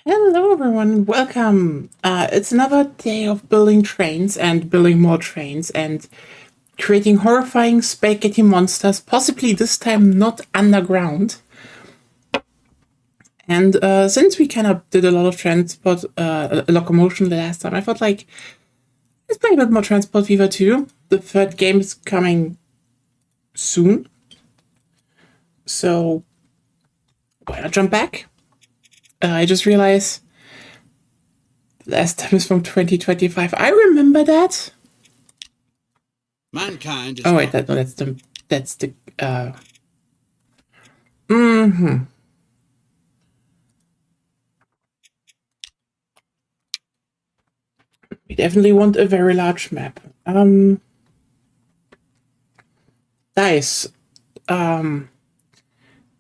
Hello, everyone. Welcome. It's another day of building trains and building more trains and creating horrifying spaghetti monsters, possibly this time not underground. And since we kind of did a lot of transport, locomotion the last time, I thought like, let's play a bit more Transport Fever 2. The third game is coming soon. So, why not jump back? I just realized last time is from 2025. I remember that. Mankind is Oh wait, that's the mm-hmm. We definitely want a very large map. Dice.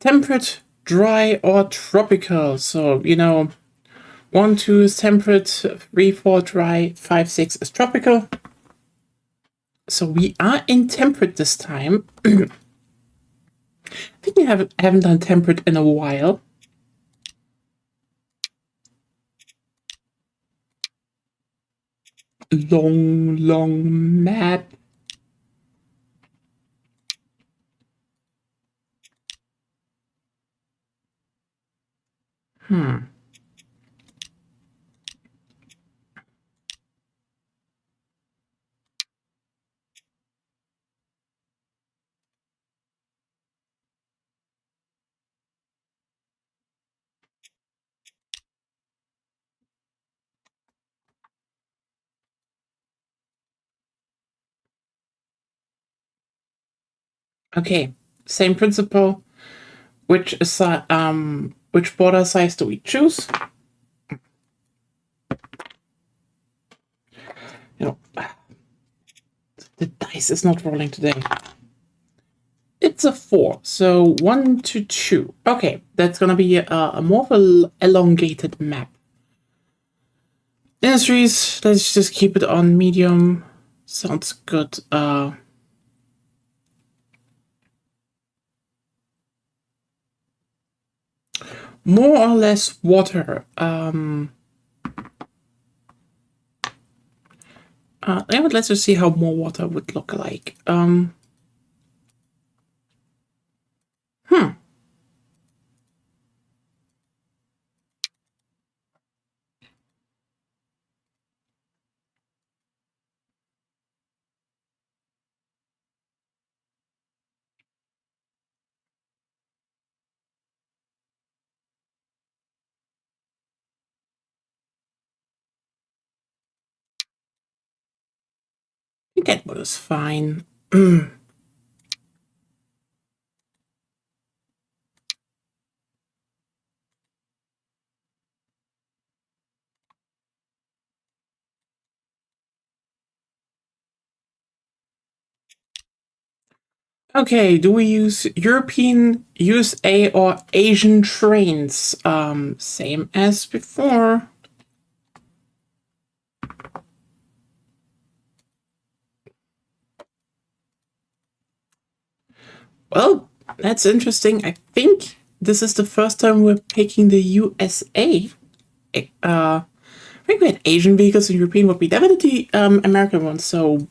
Temperate, dry, or tropical. So, 1, 2 is temperate, 3, 4 dry, 5, 6 is tropical. So we are in temperate this time. I think we haven't done temperate in a while. Long map. Okay, same principle. Which border size do we choose? The dice is not rolling today. It's a 4, so 1 to 2. Okay, that's gonna be a more of an elongated map. Industries, let's just keep it on medium. Sounds good. More or less water. Let's just see how more water would look like. I think that was fine. Okay, do we use European, USA, or Asian trains? Same as before. Well, that's interesting. I think this is the first time we're picking the USA. I think we had Asian vehicles and European would be definitely American ones. So,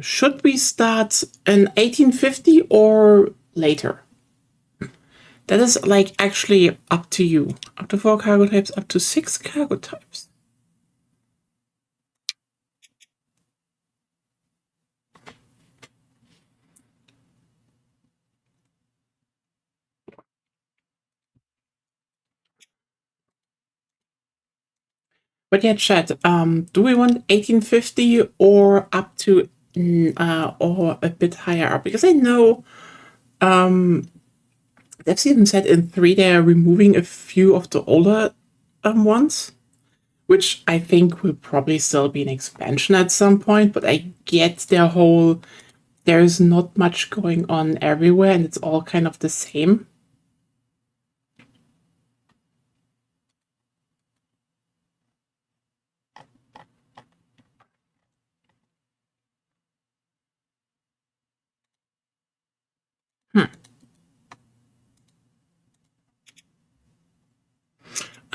should we start in 1850 or later? That is like actually up to you. Up to 4 cargo types, up to 6 cargo types. But yeah, chat. Do we want 1850 or up to or a bit higher up? Because I know they've even said in 3 they're removing a few of the older ones, which I think will probably still be an expansion at some point. But I get their whole there's not much going on everywhere and it's all kind of the same.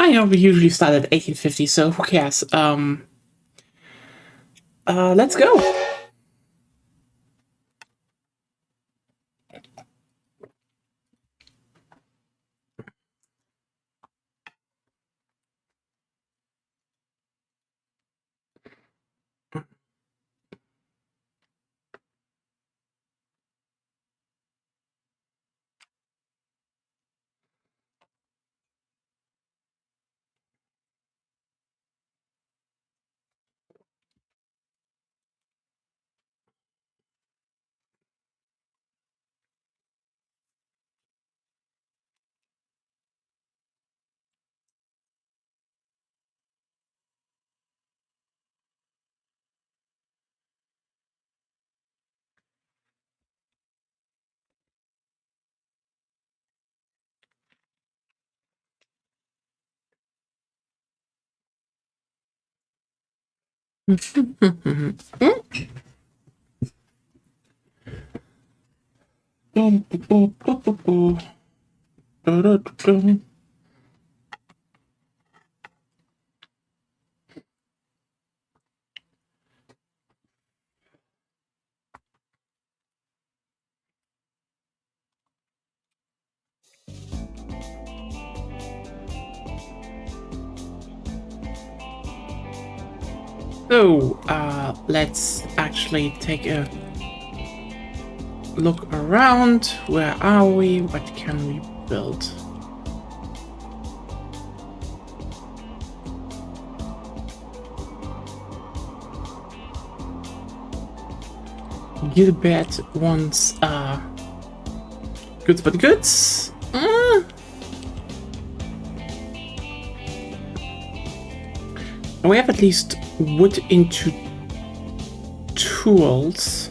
I know we usually start at 1850, so who cares? Let's go. So, let's actually take a look around. Where are we? What can we build? Gilbert wants goods but goods. We have at least wood into tools.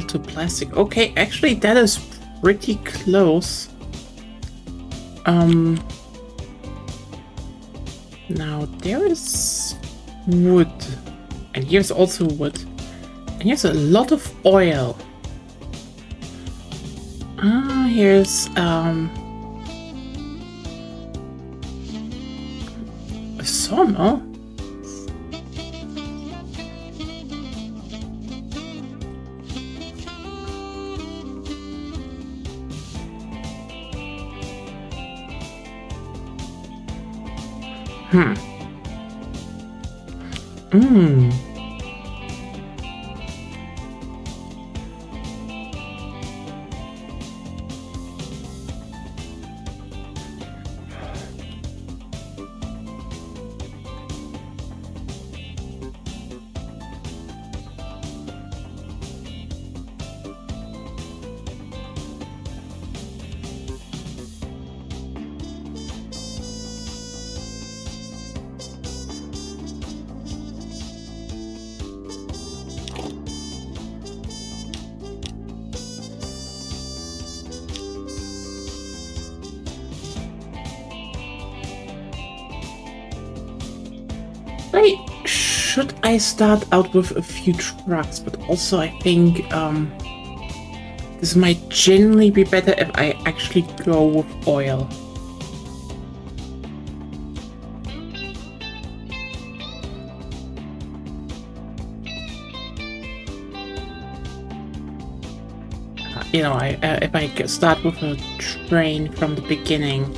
To plastic. Okay, actually that is pretty close. Now there is wood, and here's also wood, and here's a lot of oil. Here's a sawmill. Should I start out with a few trucks, but also I think this might generally be better if I actually go with oil. You know, if I start with a train from the beginning.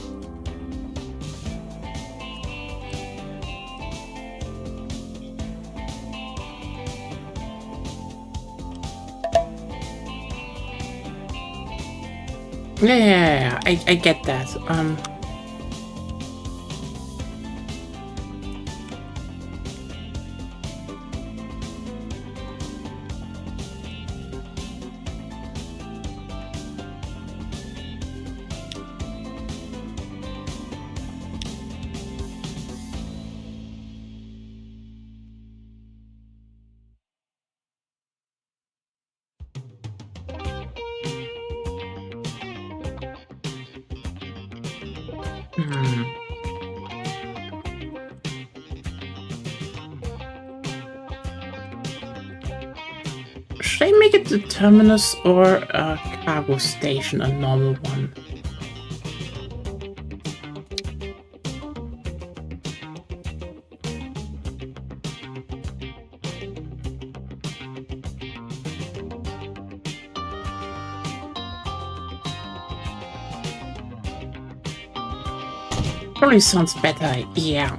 Yeah, I get that. should I make it the terminus or a cargo station, a normal one? Probably sounds better, yeah.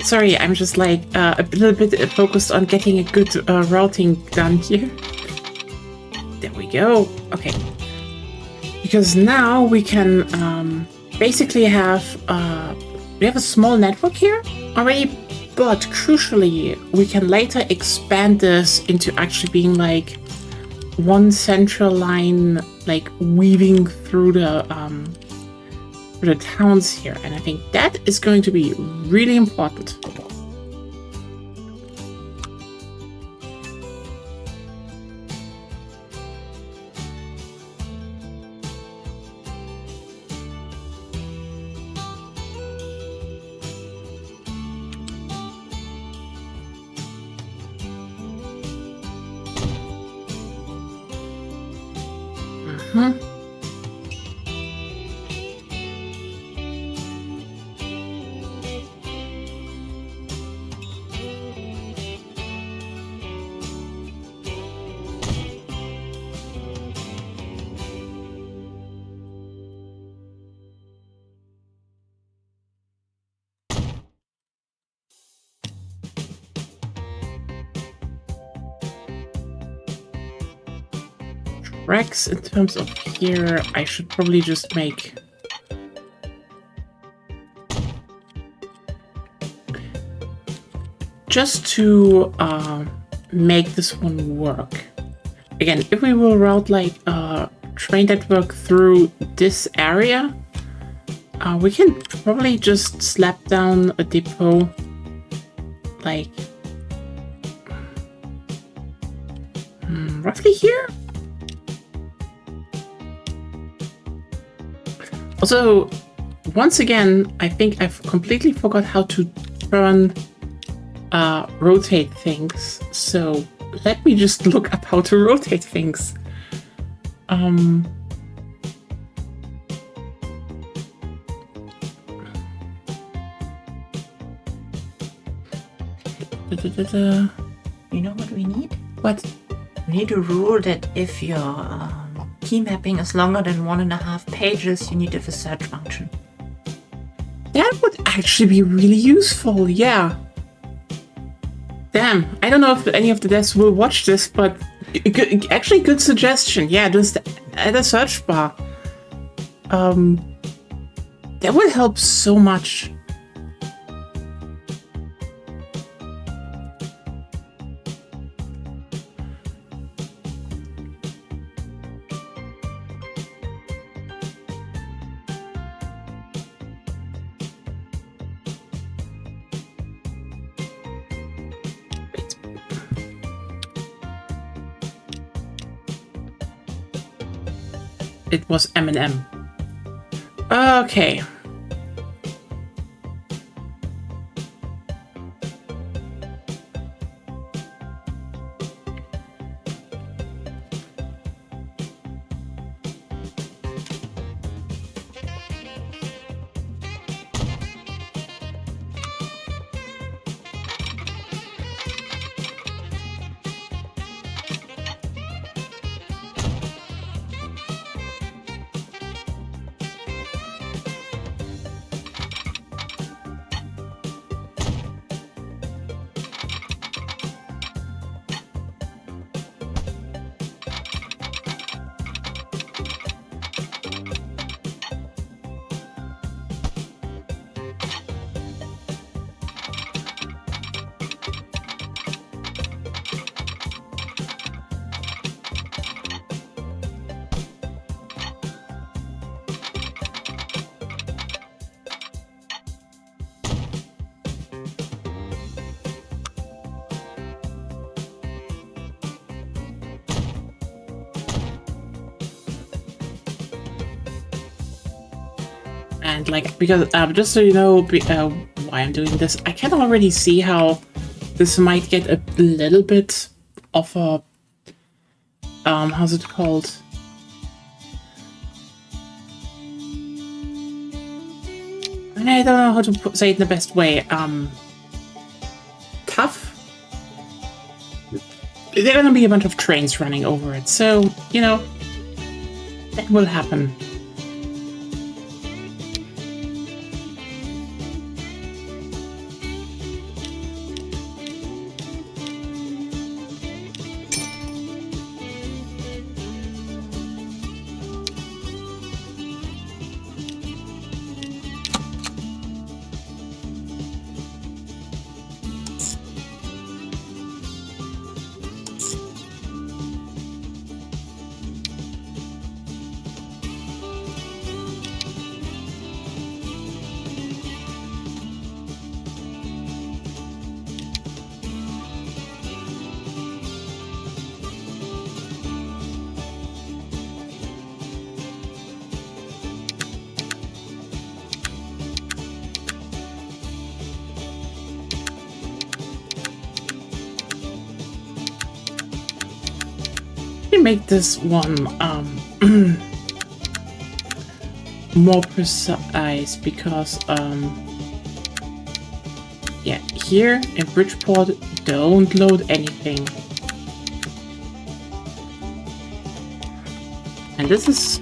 Sorry, I'm just like a little bit focused on getting a good routing done here. There we go. Okay. Because now we can basically have we have a small network here already, but crucially we can later expand this into actually being like one central line, like weaving through the towns here, and I think that is going to be really important. Tracks in terms of here, I should probably just make just to make this one work. Again, if we will route like a train network through this area, we can probably just slap down a depot like roughly here. Also, once again, I think I've completely forgot how to turn rotate things, so let me just look up how to rotate things. You know what we need? What? We need a rule that if your key mapping is longer than 1.5 pages, you need a search function. That would actually be really useful, yeah. Damn, I don't know if any of the devs will watch this, but actually good suggestion. Yeah, just add a search bar. That would help so much. It was Eminem. Okay. And like, because just so you know why I'm doing this, I can already see how this might get a little bit of a how's it called? I don't know how to say it in the best way. Tough. There are gonna be a bunch of trains running over it, so you know that will happen. Let me make this one more precise because yeah, here in Bridgeport, don't load anything. And this is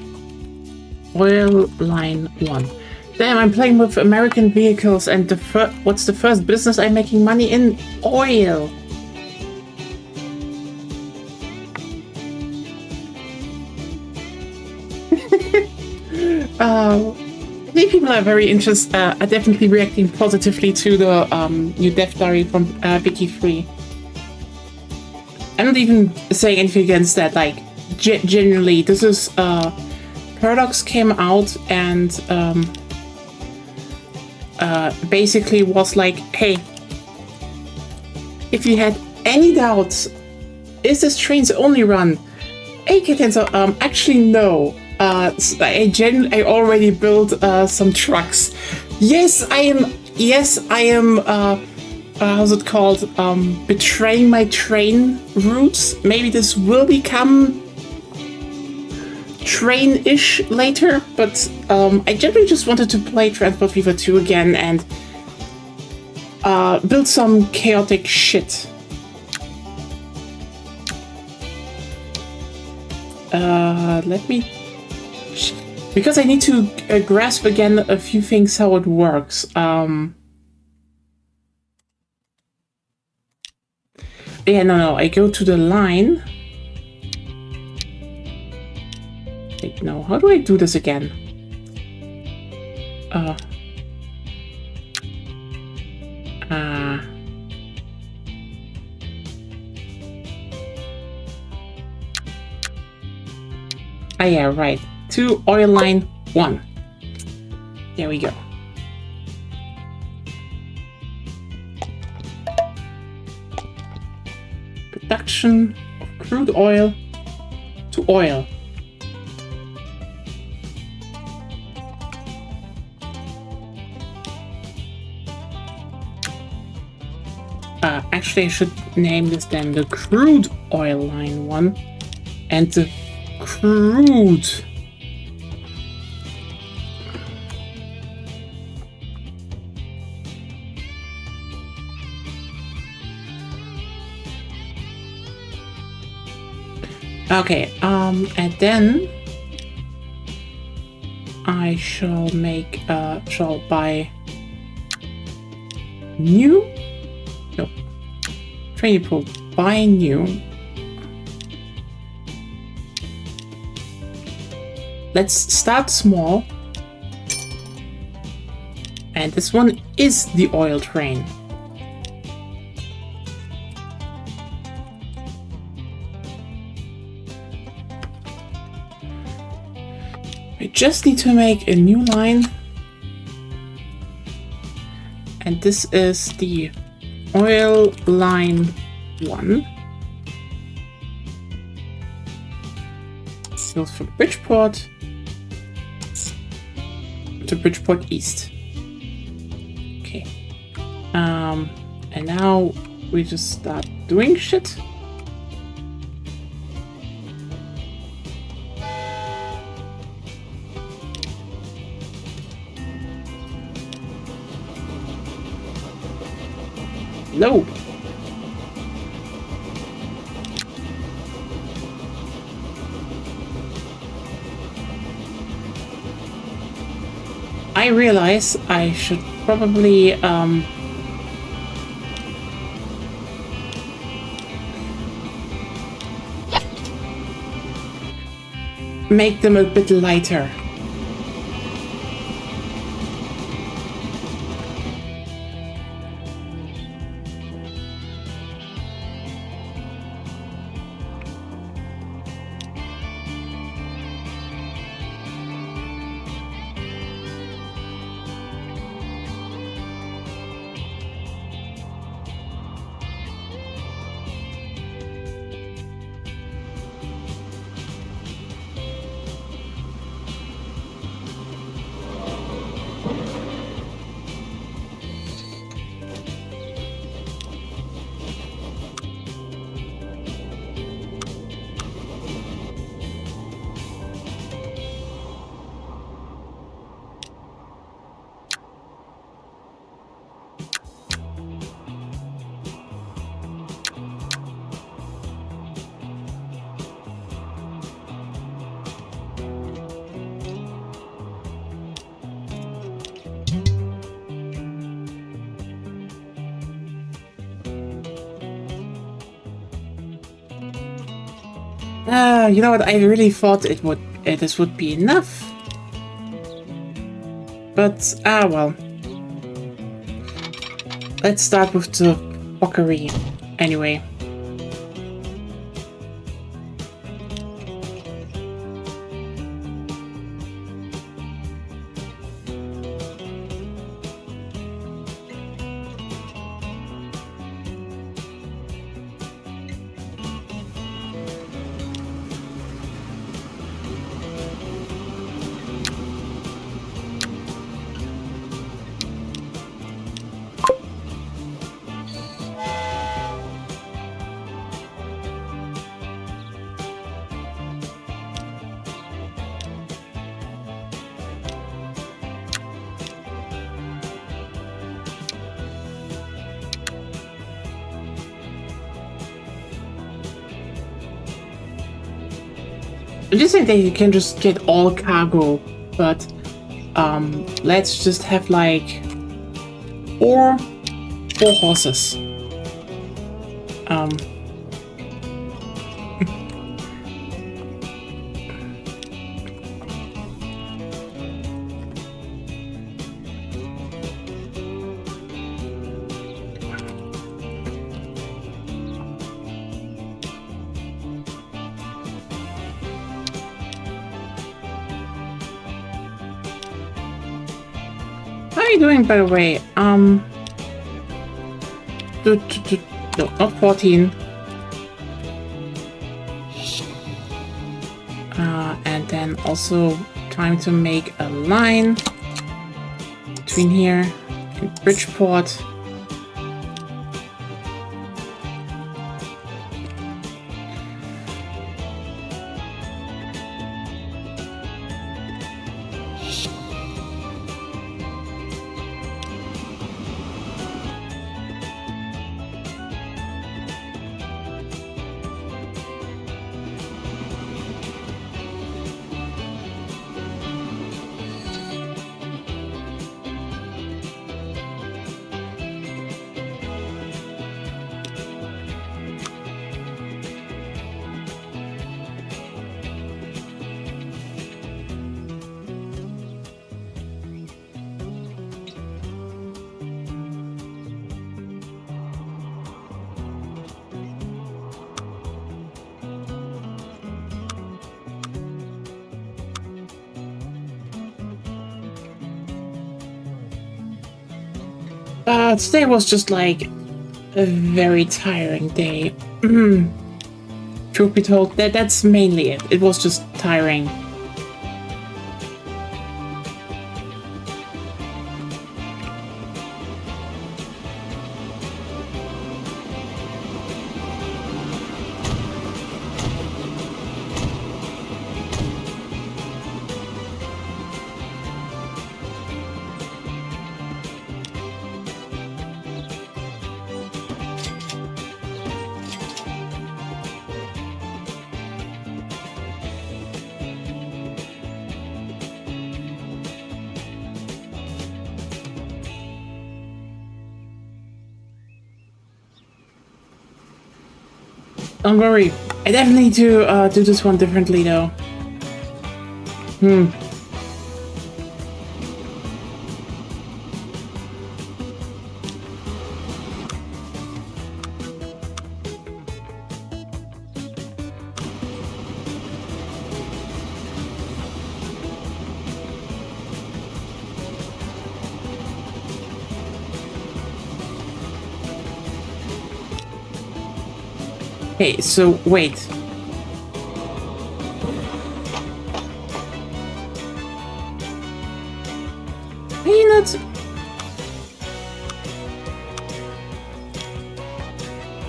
oil line 1. Damn, I'm playing with American vehicles and what's the first business I'm making money in? Oil. I think people are very interested, are definitely reacting positively to the new Death Diary from Vicky 3. I'm not even saying anything against that, like, genuinely, this is, Paradox came out and, basically was like, hey, if you had any doubts, is this train's only run? AK Tensor, actually no. I already built some trucks. Yes, I am how's it called? Betraying my train roots. Maybe this will become train-ish later, but I generally just wanted to play Transport Fever 2 again and build some chaotic shit. Let me... Because I need to grasp again a few things how it works. Yeah, no, I go to the line. Wait, no, how do I do this again? Yeah, right. To oil line 1. There we go. Production of crude oil to oil. Actually, I should name this then the crude oil line 1 and the crude. Okay, and then I shall make, shall buy new, no, training pool, buy new. Let's start small. And this one is the oil train. I just need to make a new line. And this is the oil line 1. Goes from Bridgeport to Bridgeport East. Okay. And now we just start doing shit. No. I realize I should probably make them a bit lighter. You know what? I really thought this would be enough. But, well. Let's start with the Pockery anyway. I just think that you can just get all cargo, but let's just have like four horses. How are you doing, by the way? No, not 14. And then also trying to make a line between here and Bridgeport. Today was just like a very tiring day. Truth be told, that's mainly it. It was just tiring. Don't worry, I definitely need to do this one differently though. Okay, so wait. Are you not?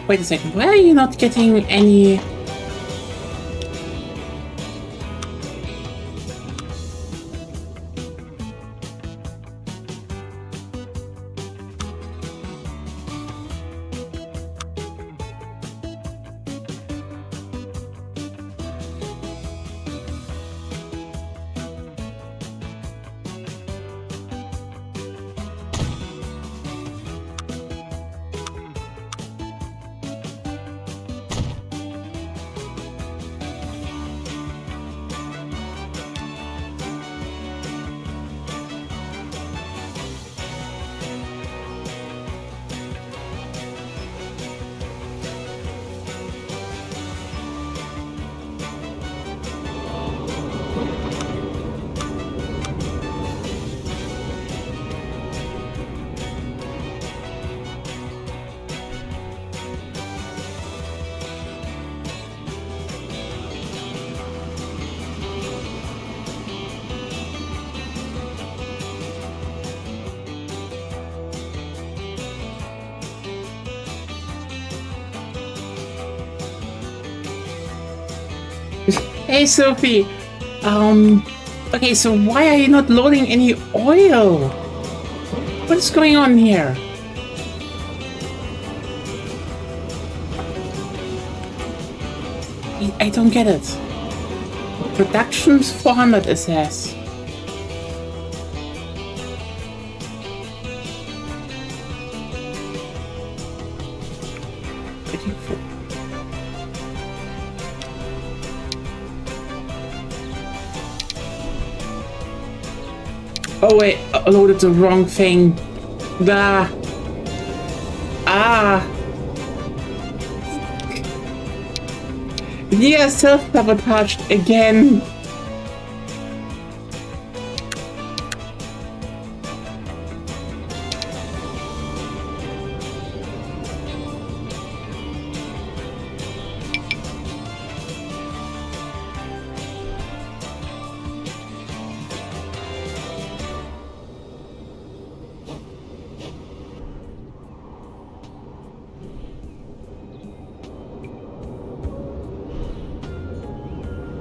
Wait a second, why are you not getting any? Hey, Sophie. Okay, so why are you not loading any oil? What's going on here? I don't get it. Production's 400, it says. Oh wait, I loaded the wrong thing. Yeah, self-sabotaged again.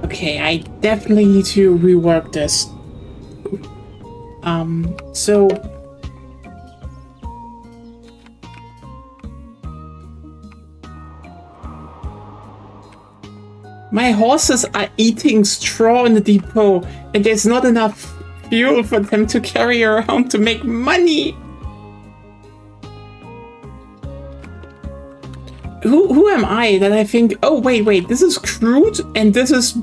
Okay, I definitely need to rework this. So my horses are eating straw in the depot, and there's not enough fuel for them to carry around to make money. Who am I that I think, oh, wait, this is crude and this is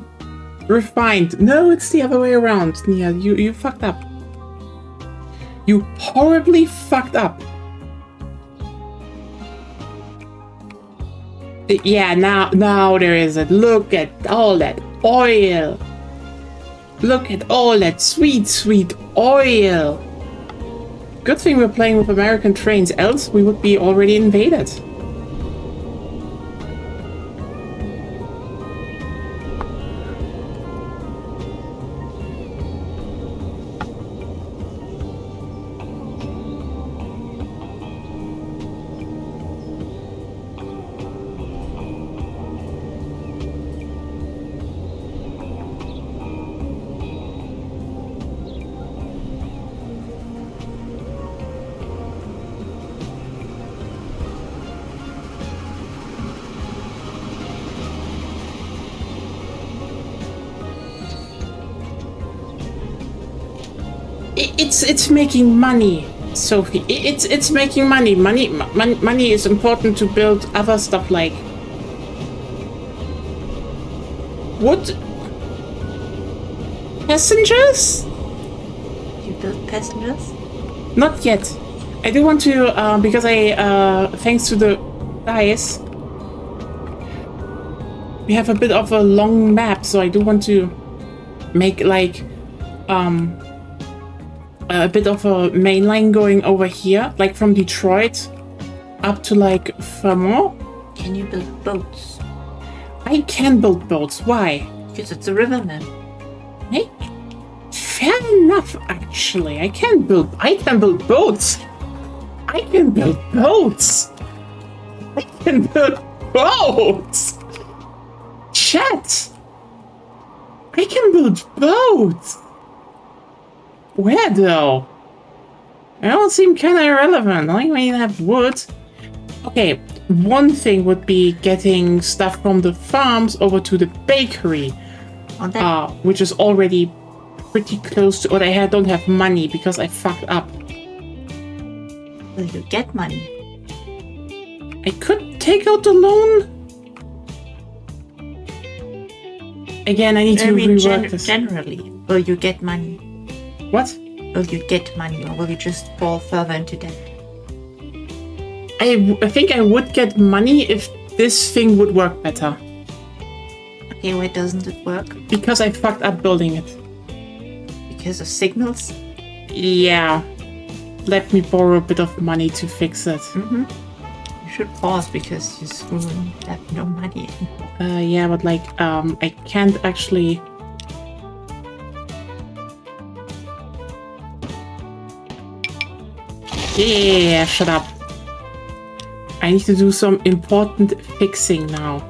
refined. No, it's the other way around, Nia. You fucked up. You horribly fucked up. Yeah, now there is it. Look at all that oil. Look at all that sweet oil. Good thing we're playing with American trains, else we would be already invaded. It's making money, Sophie. It's making money. Money is important to build other stuff like what? Passengers? You build passengers? Not yet. I do want to because I thanks to the dice we have a bit of a long map, so I do want to make like a bit of a main line going over here, like from Detroit up to like Vermont. Can you build boats? I can build boats. Why? Because it's a river man. Hey, fair enough, actually. I can build boats. I can build boats. I can build boats. Chat. I can build boats. Where though? It all seem kind of irrelevant. I don't even have wood. Okay, one thing would be getting stuff from the farms over to the bakery, which is already pretty close to. But I don't have money because I fucked up. Will you get money? I could take out the loan. Again, I need to rework this. Generally, will you get money? What? Will you get money, or will you just fall further into debt? I think I would get money if this thing would work better. Okay, why doesn't it work? Because I fucked up building it. Because of signals? Yeah. Let me borrow a bit of money to fix it. Mm-hmm. You should pause because you soon have no money. Yeah, but like, I can't actually... Yeah, shut up. I need to do some important fixing now.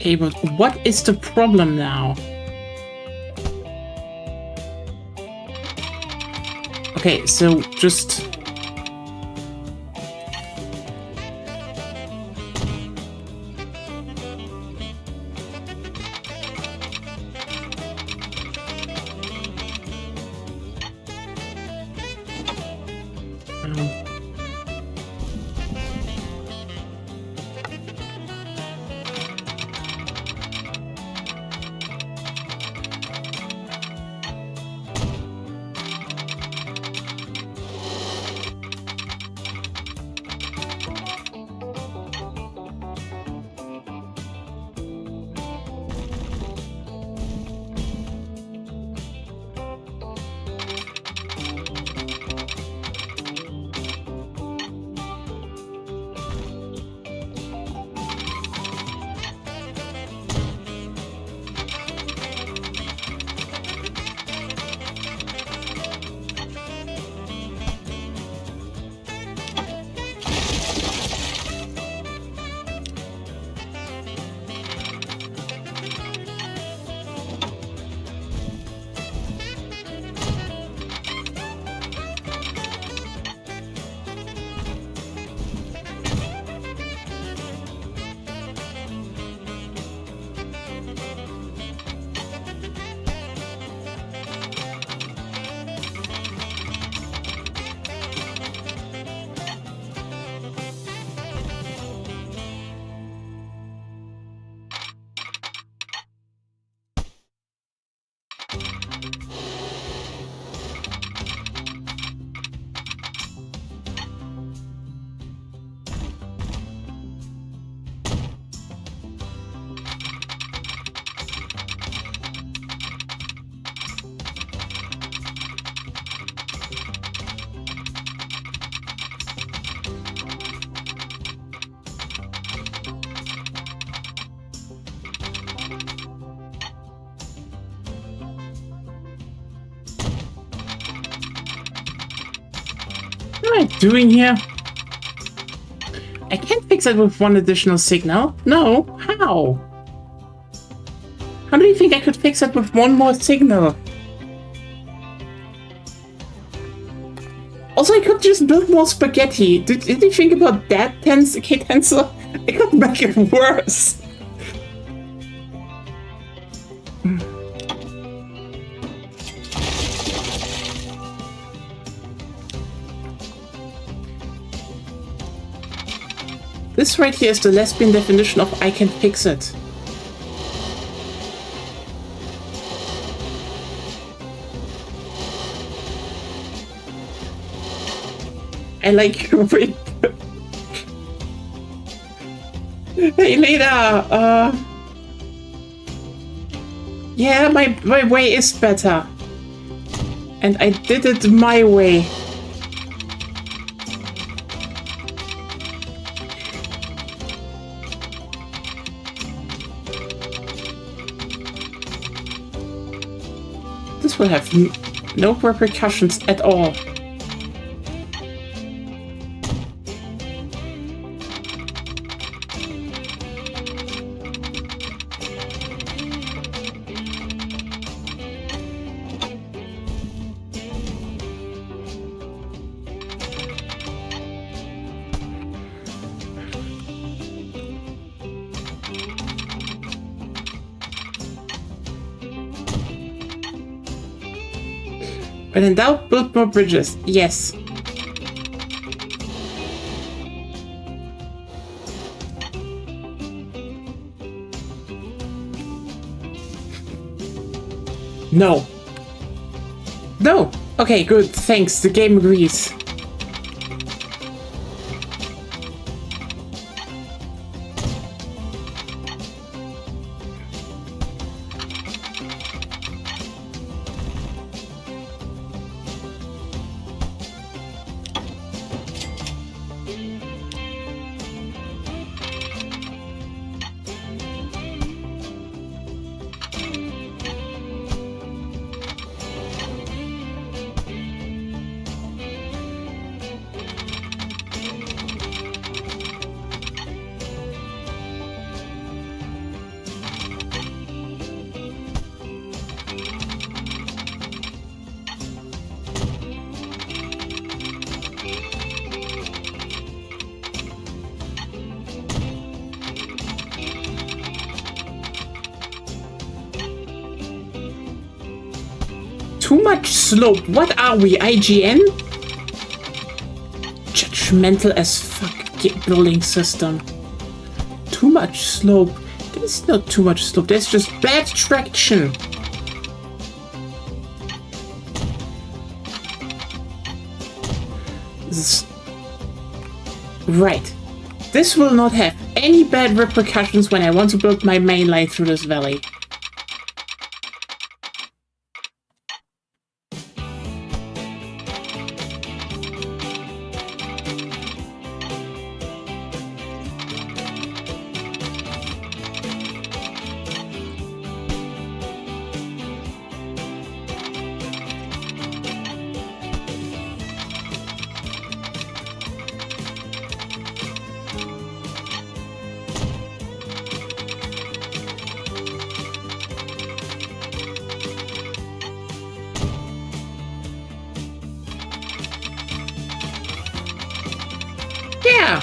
Okay, but what is the problem now? Okay, so just... What am I doing here? I can't fix it with one additional signal. No, how? How do you think I could fix it with one more signal? Also, I could just build more spaghetti. Did you think about that, Tensor? I could make it worse. This right here is the lesbian definition of I can fix it. I like your whip. Hey, Leda. Yeah, my way is better. And I did it my way. This will have no repercussions at all. When in doubt, build more bridges. Yes. No. No! Okay, good. Thanks. The game agrees. Too much slope. What are we, IGN? Judgmental as fuck building system. Too much slope. There's not too much slope. There's just bad traction. Right. This will not have any bad repercussions when I want to build my main line through this valley. Yeah.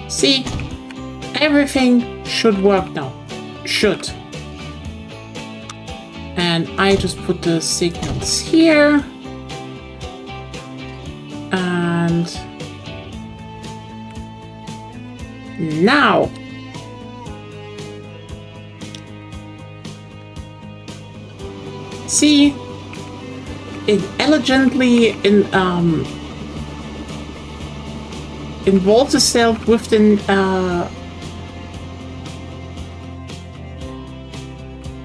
See, everything should work now. Should. And I just put the signals here. And now see, it elegantly involves itself within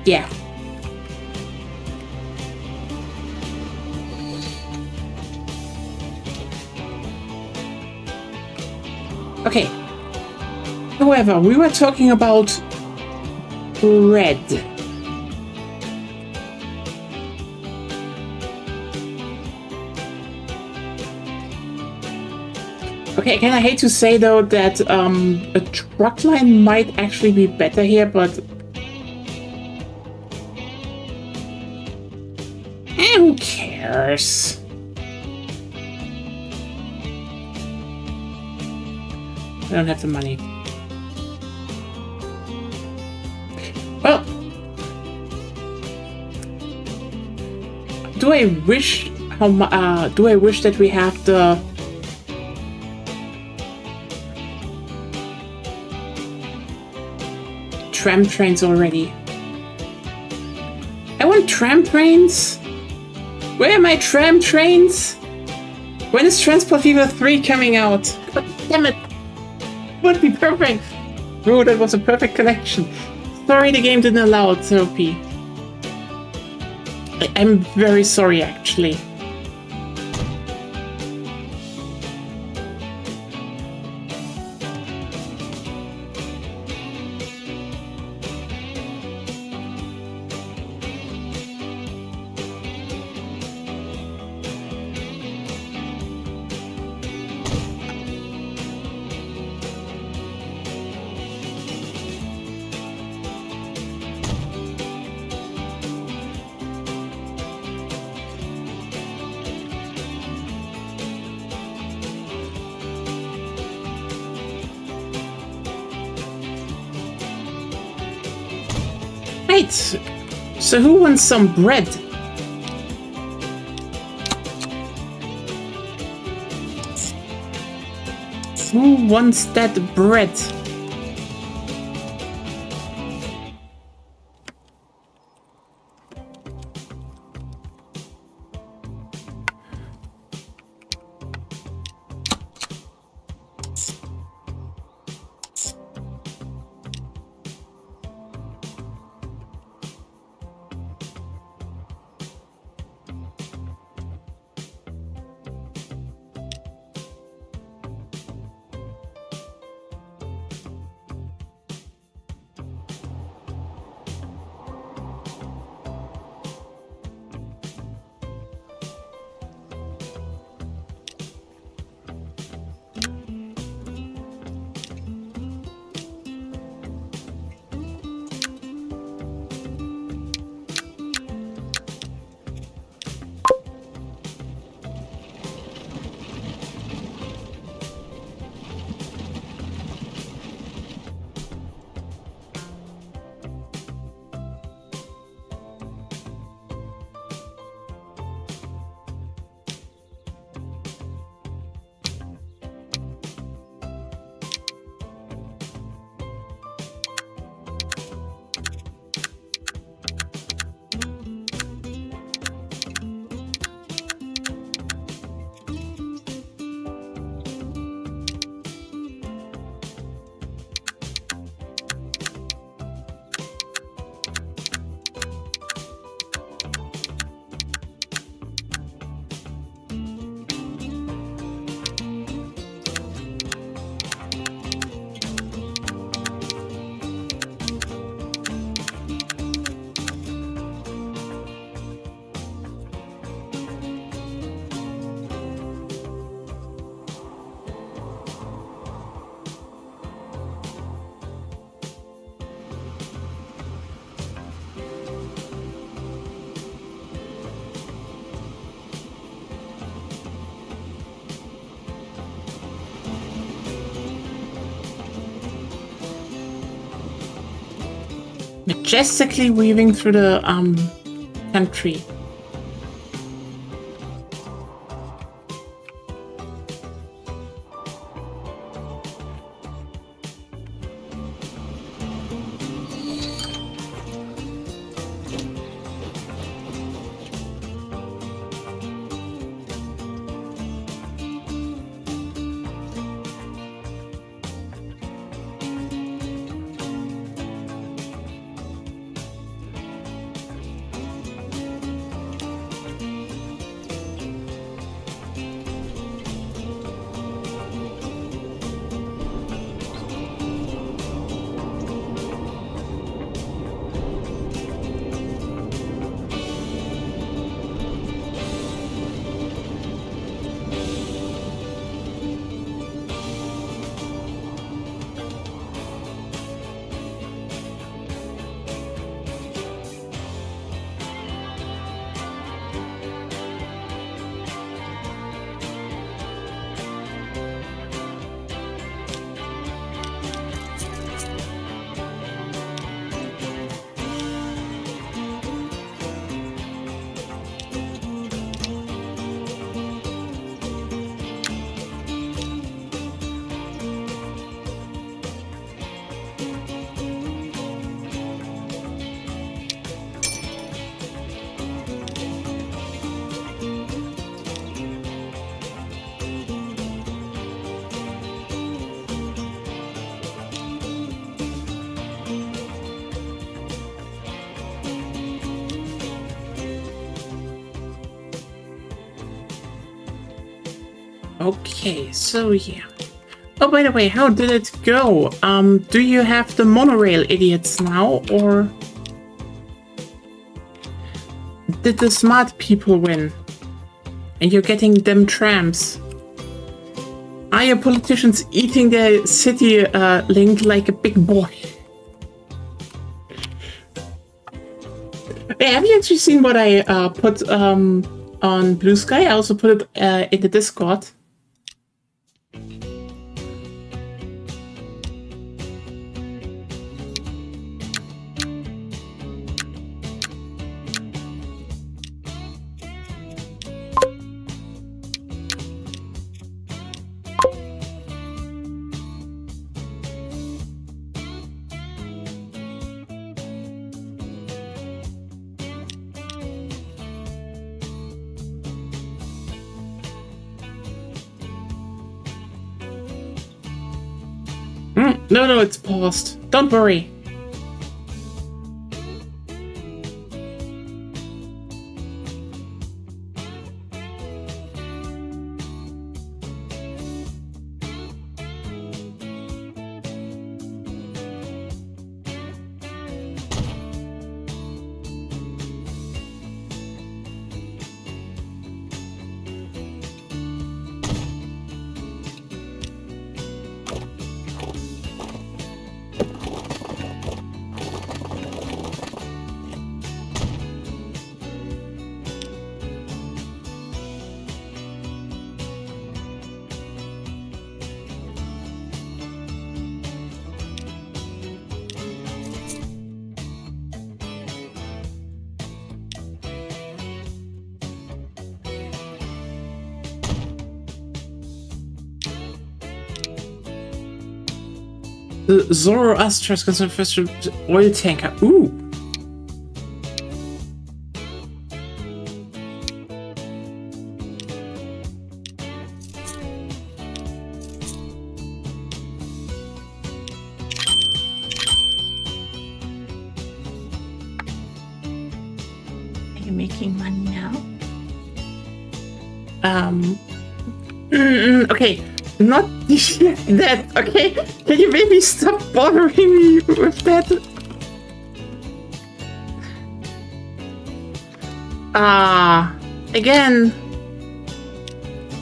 yeah. Okay. However, we were talking about bread. Okay, again, I hate to say though that a truck line might actually be better here, but who cares? I don't have the money. Well, do I wish that we have the tram trains already? I want tram trains. Where are my tram trains? When is Transport Fever 3 coming out? God damn it! Would be perfect. Oh, that was a perfect connection. Sorry, the game didn't allow it, Sophie. I'm very sorry, actually. Right, so who wants some bread? Who wants that bread? Majestically weaving through the country. Okay, so yeah. Oh, by the way, how did it go? Do you have the monorail idiots now, or did the smart people win? And you're getting them trams? Are your politicians eating their city link like a big boy? Hey, have you actually seen what I put on Blue Sky? I also put it in the Discord. No, it's paused. Don't worry. The Zoroaster's conservation oil tanker. Ooh. Are you making money now? Okay. Not that, okay? Can you maybe stop bothering me with that? Again.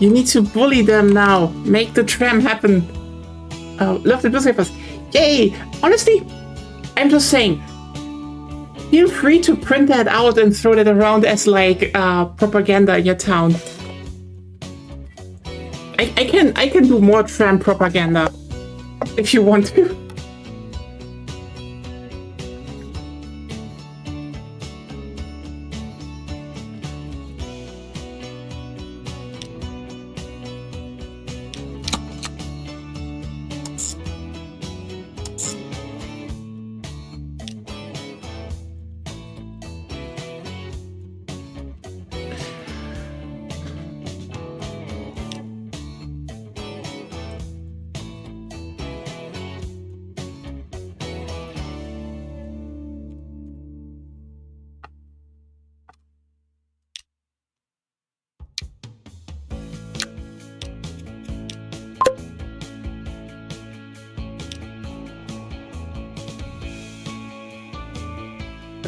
You need to bully them now. Make the tram happen. Love the newspapers. Yay! Honestly, I'm just saying. Feel free to print that out and throw that around as like propaganda in your town. I can do more tram propaganda if you want to.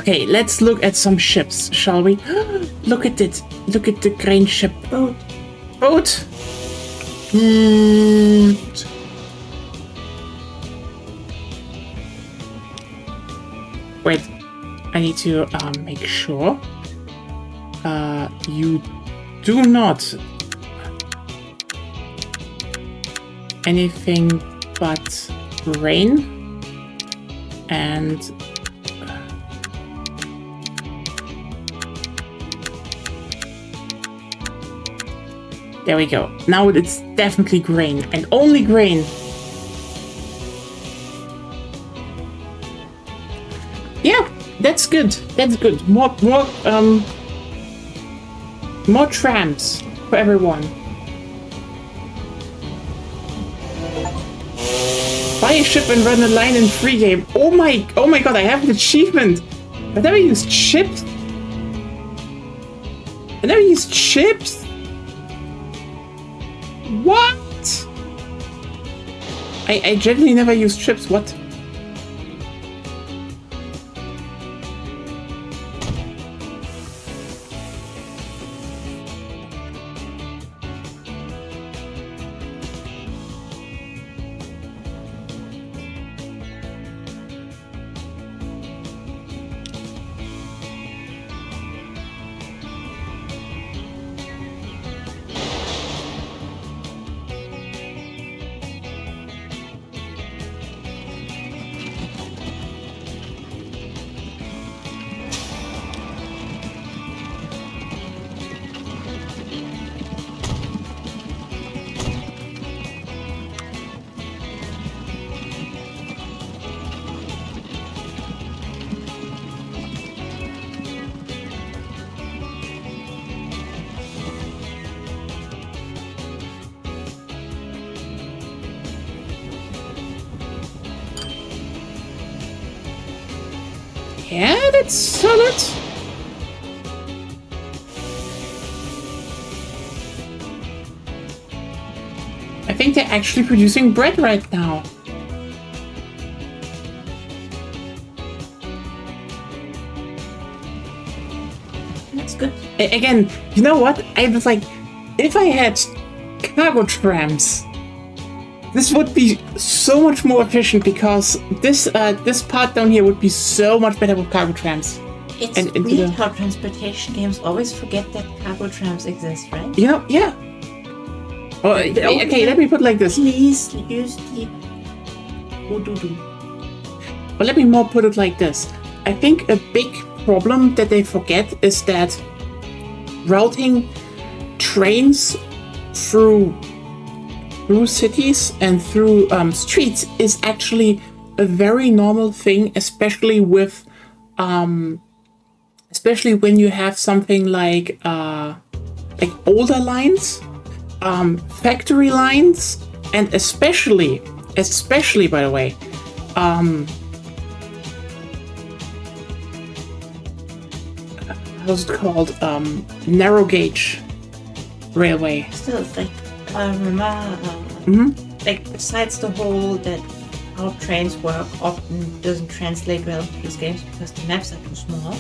Okay, let's look at some ships, shall we? Look at it. Look at the grain ship. Boat. Boat. Boot. Wait, I need to make sure. You do not anything but grain and there we go. Now it's definitely grain and only grain. Yeah, that's good. That's good. More trams for everyone. Buy a ship and run a line in free game. Oh my god, I have an achievement. I never used chips. I never used chips. What? I generally never use chips. What? Yeah, that's solid. I think they're actually producing bread right now. That's good. Again, you know what? I was like, if I had cargo trams, this would be so much more efficient because this part down here would be so much better with cargo trams. It's And- weird how transportation games always forget that cargo trams exist, right? You know, yeah. Oh, okay, let me put it like this. Please use the Odoodoo. But let me more put it like this. I think a big problem that they forget is that routing trains through cities and through streets is actually a very normal thing, especially with especially when you have something like older lines, factory lines, and especially by the way, how's it called? Narrow gauge railway. Still, it's like, remember, like, besides the whole that how trains work often doesn't translate well to these games because the maps are too small.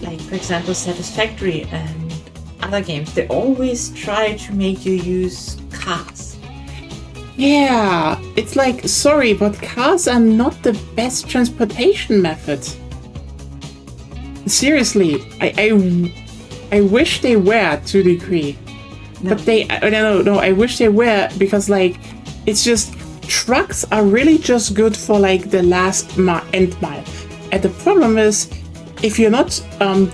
Like, for example, Satisfactory and other games, they always try to make you use cars. Yeah, it's like, sorry, but cars are not the best transportation method. Seriously, I wish they were to a degree. No. But I wish they were because, like, it's just, trucks are really just good for, like, the last end mile. And the problem is, if you're not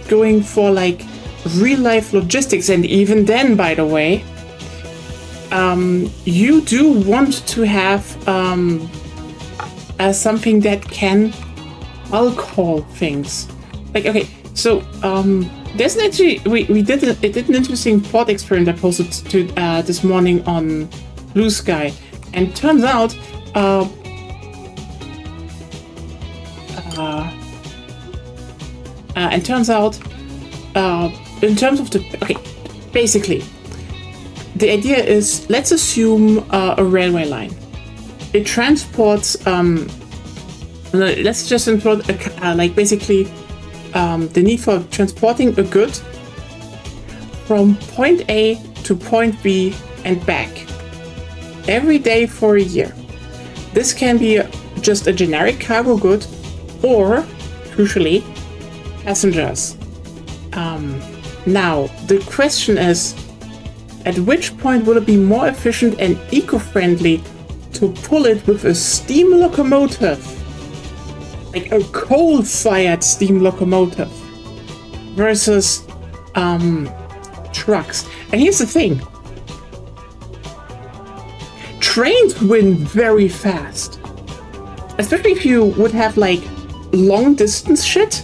going for, like, real-life logistics, and even then, by the way, you do want to have something that can bulk haul things. Like, okay, so there's actually we did an interesting thought experiment I posted to this morning on Blue Sky, and turns out in terms of basically the idea is, let's assume a railway line. It transports let's just include like basically the need for transporting a good from point A to point B and back every day for a year. This can be just a generic cargo good, or crucially, passengers. Now the question is, at which point will it be more efficient and eco-friendly to pull it with a steam locomotive, like a coal-fired steam locomotive, versus trucks? And here's the thing. Trains win very fast. Especially if you would have like long distance shit.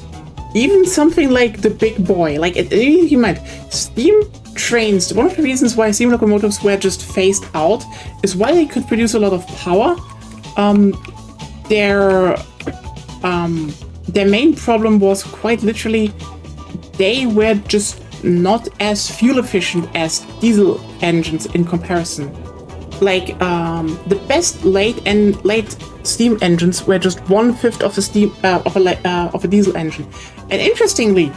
Even something like the big boy. Like you might steam trains. One of the reasons why steam locomotives were just phased out is while they could produce a lot of power, their main problem was quite literally they were just not as fuel efficient as diesel engines in comparison. Like the best late steam engines were just 1/5 of the steam of a diesel engine. And interestingly,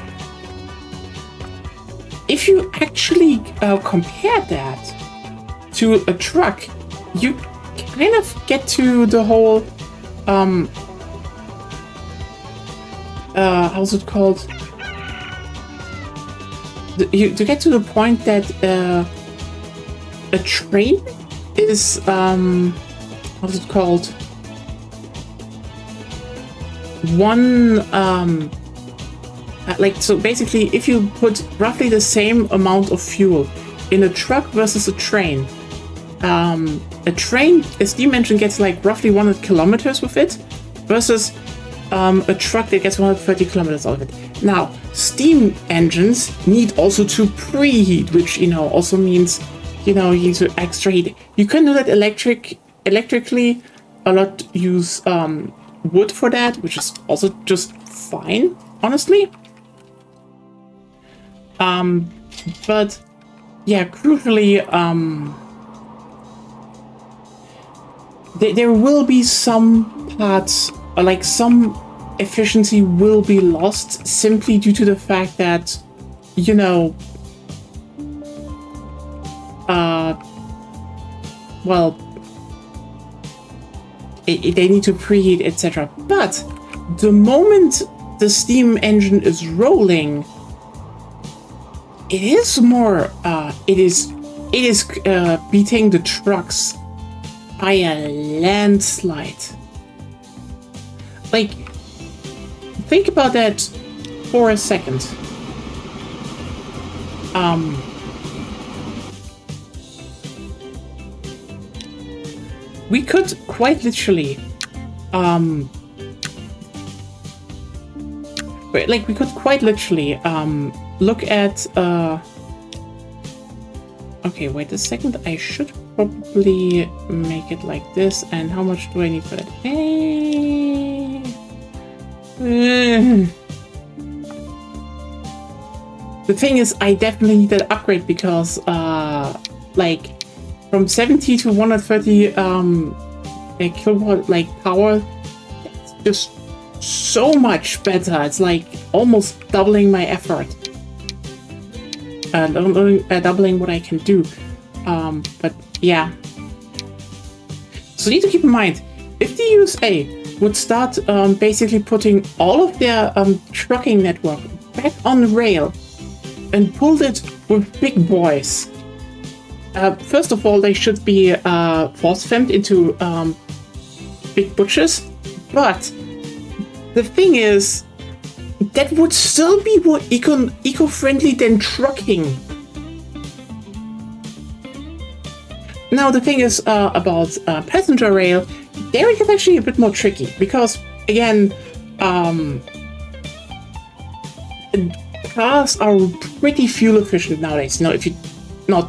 if you actually compare that to a truck, you kind of get to the whole how's it called? To get to the point that a train is how's it called? One like, so basically, if you put roughly the same amount of fuel in a truck versus a train, a steam engine gets like roughly 100 kilometers with it, versus a truck that gets 130 kilometers out of it. Now, steam engines need also to preheat, which, you know, also means, you know, you need to extra heat. You can do that electrically. A lot use wood for that, which is also just fine, honestly. But yeah, crucially, there will be some parts, or like some efficiency will be lost simply due to the fact that, you know, well, they need to preheat, etc. But the moment the steam engine is rolling, it is more, it is beating the trucks by a landslide. Like, think about that for a second. We could quite literally, look at, okay, wait a second, I should probably make it like this, and how much do I need for that? The thing is, I definitely need that upgrade because, like, from 70 to 130 kilowatt like power, it's just so much better. It's like almost doubling my effort, doubling what I can do. But yeah, so you need to keep in mind, if the USA would start basically putting all of their trucking network back on rail and pulled it with big boys. First of all, they should be force-femmed into big butchers, but the thing is, that would still be more eco-friendly than trucking. Now, the thing is about passenger rail, there it gets actually a bit more tricky because, again, cars are pretty fuel efficient nowadays. You know, if you're not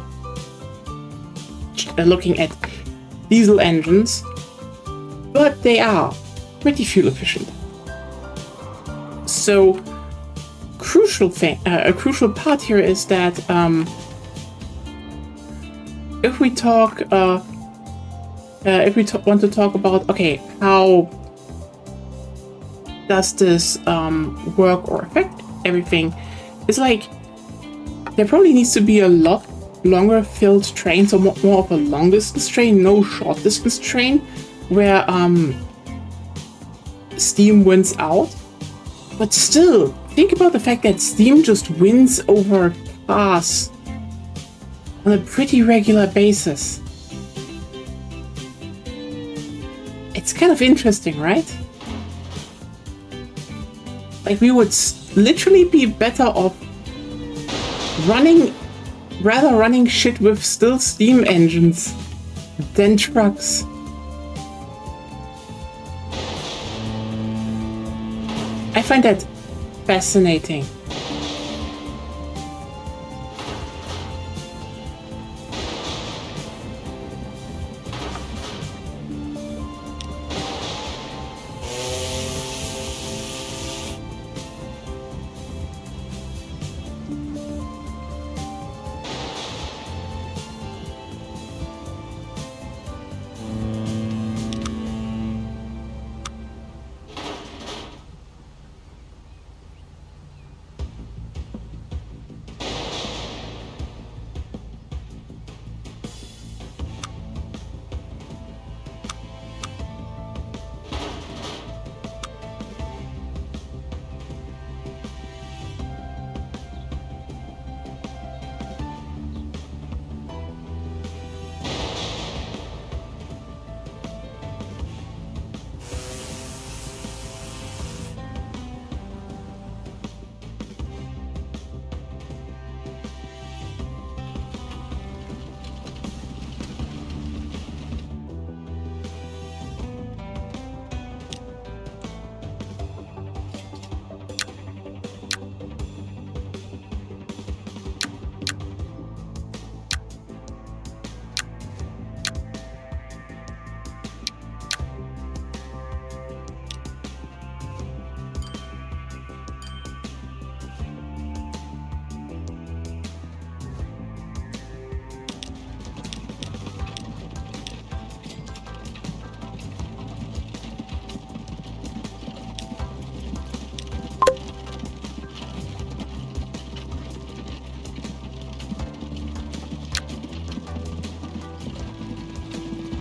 looking at diesel engines, but they are pretty fuel efficient. So, a crucial part here is that if we talk, want to talk about, okay, how does this work or affect everything is like there probably needs to be a lot longer filled train, so more of a long distance train, no short distance train, where Steam wins out. But still, think about the fact that Steam just wins over cars on a pretty regular basis. It's kind of interesting, right? Like, we would literally be better off running shit with still steam engines than trucks. I find that fascinating.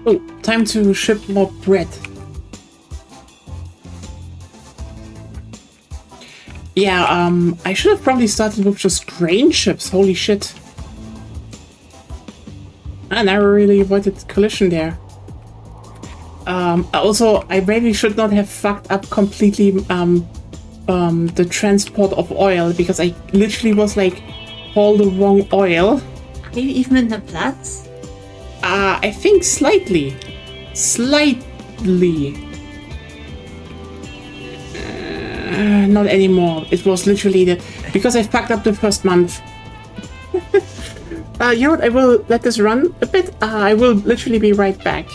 Oh, time to ship more bread. Yeah, I should have probably started with just grain ships. Holy shit. I never really avoided collision there. Also, I maybe should not have fucked up completely the transport of oil, because I literally was like, all the wrong oil. Are you even in the Platz? I think slightly. Slightly. Not anymore. It was literally because I've packed up the first month. You know what? I will let this run a bit. I will literally be right back.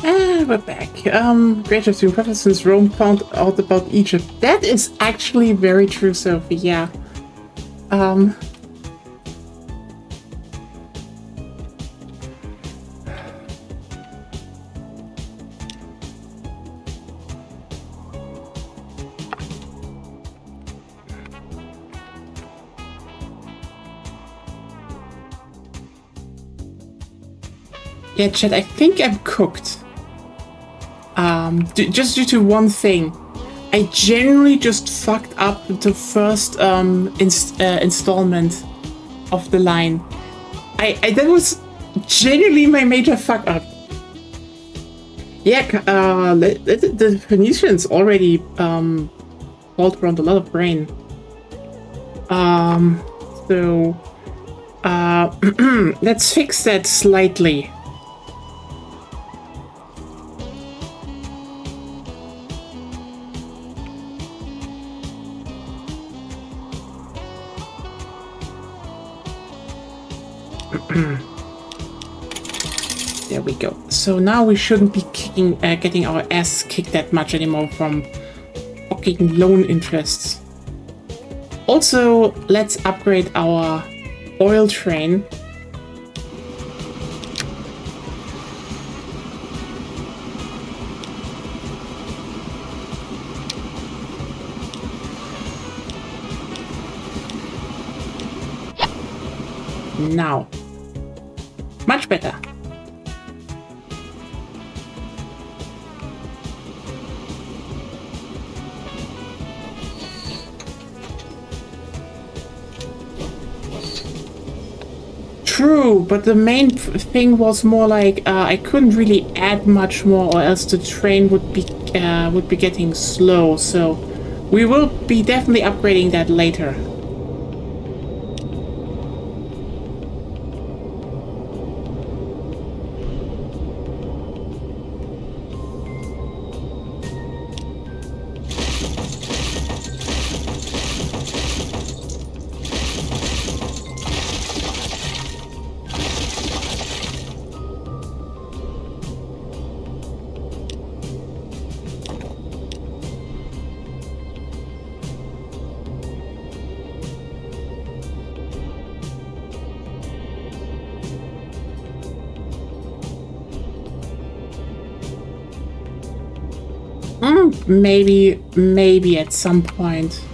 We're back. Great to see prophet since Rome found out about Egypt. That is actually very true, Sophie. Yeah. Yeah, chat, I think I'm cooked. Just due to one thing. I generally just fucked up the first installment of the line. That was genuinely my major fuck up. Yeah, the Phoenicians already called around a lot of brain. So let's fix that slightly. There we go. So now we shouldn't be getting our ass kicked that much anymore from fucking loan interests. Also, let's upgrade our oil train. Now. Much better. True, but the main thing was more like I couldn't really add much more, or else the train would be getting slow. So we will be definitely upgrading that later. Maybe at some point.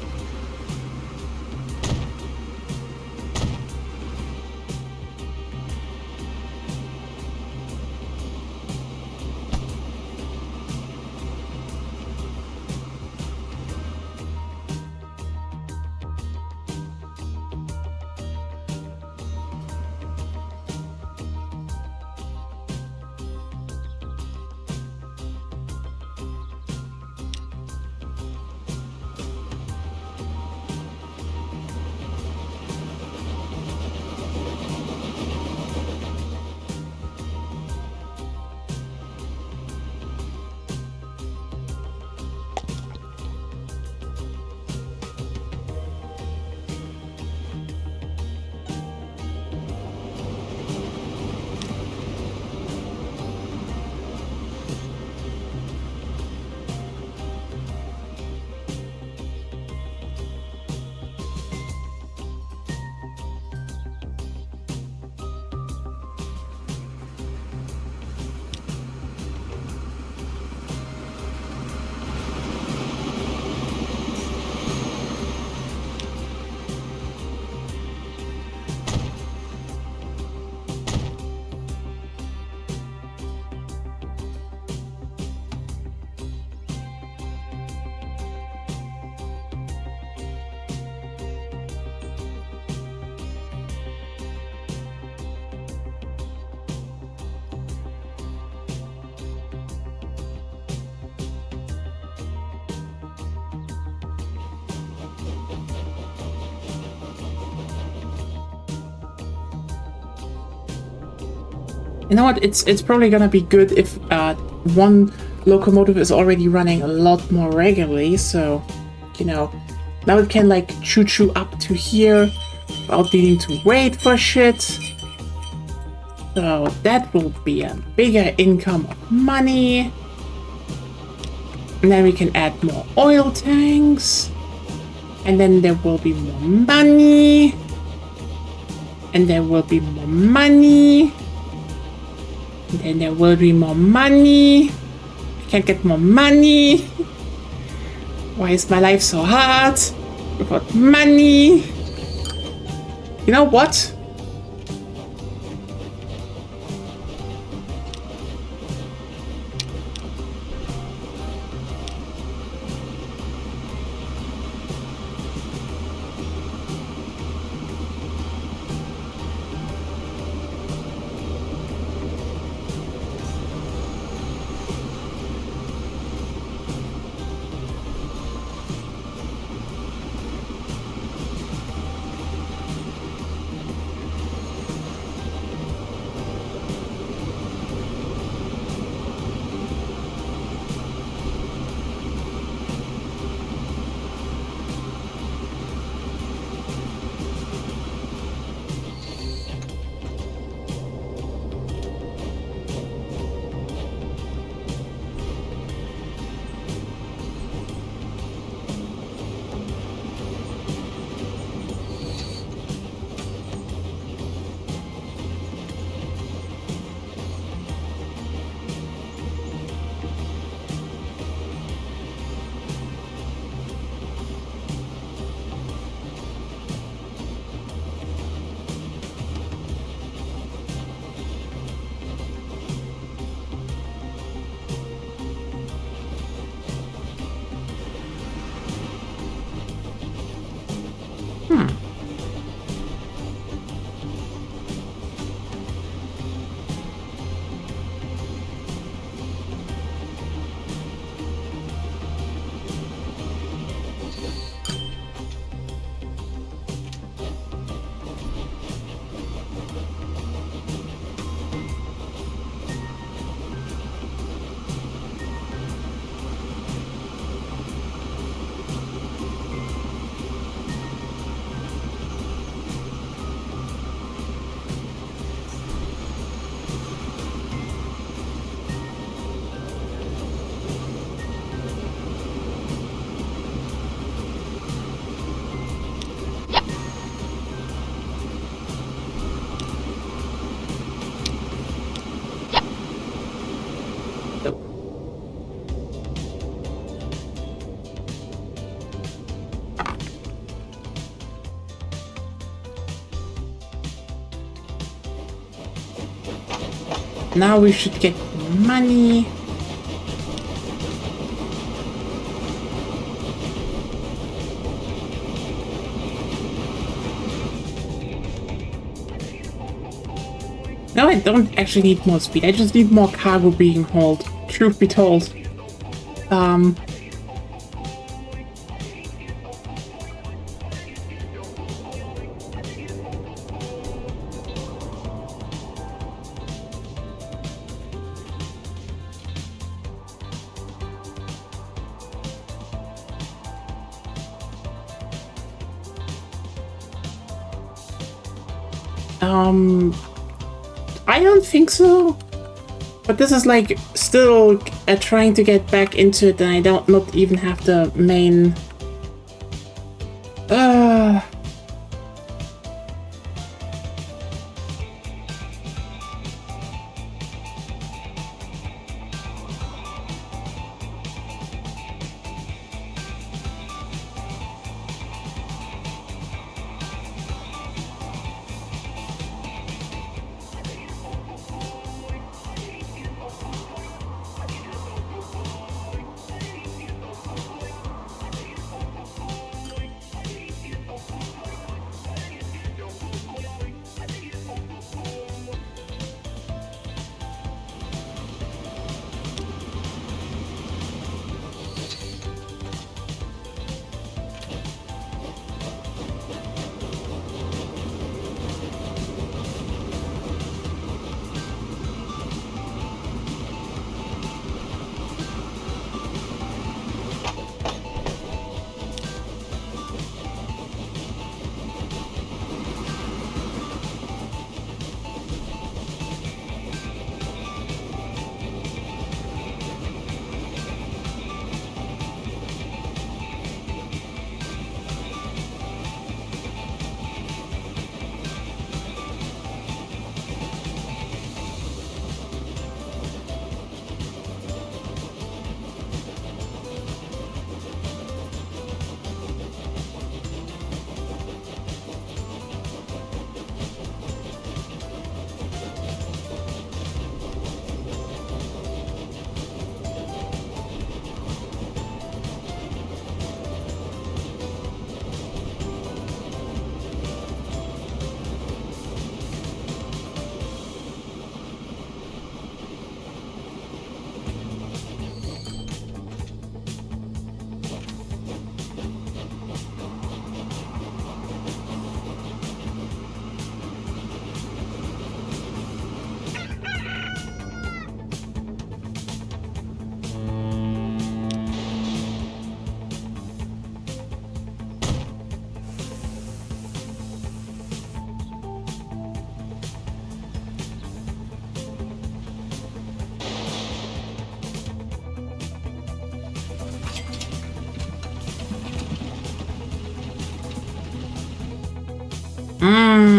You know what? It's probably gonna be good if one locomotive is already running a lot more regularly. So, you know, now it can like choo-choo up to here without needing to wait for shit. So that will be a bigger income of money. And then we can add more oil tanks. And then there will be more money. And there will be more money. And then there will be more money. I can't get more money. Why is my life so hard? Without money. You know what? Now we should get money. No, I don't actually need more speed. I just need more cargo being hauled. Truth be told. I don't think so. But this is like still trying to get back into it, and I don't not even have the main.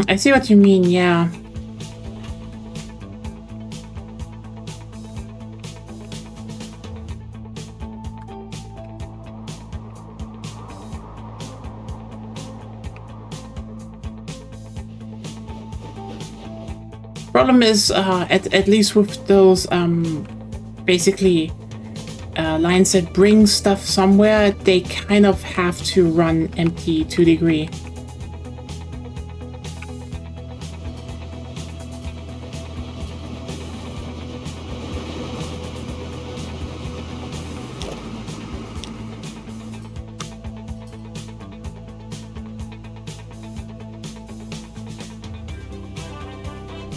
I see what you mean, yeah. Problem is, at least with those basically lines that bring stuff somewhere, they kind of have to run empty to a degree.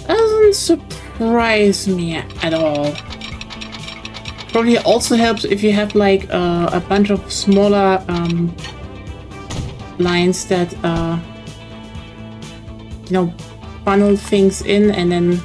Doesn't surprise me at all. Probably also helps if you have like a bunch of smaller lines that you know, funnel things in and then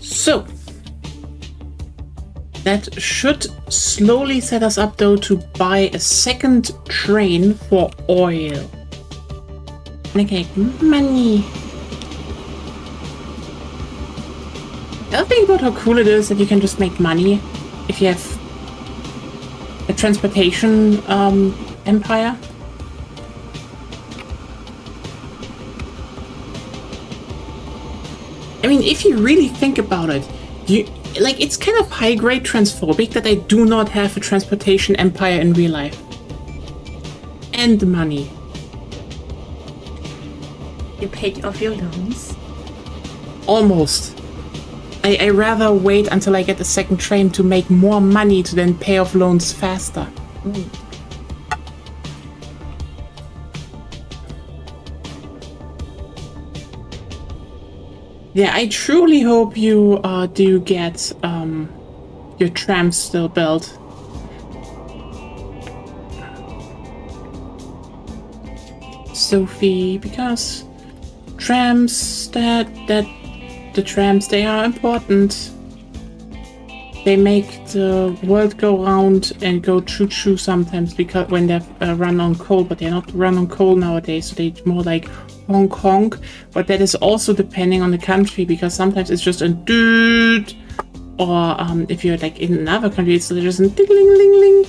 So that should slowly set us up though to buy a second train for oil. Okay, money. The other thing about how cool it is that you can just make money if you have a transportation empire. I mean, if you really think about it, it's kind of high-grade transphobic that I do not have a transportation empire in real life. And money. You paid off your loans? Almost. I rather wait until I get a second train to make more money to then pay off loans faster. Yeah, I truly hope you do get your trams still built. Sophie, because trams, the trams, they are important. They make the world go round and go choo-choo sometimes, because when they run on coal, but they're not run on coal nowadays, so they're more like honk honk. But that is also depending on the country, because sometimes it's just a dude, or if you're like in another country, it's just a ding-ling-ling-ling.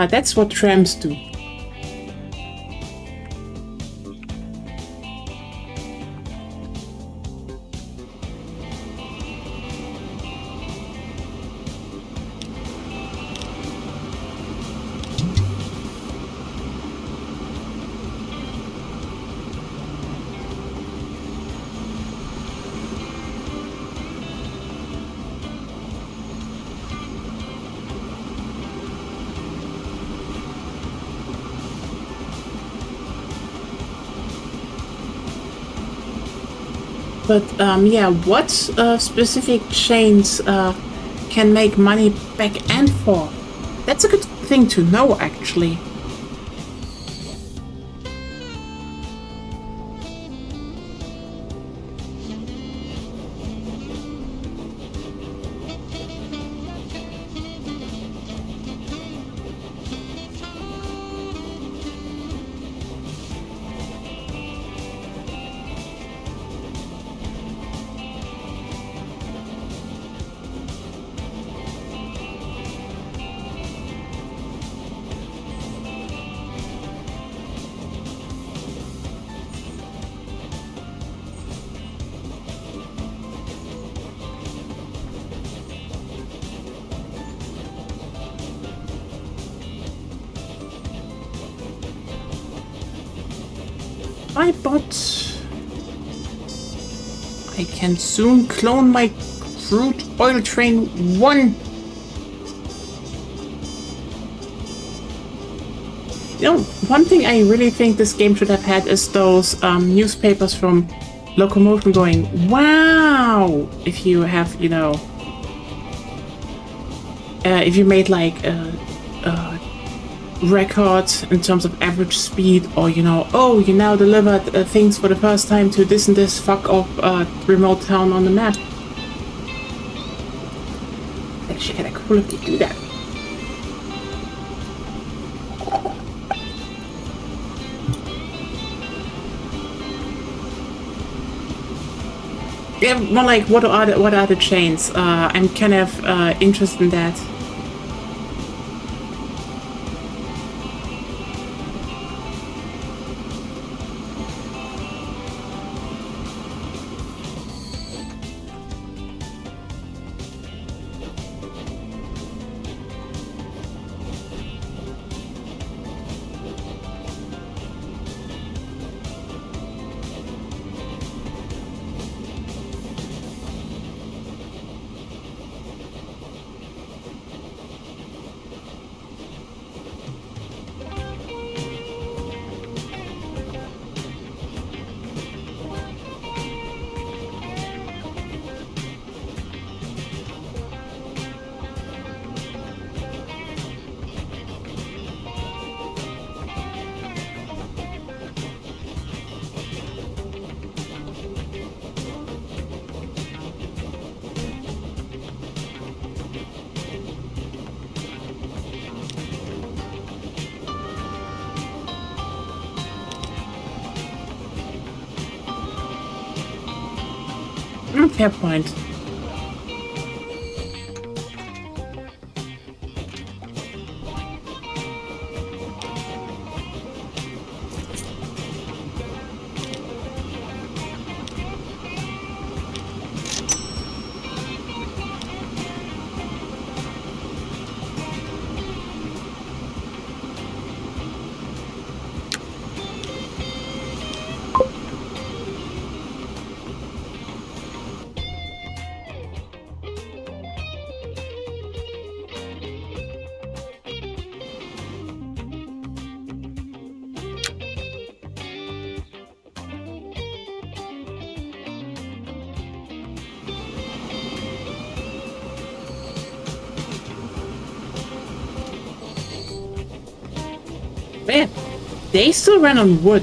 That's what trams do. But yeah, what specific chains can make money back and forth? That's a good thing to know, actually. I can soon clone my crude oil train 1. You know, one thing I really think this game should have had is those newspapers from Locomotion going, wow! If you have, you know, if you made like a record in terms of average speed, or you know, oh, you now delivered things for the first time to this and this fuck off remote town on the map. Actually kind of cool if they do that. Yeah, more like what are the chains? I'm kind of interested in that. fair point. Yeah, they still run on wood.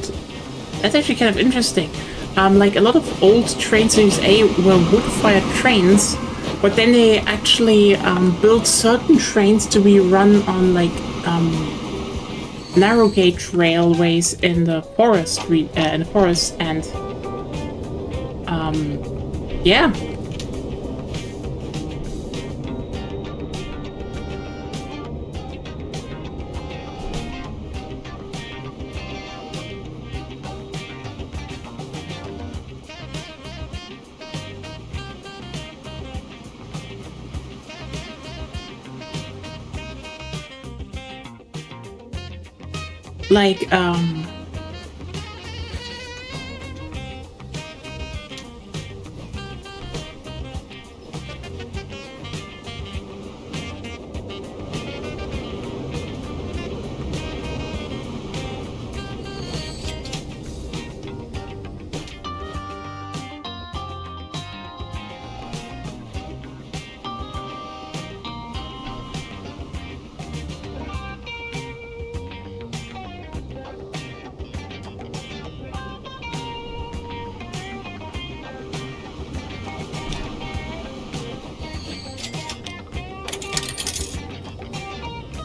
That's actually kind of interesting. Like a lot of old Train Series A were wood-fired trains, but then they actually built certain trains to be run on like narrow gauge railways in the forest, and yeah. Like,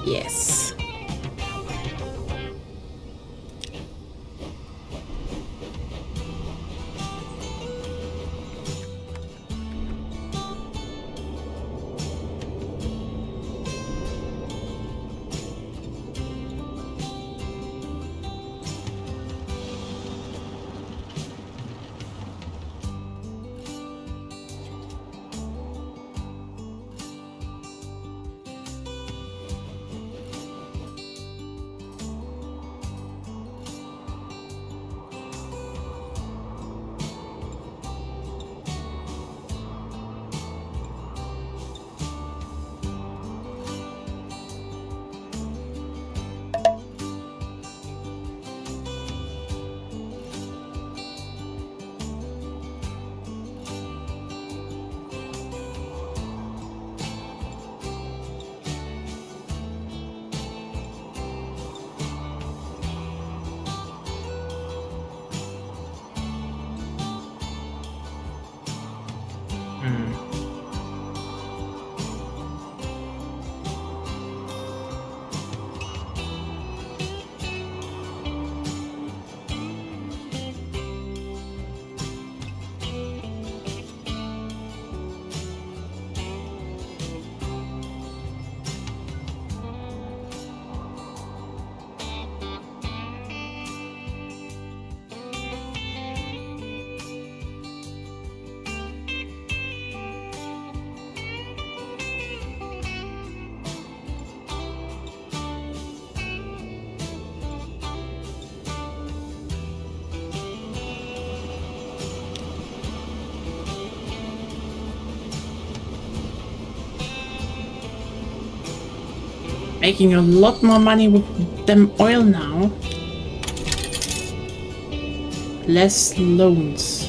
yes. Making a lot more money with them oil now. Less loans.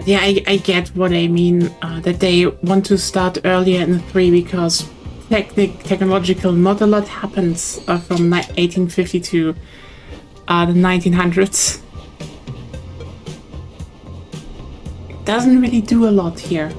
Yeah, I get what I mean, that they want to start earlier in the 3 because technological, not a lot happens from 1850 to the 1900s. It doesn't really do a lot here.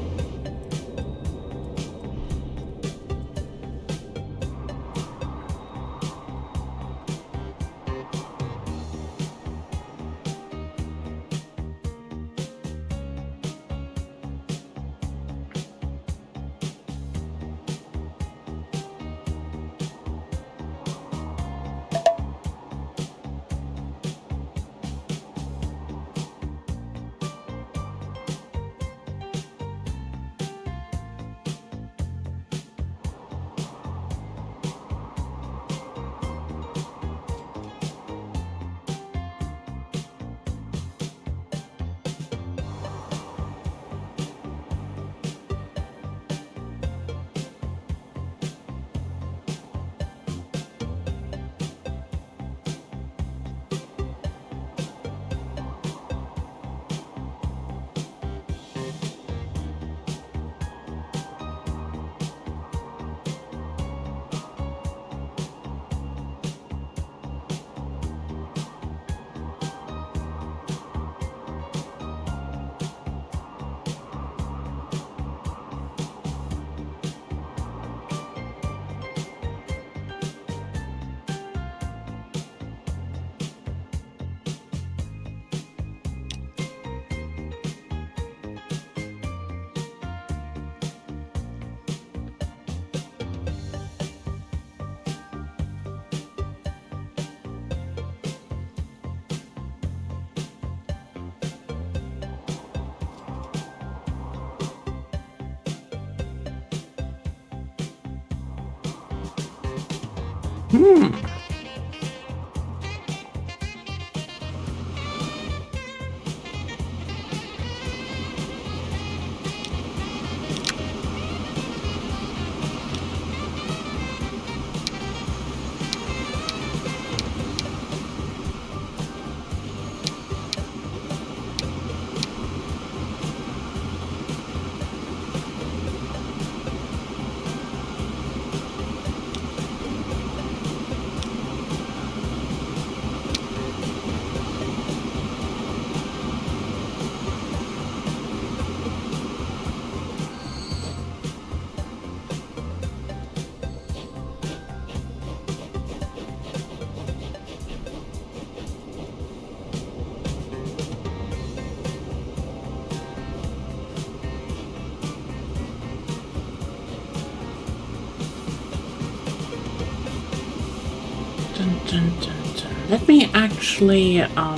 Let me actually, I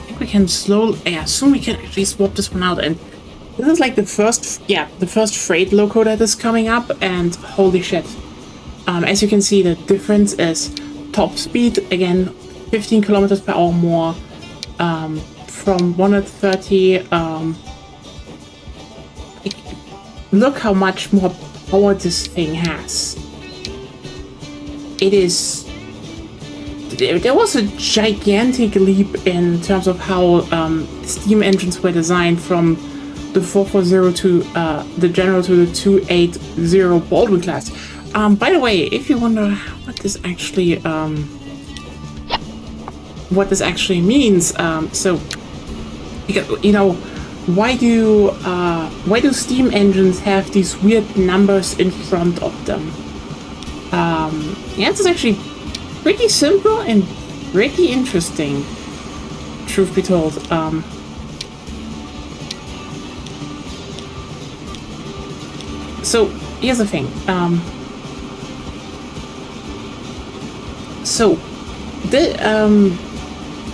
think we can slowly, yeah, soon we can actually swap this one out. And this is like the first freight loco that is coming up, and holy shit. As you can see, the difference is top speed, again, 15 kilometers per hour more, from 130, look how much more power this thing has. It is... There was a gigantic leap in terms of how steam engines were designed from the 440 to the General to the 280 Baldwin class. By the way, if you wonder what this actually means, so you know, why do steam engines have these weird numbers in front of them? The answer is actually pretty simple and pretty interesting, truth be told. So here's the thing.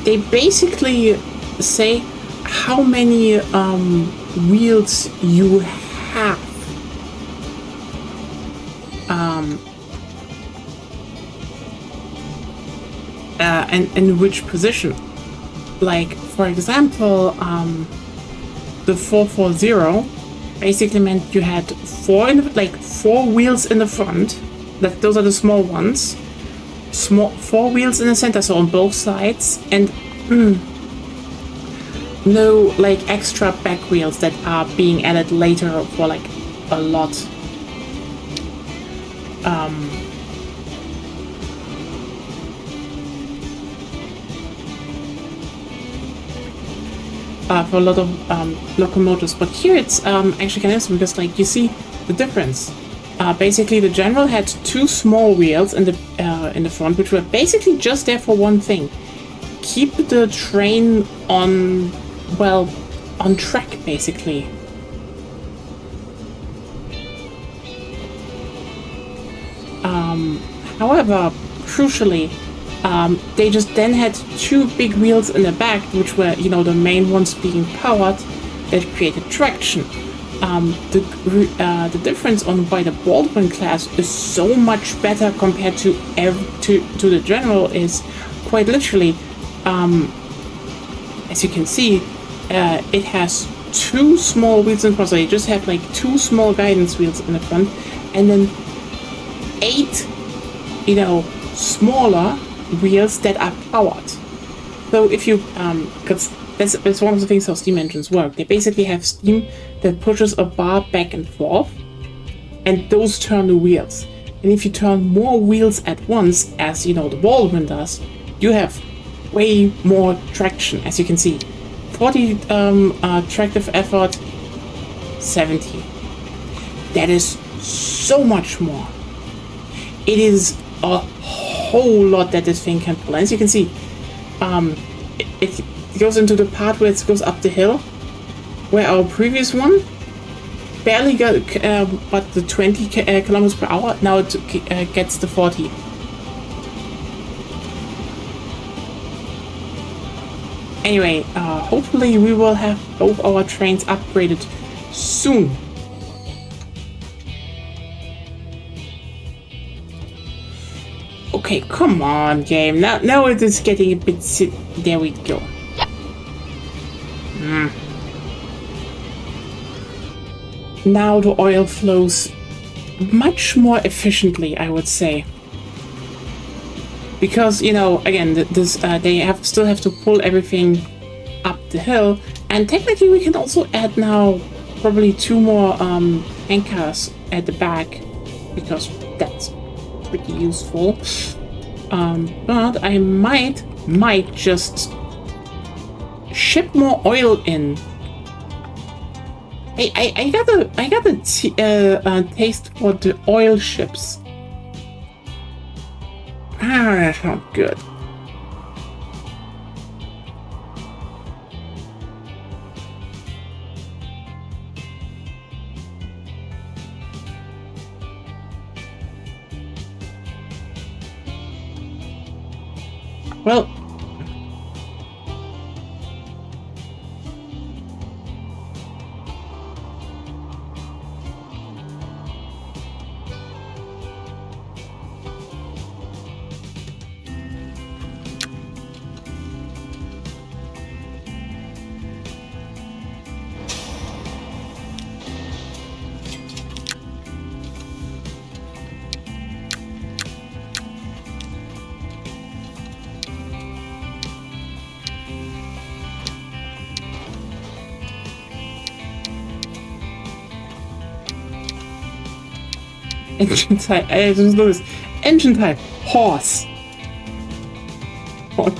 They basically say how many wheels you have. And in which position. Like, for example, the 440 basically meant you had four wheels in the front. Those are the small ones. 4 wheels in the center, so on both sides, and no like extra back wheels that are being added later for like a lot. For a lot of locomotives, but here it's actually kind of interesting because like you see the difference. Basically, the General had two small wheels in the front, which were basically just there for one thing: keep the train on, well, on track, basically. However, crucially, they just then had two big wheels in the back, which were, you know, the main ones being powered, that created traction. The difference on why the Baldwin class is so much better compared to the General is quite literally, as you can see, it has two small wheels in front, so you just have like two small guidance wheels in the front, and then 8, you know, smaller wheels that are powered. So if you, because that's one of the things how steam engines work. They basically have steam that pushes a bar back and forth, and those turn the wheels. And if you turn more wheels at once, as you know the Baldwin does, you have way more traction, as you can see. 40 tractive effort, 70. That is so much more. It is a whole lot that this thing can pull. And as you can see, it goes into the part where it goes up the hill, where our previous one barely got but the 20 kilometers per hour. Now it gets the 40. Anyway, hopefully we will have both our trains upgraded soon. Okay, come on, game. Now it is getting a bit there we go. Now the oil flows much more efficiently, I would say. Because, you know, again, they still have to pull everything up the hill, and technically we can also add now probably 2 more anchors at the back, because that's pretty useful. But I might just ship more oil in. I got a taste for the oil ships. Ah, that's not good. Well, engine type. I just noticed. Engine type. Horse. Horse.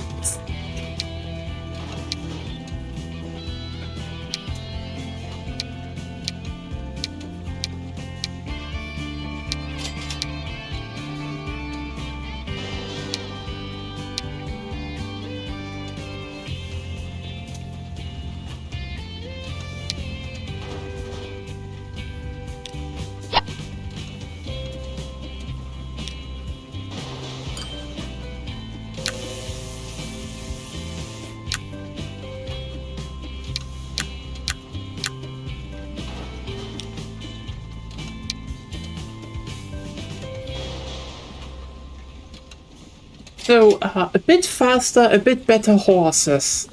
So, a bit faster, a bit better horses.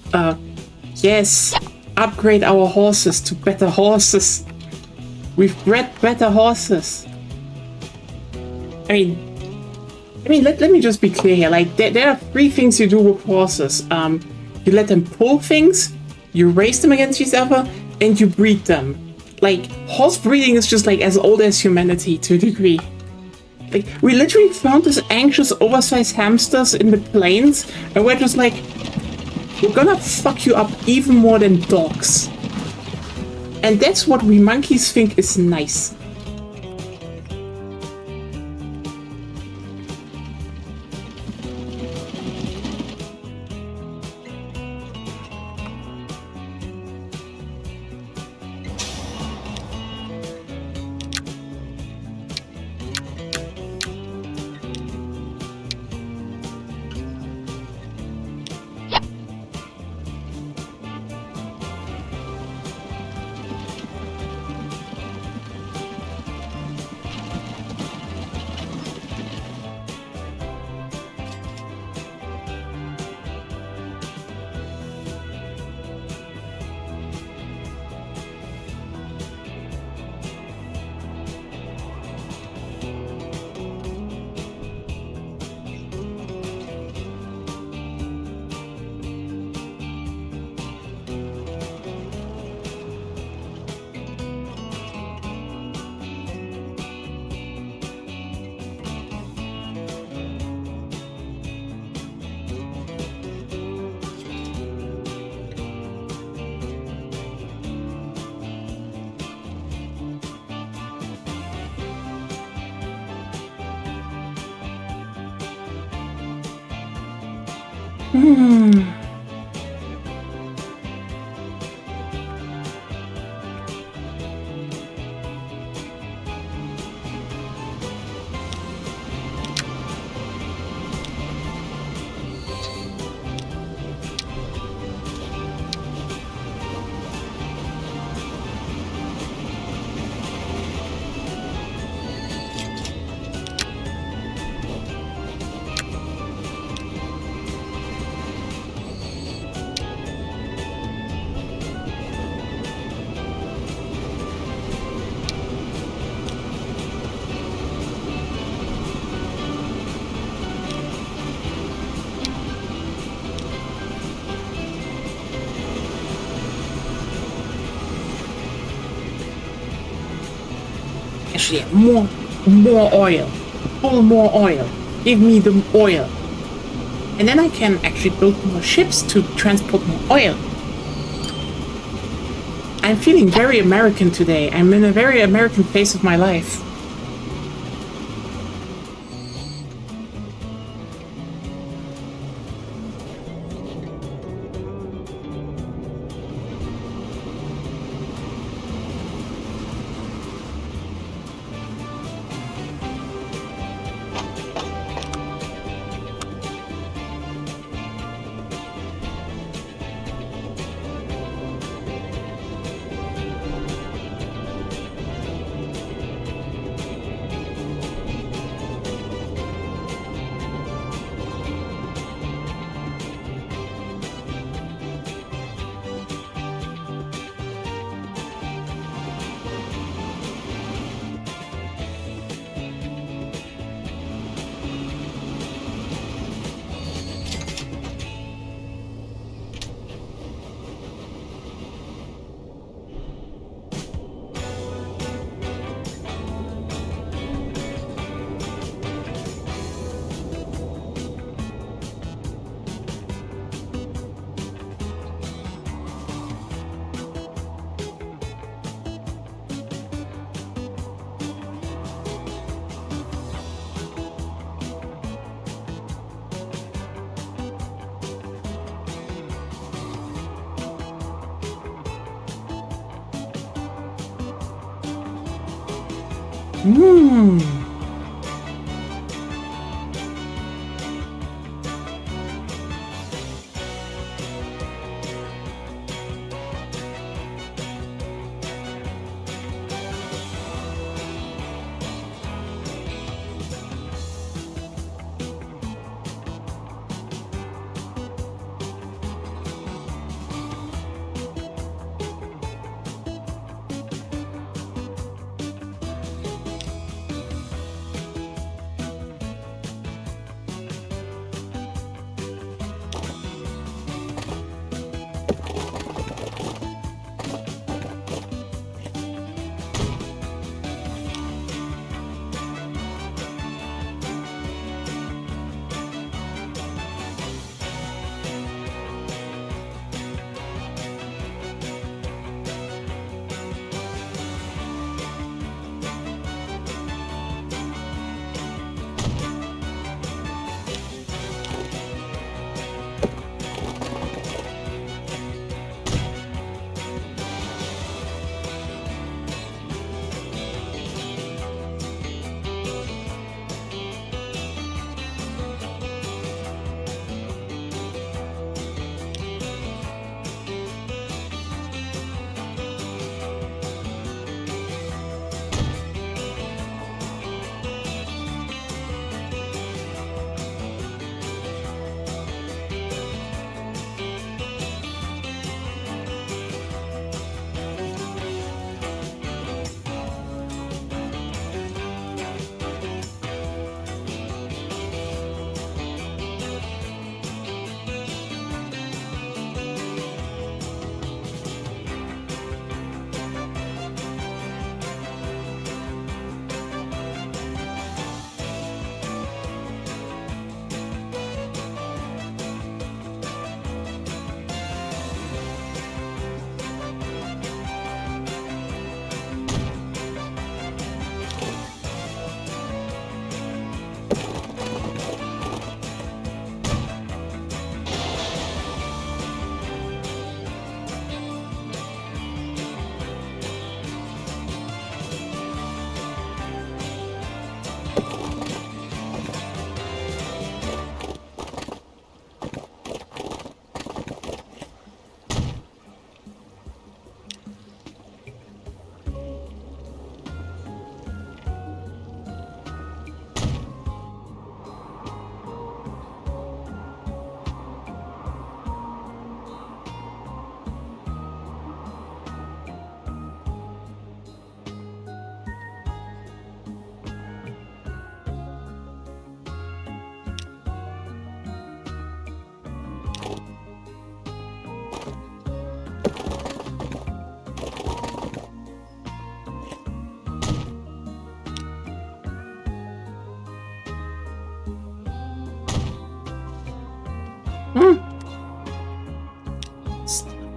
Yes, upgrade our horses to better horses. We've bred better horses. I mean, let me just be clear here. Like, there are 3 things you do with horses. You let them pull things, You race them against each other, and you breed them. Like, horse breeding is just like as old as humanity to a degree. Like, we literally found these anxious, oversized hamsters in the plains, and we're just like, we're gonna fuck you up even more than dogs. And that's what we monkeys think is nice. Actually, more oil. Pull more oil. Give me the oil. And then I can actually build more ships to transport more oil. I'm feeling very American today. I'm in a very American phase of my life.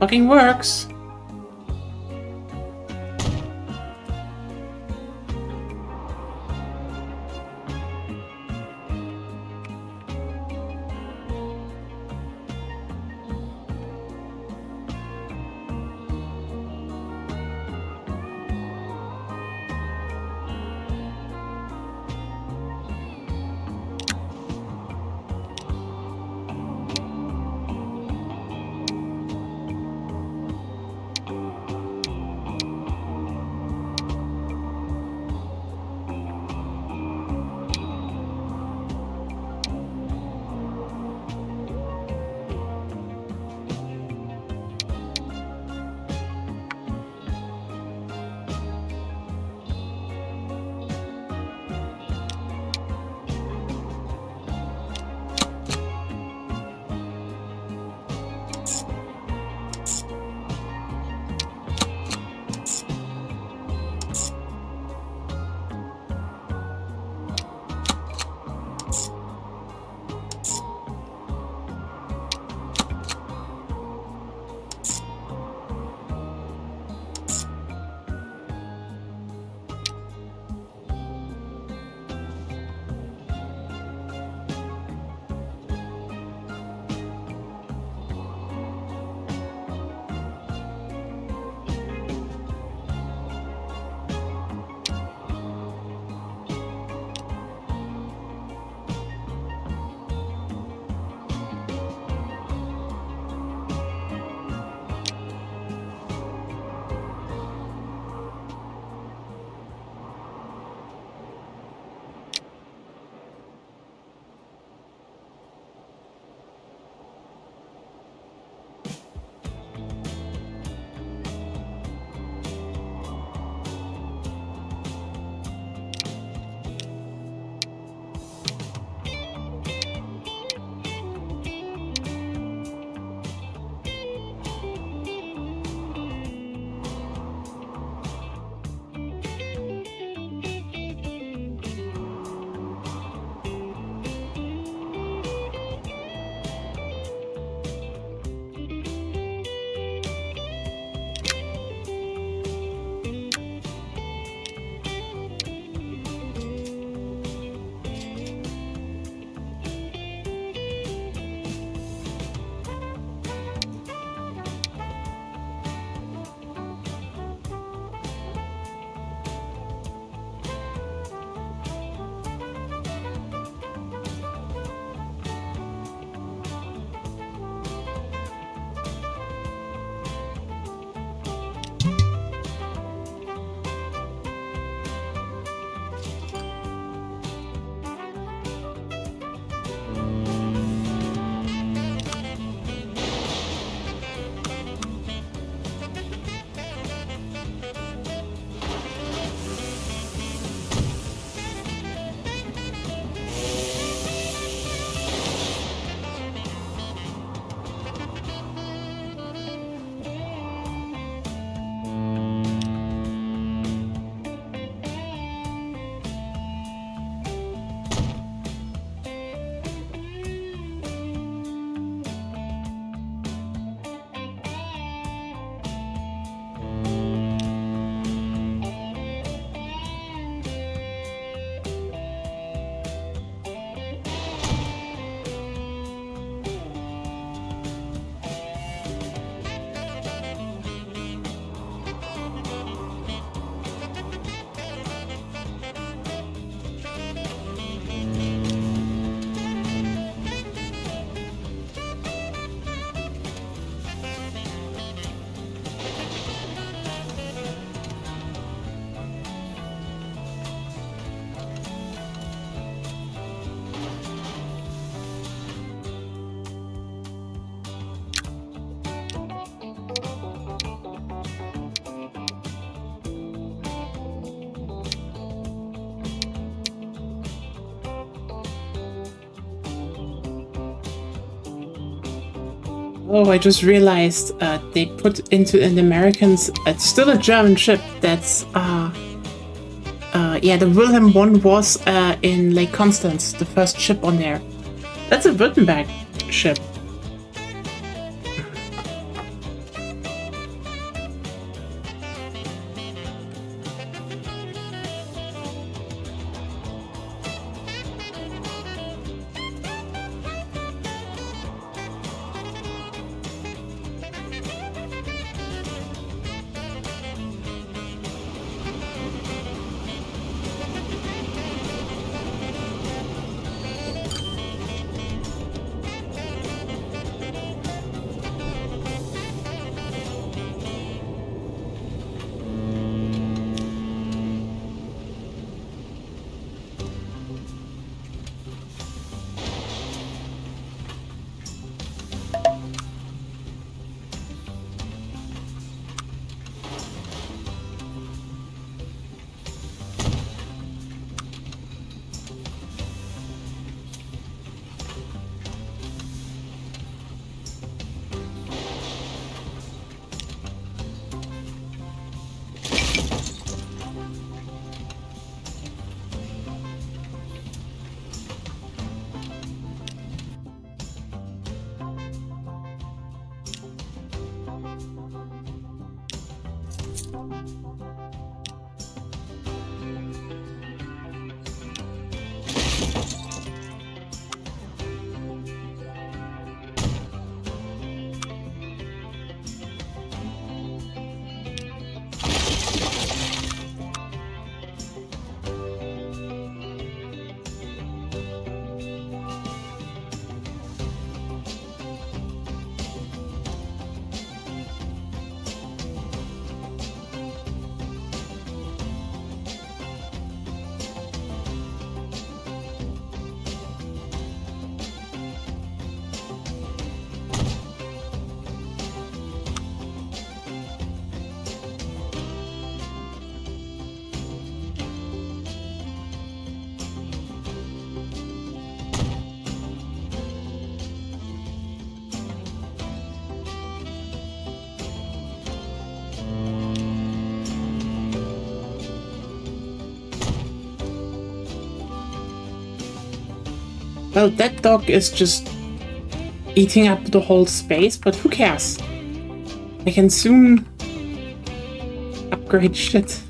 Fucking works. Oh, I just realized they put into an Americans. It's still a German ship. That's yeah, the Wilhelm I was in Lake Constance, the first ship on there. That's a Württemberg ship. Well, that dog is just eating up the whole space, but who cares? I can soon upgrade shit.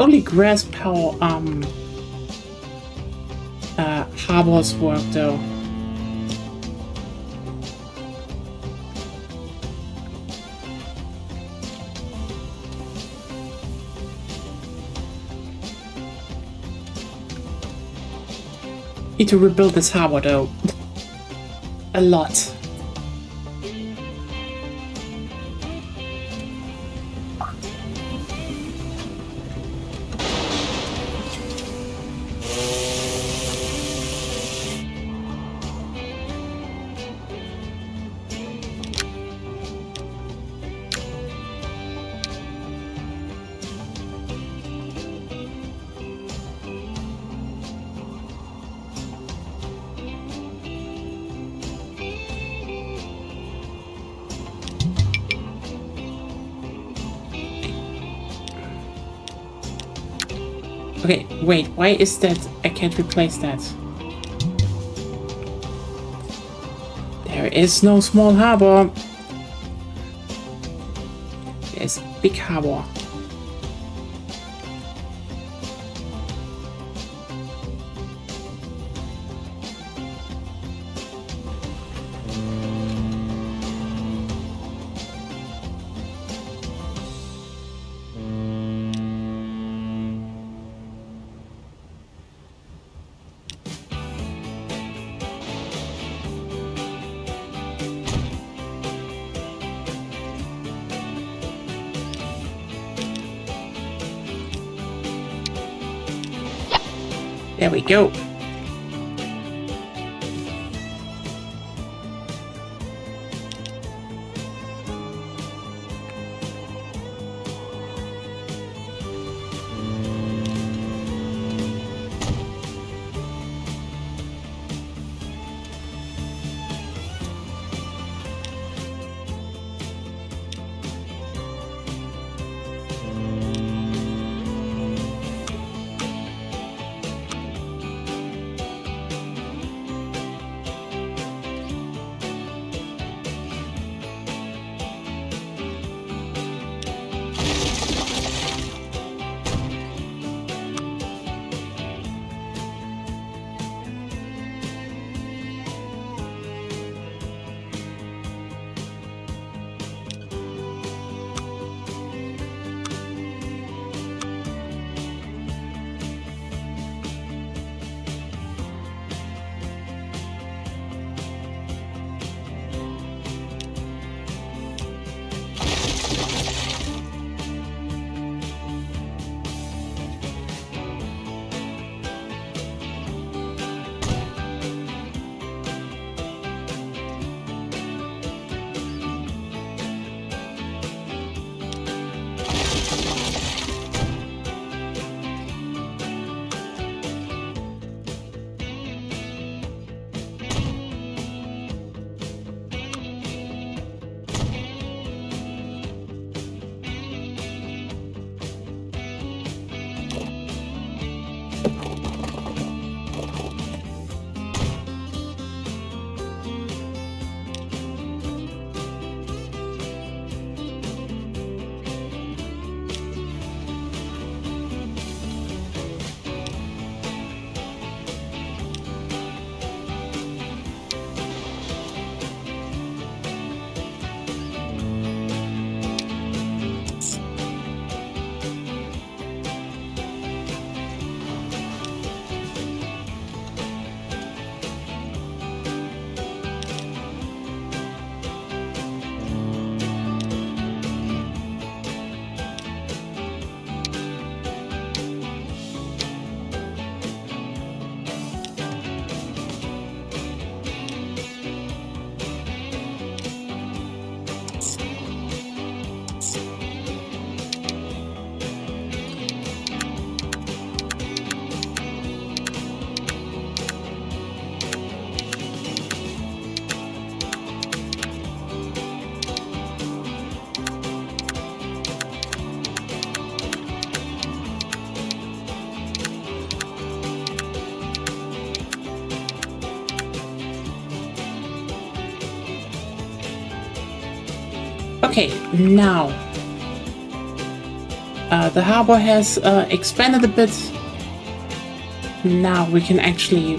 Only grasp how harbors work though. Need to rebuild this harbor though. A lot. Okay, wait, why is that? I can't replace that. There is no small harbor. There's a big harbor. There we go. Okay, now the harbor has expanded a bit. Now we can actually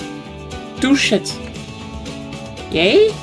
do shit. Yay?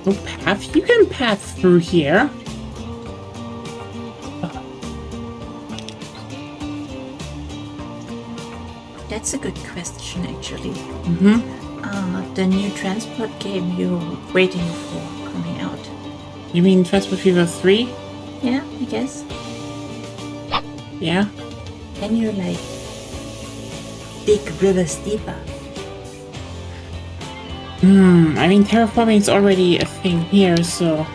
No path? You can path through here. That's a good question, actually. The new transport game you're waiting for coming out. You mean Transport Fever 3? Yeah, I guess. Yeah? Can you, like, dig rivers deeper? I mean, terraforming is already a thing here, so...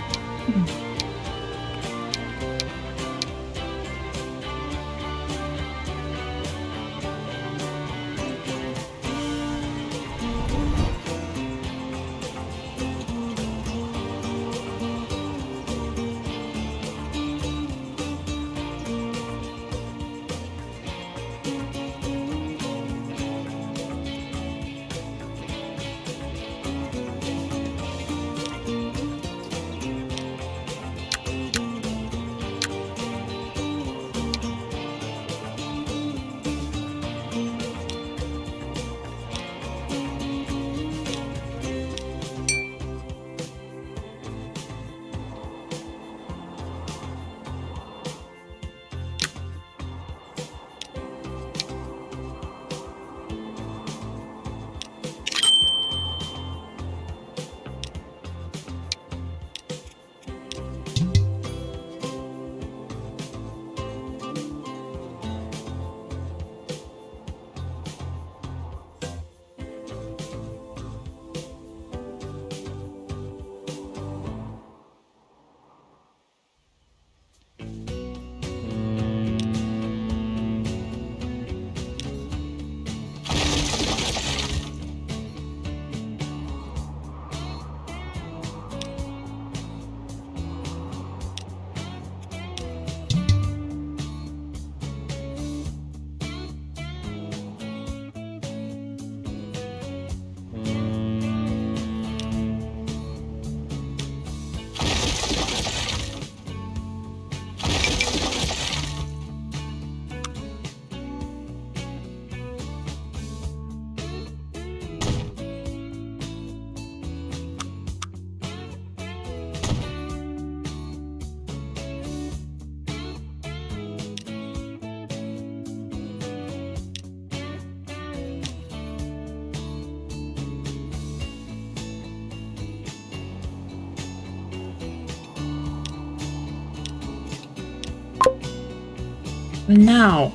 Now,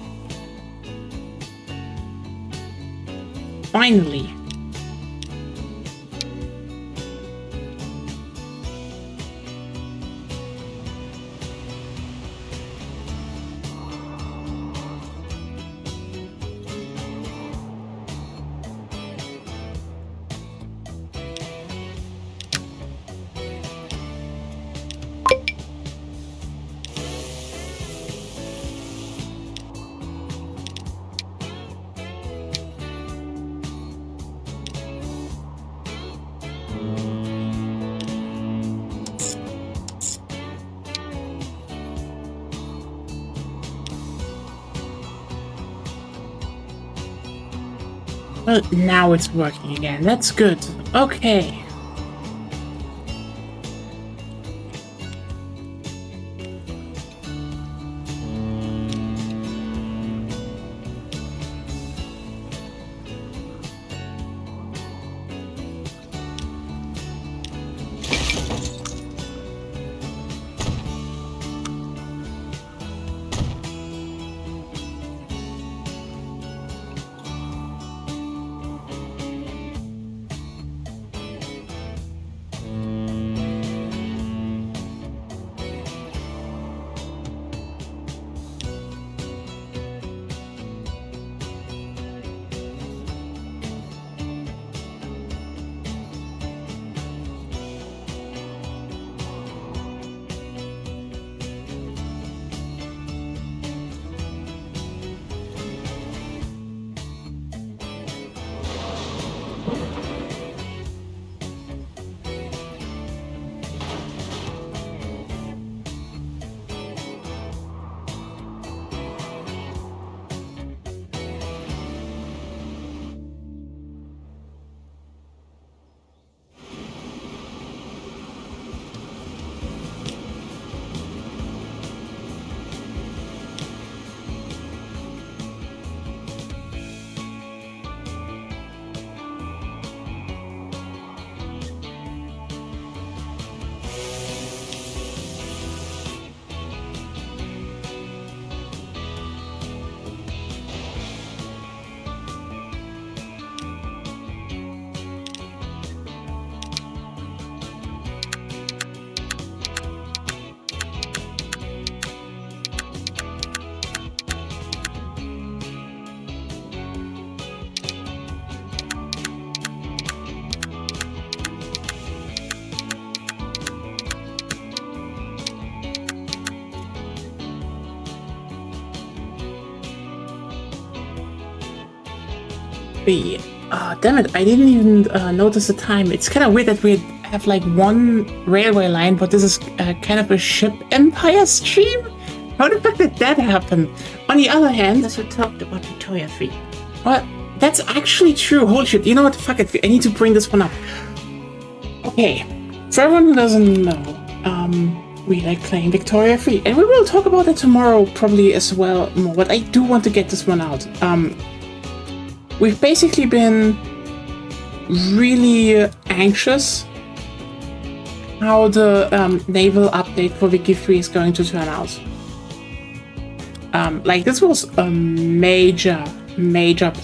finally, well, now it's working again. That's good. Okay. Damn it, I didn't even notice the time. It's kind of weird that we have like one railway line, but this is kind of a ship empire stream? How the fuck did that happen? On the other hand... Because we talked about Victoria 3. Well, that's actually true. Holy shit, you know what? Fuck it, I need to bring this one up. Okay, for everyone who doesn't know, we like playing Victoria 3, and we will talk about that tomorrow probably as well more, but I do want to get this one out. We've basically been really anxious how the naval update for Wiki 3 is going to turn out. Like, this was a major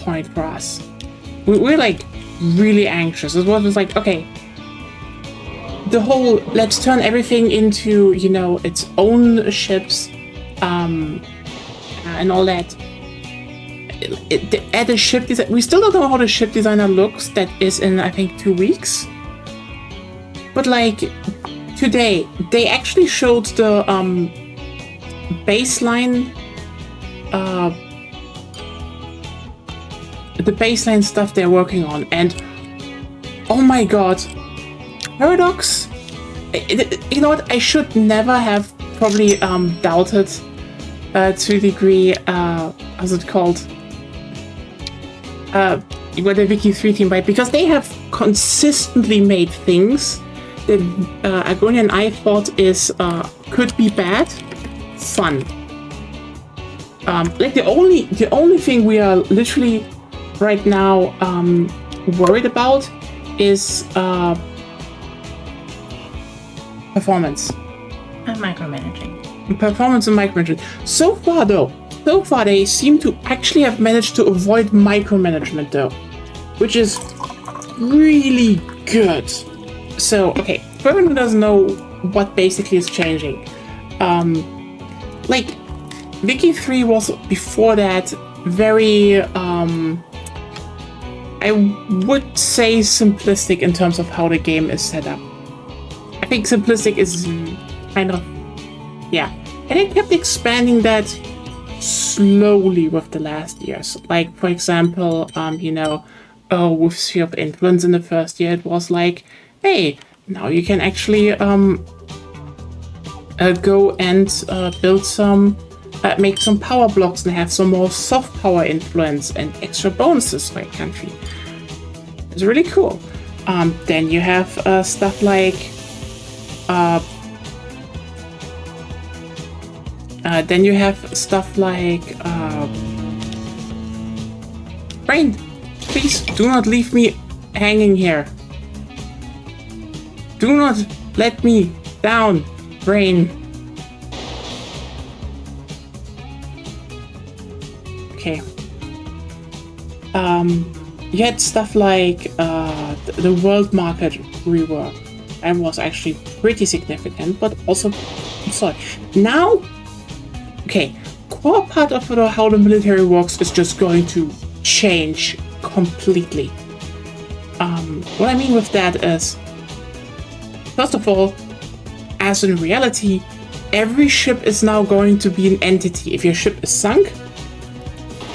point for us. We're like really anxious. It was just like, okay, the whole let's turn everything into, you know, its own ships and all that. Add a ship design. We still don't know how the ship designer looks. That is in, I think, 2 weeks. But like today, they actually showed the baseline stuff they're working on, and oh my god, Paradox. You know what? I should never have probably doubted to a degree. How's it called? With the Wiki 3 team, right? Because they have consistently made things that Agonia and I thought is could be bad, fun. Like the only thing we are literally right now worried about is performance. And micromanaging. Performance and micromanaging. So far, though, So far, they seem to actually have managed to avoid micromanagement, though, which is really good. So, okay, for everyone who doesn't know what basically is changing, like, Wiki 3 was before that very, I would say simplistic in terms of how the game is set up. I think simplistic is kind of, yeah. And it kept expanding that slowly with the last years. Like, for example, you know, with Sphere of Influence in the first year, it was like, hey, now you can actually go and build some, make some power blocks and have some more soft power influence and extra bonuses for your country. It's really cool. Then you have stuff like Brain, please do not leave me hanging here. Do not let me down, Brain. Okay. You had stuff like the world market rework. That was actually pretty significant, but also, sorry. Now, okay, core part of how the military works is just going to change completely. What I mean with that is, first of all, as in reality, every ship is now going to be an entity. If your ship is sunk,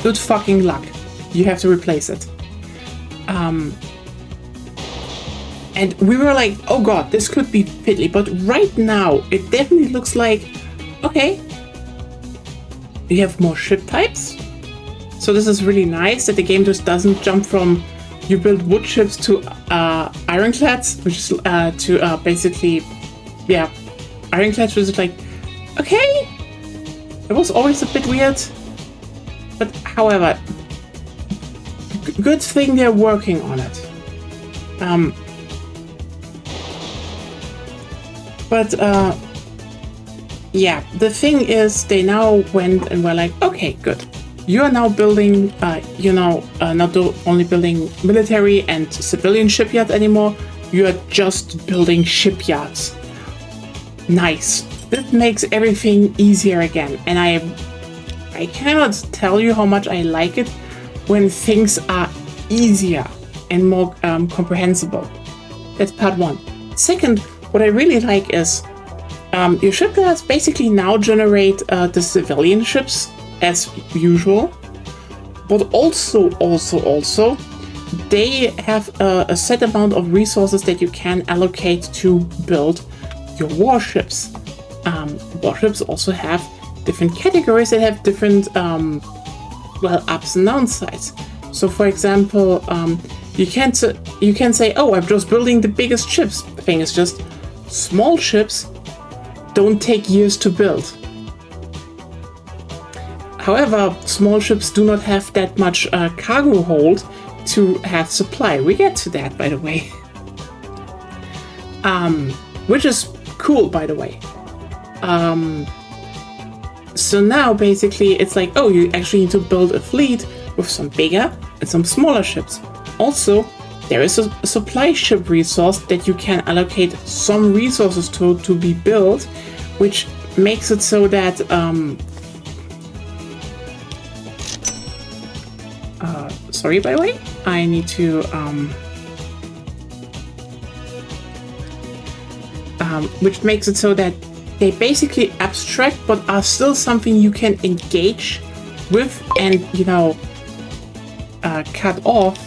good fucking luck. You have to replace it. And we were like, oh god, this could be fiddly, but right now it definitely looks like, okay, you have more ship types. So this is really nice that the game just doesn't jump from you build wood ships to ironclads, which is to basically, yeah, ironclads, which is like, okay, it was always a bit weird, but however, good thing they're working on it. Yeah, the thing is, they now went and were like, okay, good. You are now building, not only building military and civilian shipyards anymore, you are just building shipyards. Nice. This makes everything easier again, and I cannot tell you how much I like it when things are easier and more comprehensible. That's part one. Second, what I really like is your shipyards basically now generate the civilian ships as usual, but also they have a set amount of resources that you can allocate to build your warships. Warships also have different categories that have different ups and downsides. So for example, you can say, oh, I'm just building the biggest ships. The thing is just, small ships don't take years to build. However, small ships do not have that much cargo hold to have supply. We get to that, by the way. Which is cool, by the way. So now, basically, it's like, oh, you actually need to build a fleet with some bigger and some smaller ships. Also, there is a supply ship resource that you can allocate some resources to be built, which makes it so that sorry, by the way, I need to which makes it so that they basically abstract but are still something you can engage with and, you know, cut off.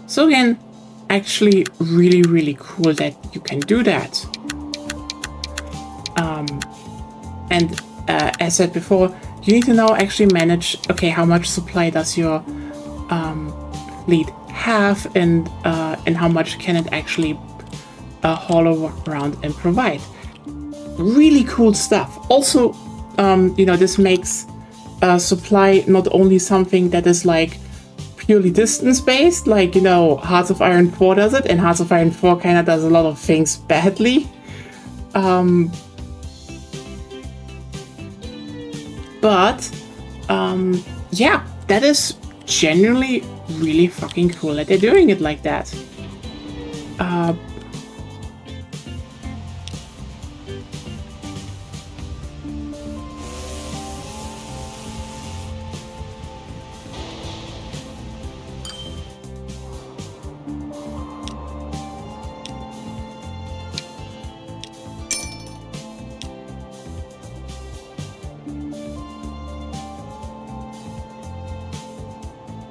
So again, actually really cool that you can do that. And as said before, you need to now actually manage, okay, how much supply does your fleet have, and how much can it actually haul around and provide. Really cool stuff. Also, you know, this makes supply not only something that is like purely distance based, like, you know, Hearts of Iron 4 does it, and Hearts of Iron 4 kind of does a lot of things badly. But yeah, that is genuinely really fucking cool that they're doing it like that.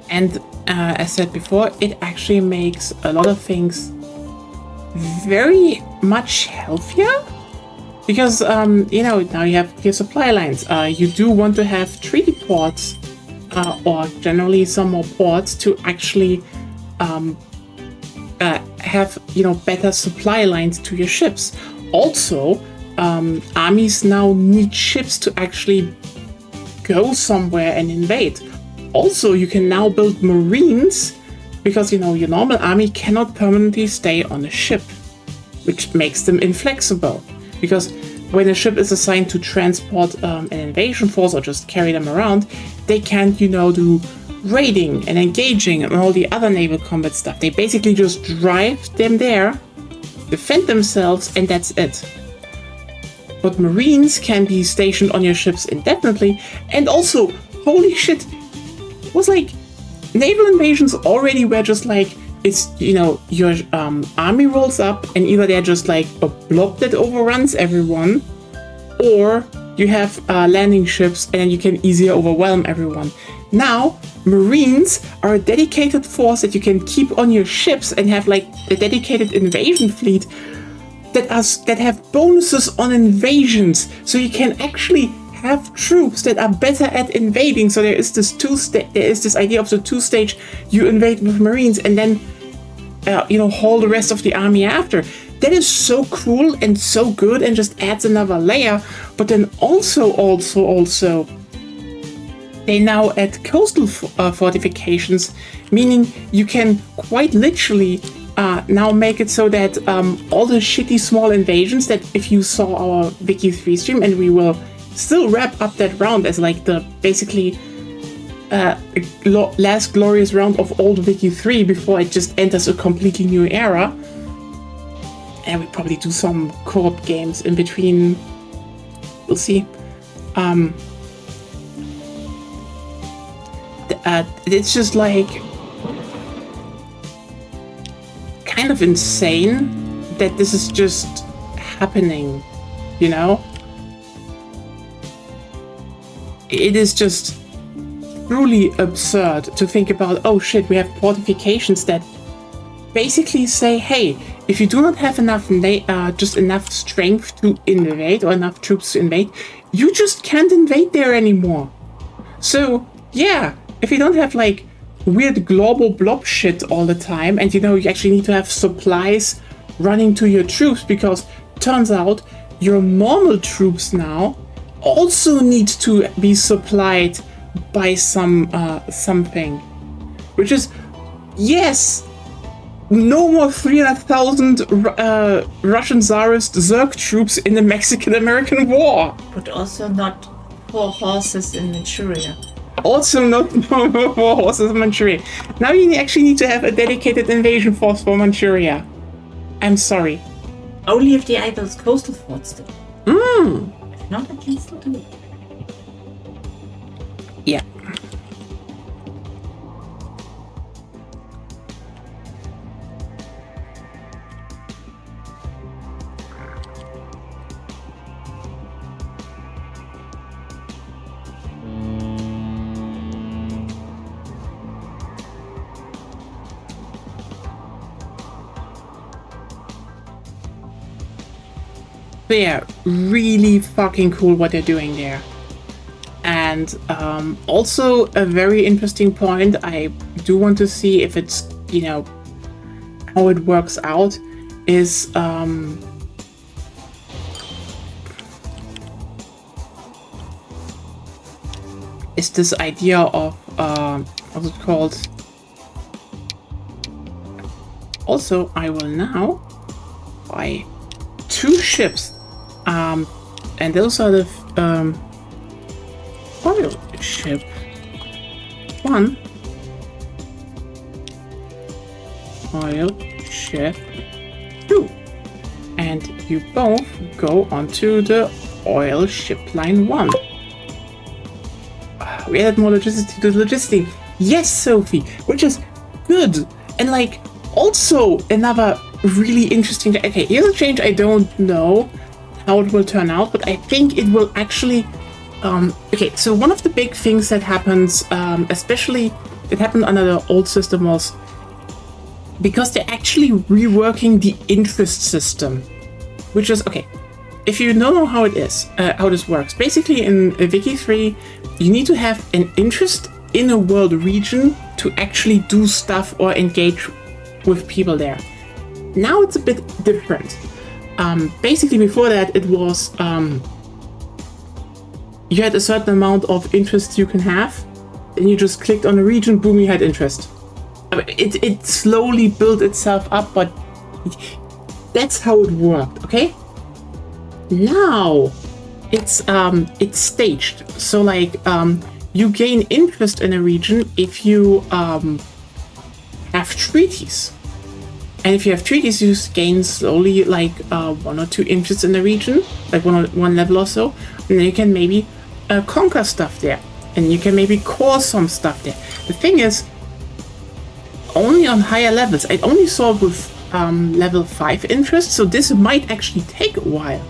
And as said before, it actually makes a lot of things very much healthier. Because, you know, now you have your supply lines. You do want to have treaty ports, or generally some more ports to actually have, you know, better supply lines to your ships. Also, armies now need ships to actually go somewhere and invade. Also, you can now build marines, because, you know, your normal army cannot permanently stay on a ship, which makes them inflexible. Because when a ship is assigned to transport an invasion force or just carry them around, they can't, you know, do raiding and engaging and all the other naval combat stuff. They basically just drive them there, defend themselves, and that's it. But marines can be stationed on your ships indefinitely, and also, holy shit, was like naval invasions already were just like, it's, you know, your army rolls up and either they're just like a blob that overruns everyone, or you have landing ships and you can easier overwhelm everyone. Now marines are a dedicated force that you can keep on your ships and have like a dedicated invasion fleet that have bonuses on invasions, so you can actually have troops that are better at invading. So there is this idea of the two-stage. You invade with marines and then you know, haul the rest of the army after. That is so cool and so good and just adds another layer. But then also they now add coastal fortifications, meaning you can quite literally now make it so that all the shitty small invasions that, if you saw our Wiki 3 stream, and we will still wrap up that round as like the basically last glorious round of old Wiki 3 before it just enters a completely new era. And we probably do some co-op games in between. We'll see. It's just like kind of insane that this is just happening, you know? It is just truly absurd to think about, oh shit, we have fortifications that basically say, hey, if you do not have enough just enough strength to invade or enough troops to invade, you just can't invade there anymore. So yeah, if you don't have like weird global blob shit all the time, and you know, you actually need to have supplies running to your troops, because turns out your normal troops now also need to be supplied by something, which is, yes, no more 300,000 Russian Tsarist Zerg troops in the Mexican-American War. But also not 4 horses in Manchuria. Also not 4 horses in Manchuria. Now you actually need to have a dedicated invasion force for Manchuria. I'm sorry. Only if the Idol's coastal forts do. If not, I can still do it. Yeah. Yeah, really fucking cool what they're doing there. And also a very interesting point, I do want to see if it's you know, how it works out is this idea of what's it called? Also, I will now buy 2 ships, and those are the oil ship 1, oil ship 2, and you both go onto the oil ship line 1. We added more logisticity to the logistic. Yes, Sophie, which is good. And like, also another really interesting. Okay, here's a change. I don't know how it will turn out, but I think it will actually. Okay, so one of the big things that happens, especially it happened under the old system, was because they're actually reworking the interest system, which is okay. If you don't know how it is, how this works, basically in Wiki 3, you need to have an interest in a world region to actually do stuff or engage with people there. Now it's a bit different. Basically, before that, it was you had a certain amount of interest you can have, and you just clicked on a region, boom, you had interest. It slowly built itself up, but that's how it worked. Okay. Now it's staged. So like you gain interest in a region if you have treaties. And if you have treaties, you gain slowly like 1 or 2 interests in the region, like one level or so, and then you can maybe conquer stuff there, and you can maybe core some stuff there. The thing is, only on higher levels. I only saw with level 5 interest, so this might actually take a while.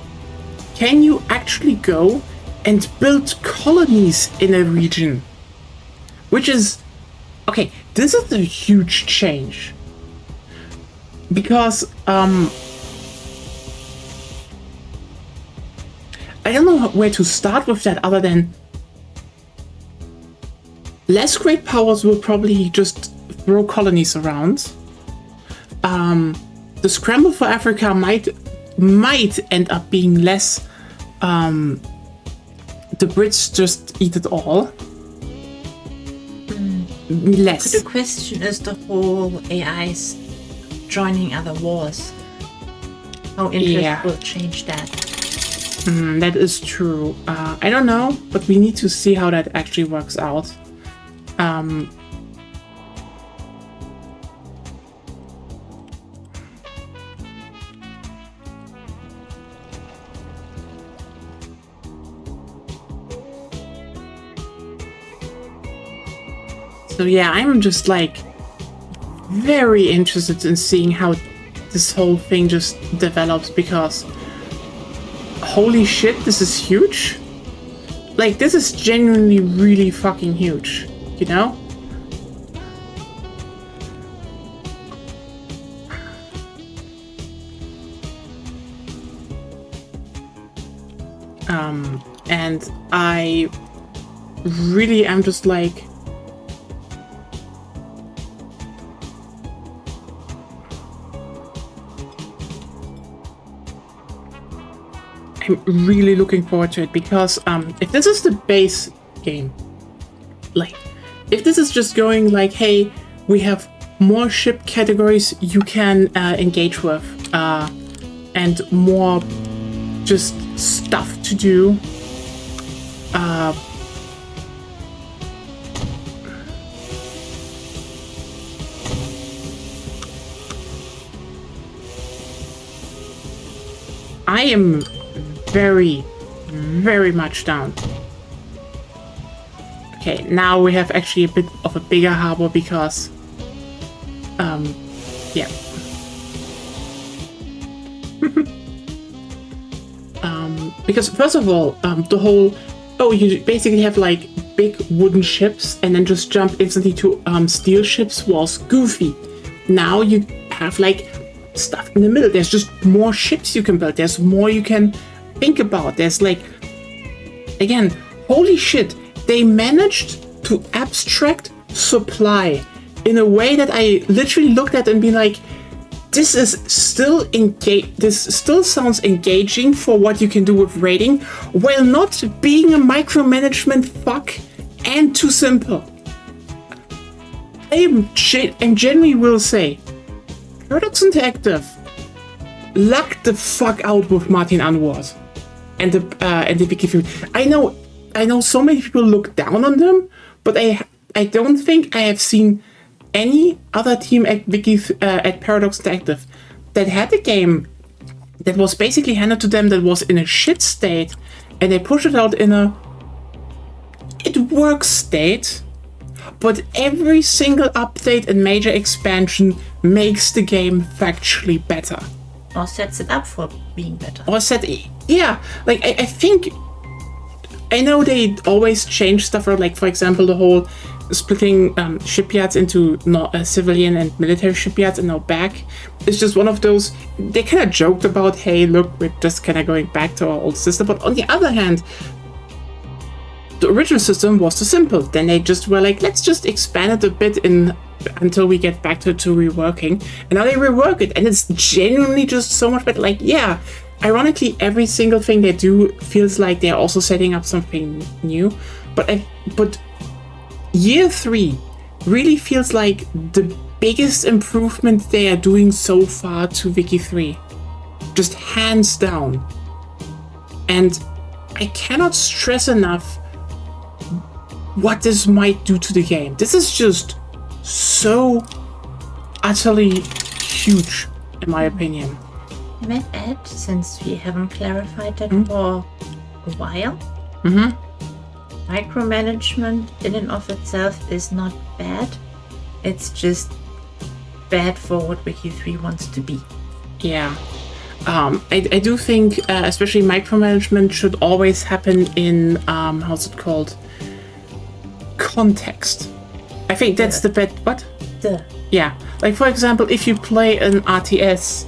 Can you actually go and build colonies in a region? Which is okay. This is a huge change. Because I don't know where to start with that other than less great powers will probably just throw colonies around. The scramble for Africa might end up being less. The Brits just eat it all. Less. The question is the whole AIs joining other wars. How interest will change that. That is true. I don't know, but we need to see how that actually works out. So yeah, I'm just like very interested in seeing how this whole thing just develops, because holy shit, this is huge. Like, this is genuinely really fucking huge, you know? And I really am just like, I'm really looking forward to it, because if this is the base game, like, if this is just going like, hey, we have more ship categories you can engage with, and more just stuff to do, I am very, very much down. Okay, now we have actually a bit of a bigger harbor because, yeah. Because first of all, the whole, you basically have like big wooden ships and then just jump instantly to steel ships was goofy. Now you have like stuff in the middle. There's just more ships you can build. There's more you can think about. There's like, again, holy shit, they managed to abstract supply in a way that I literally looked at and be like, this is still this still sounds engaging for what you can do with raiding, while not being a micromanagement fuck and too simple. I genuinely will say, Paradox Interactive lucked the fuck out with Martin Unward and the Wiki 3. I know so many people look down on them, but I don't think I have seen any other team at at Paradox Interactive that had a game that was basically handed to them that was in a shit state, and they pushed it out in it works state, but every single update and major expansion makes the game factually better. Or sets it up for being better. Yeah, like I think, I know they always change stuff, or like, for example, the whole splitting shipyards into civilian and military shipyards and now back. It's just one of those, they kind of joked about, hey, look, we're just kind of going back to our old system. But on the other hand, the original system was too simple. Then they just were like, let's just expand it a bit until we get back to reworking. And now they rework it, and it's genuinely just so much better. Like, yeah, ironically, every single thing they do feels like they're also setting up something new. But Year 3 really feels like the biggest improvement they are doing so far to Wiki 3. Just hands down. And I cannot stress enough what this might do to the game. This is just so utterly huge, in my opinion. I might add, since we haven't clarified that for a while, micromanagement in and of itself is not bad. It's just bad for what Wiki 3 wants to be. Yeah. I do think, especially micromanagement should always happen in, how's it called? Context. I think that's the best. What? Yeah. Like, for example, if you play an RTS,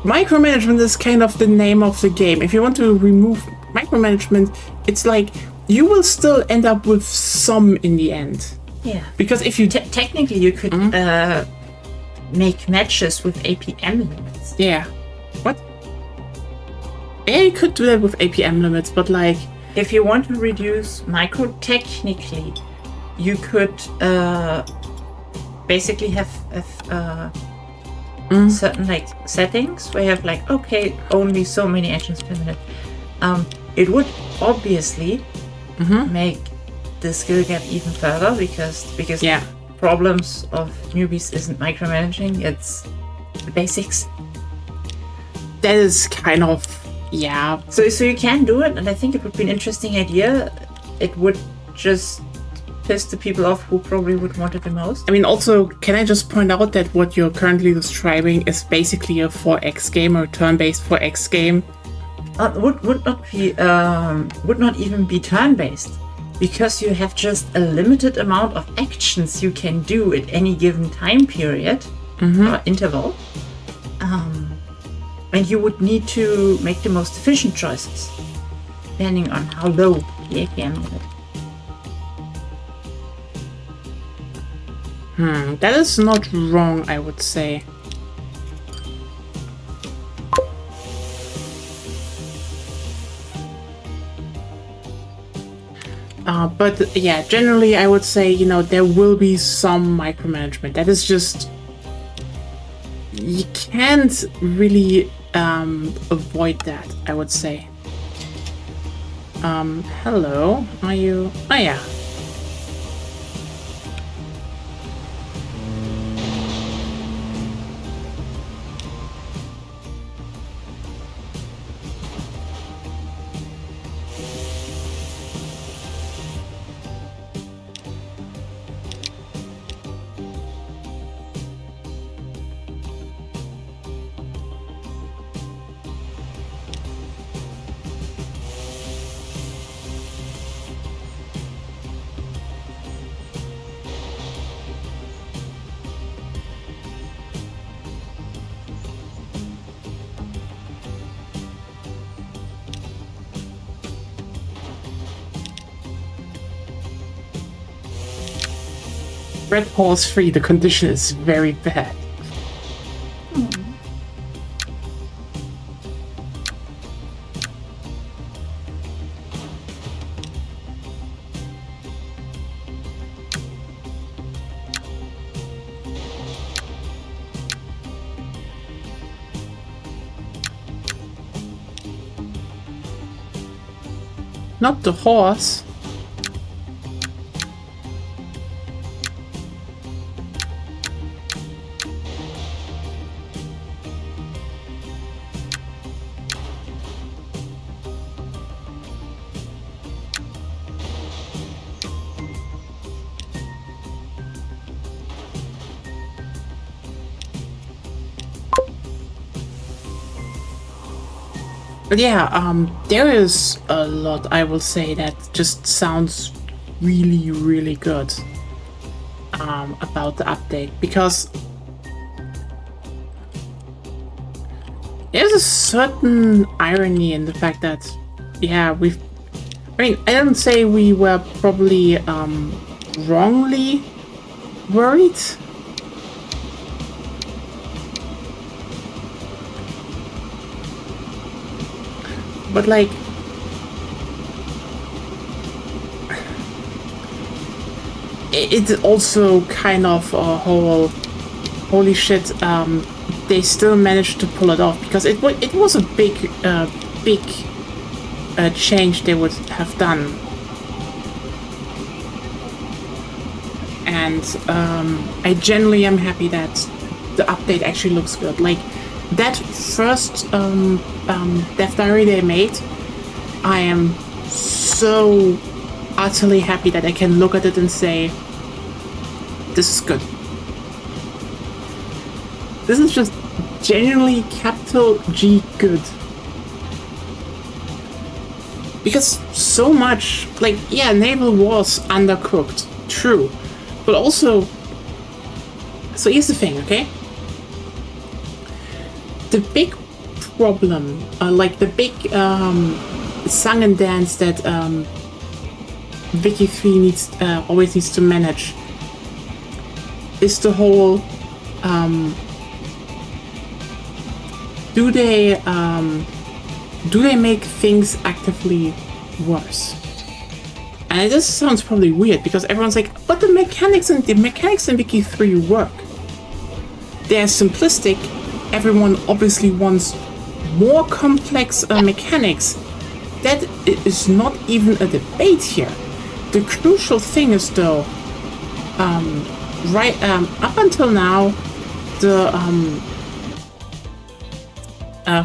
micromanagement is kind of the name of the game. If you want to remove micromanagement, it's like you will still end up with some in the end. Yeah. Because if you technically you could make matches with APM limits. Yeah. What? Yeah, you could do that with APM limits, but like, if you want to reduce micro, technically, you could basically have certain like settings where you have like, okay, only so many actions per minute. It would obviously make the skill gap even further because problems of newbies isn't micromanaging, it's the basics. That is kind of, yeah. So you can do it, and I think it would be an interesting idea. It would just piss the people off who probably would want it the most. I mean, also, can I just point out that what you're currently describing is basically a 4X game or turn-based 4X game? Would not even be turn-based, because you have just a limited amount of actions you can do at any given time period or interval, and you would need to make the most efficient choices depending on how low the APM limit. That is not wrong, I would say. But yeah, generally I would say, you know, there will be some micromanagement. That is just, you can't really avoid that, I would say. Hello, are you? Oh yeah. Red Horse 3, the condition is very bad. Not the horse. But yeah, there is a lot, I will say, that just sounds really, really good about the update, because there's a certain irony in the fact that, yeah, I mean, I don't say we were probably wrongly worried. But like, it's also kind of a whole, holy shit, they still managed to pull it off, because it was a big change they would have done. And I genuinely am happy that the update actually looks good. Like, that first Death Diary they made, I am so utterly happy that I can look at it and say, this is good. This is just genuinely capital G good. Because so much, like, yeah, Naval was undercooked, true. But also, so here's the thing, okay? The big problem, like the big song and dance that Wiki 3 always needs to manage, is the whole do they make things actively worse? And it just sounds probably weird, because everyone's like, but the mechanics in Wiki 3 work. They're simplistic. Everyone obviously wants more complex mechanics. That is not even a debate here. The crucial thing is, though, up until now, the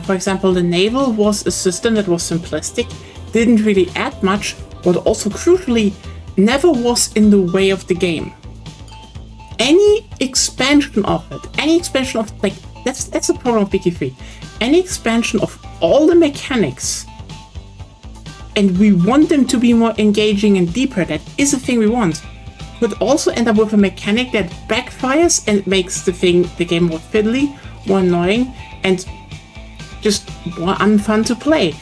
for example, the Naval was a system that was simplistic, didn't really add much, but also crucially never was in the way of the game. Any expansion of it, like, that's the problem of Wiki 3. Any expansion of all the mechanics, and we want them to be more engaging and deeper, that is a thing we want, could also end up with a mechanic that backfires and makes the game more fiddly, more annoying, and just more unfun to play.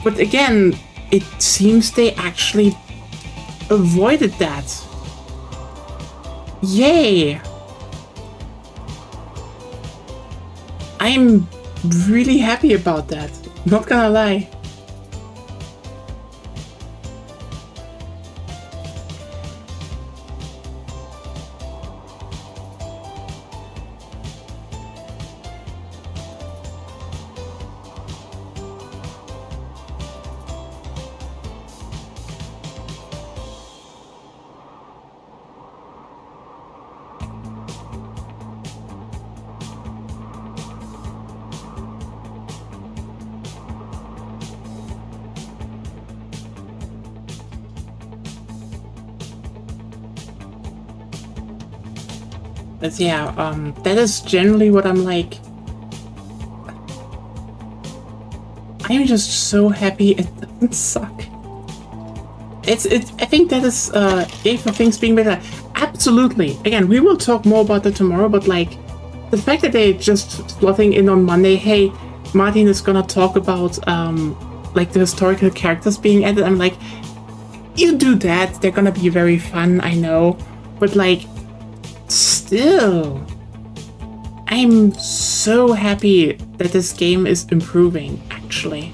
But again, it seems they actually avoided that. Yay! I'm really happy about that, not gonna lie. But yeah, that is generally what I'm like. I'm just so happy it doesn't suck. I think that is for things being better. Absolutely. Again, we will talk more about that tomorrow, but like, the fact that they just slotting in on Monday, hey, Martin is gonna talk about like the historical characters being added. I'm like, you do that, they're gonna be very fun, I know, but like, still, I'm so happy that this game is improving, actually.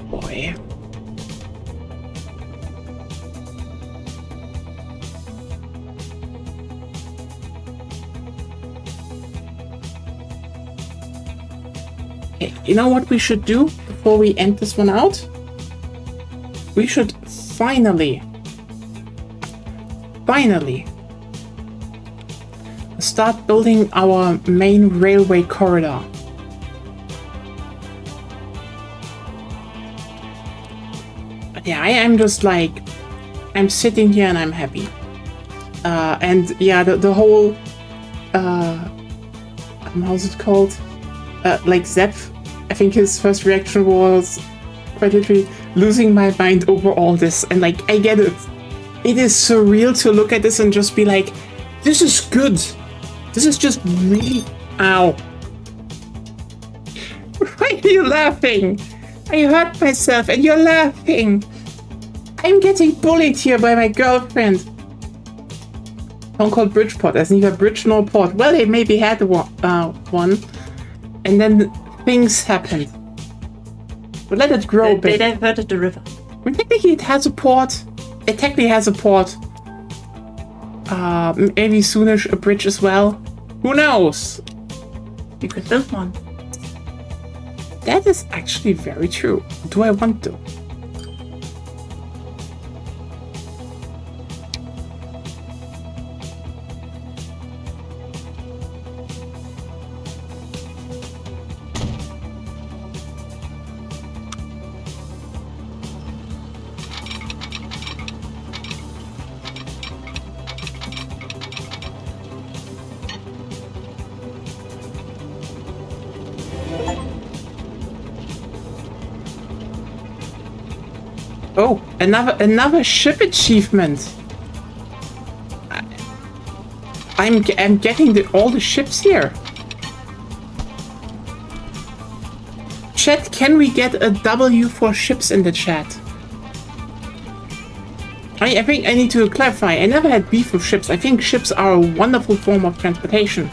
Boy. Okay, you know what we should do before we end this one out? We should finally start building our main railway corridor. But yeah, I am just like, I'm sitting here and I'm happy. And yeah, the whole, how's it called? Like Zep, I think his first reaction was quite literally losing my mind over all this. And like, I get it. It is surreal to look at this and just be like, this is good. This is just really, ow. Why are you laughing? I hurt myself and you're laughing. I'm getting bullied here by my girlfriend. Town called Bridgeport. There's neither bridge nor port. Well, they maybe had one. And then things happened. But let it grow a bit. They diverted the river. Well, technically it has a port. It technically has a port. Maybe soonish a bridge as well. Who knows? You could build one. That is actually very true. Do I want to? Oh, another ship achievement. I'm getting all the ships here. Chat, can we get a W for ships in the chat? I think I need to clarify. I never had beef with ships. I think ships are a wonderful form of transportation.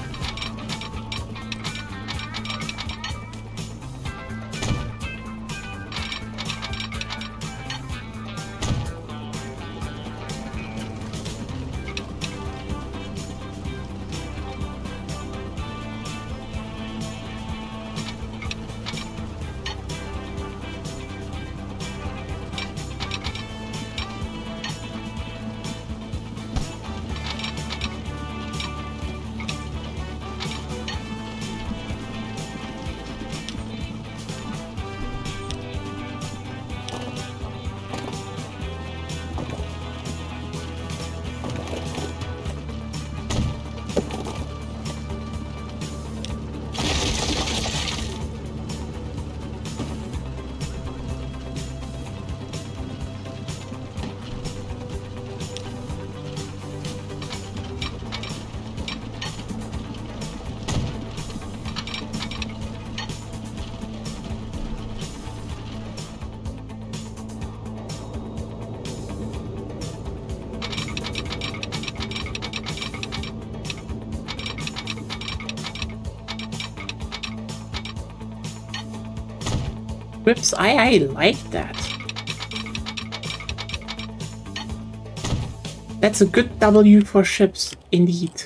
Whips, I like that. That's a good W for ships, indeed.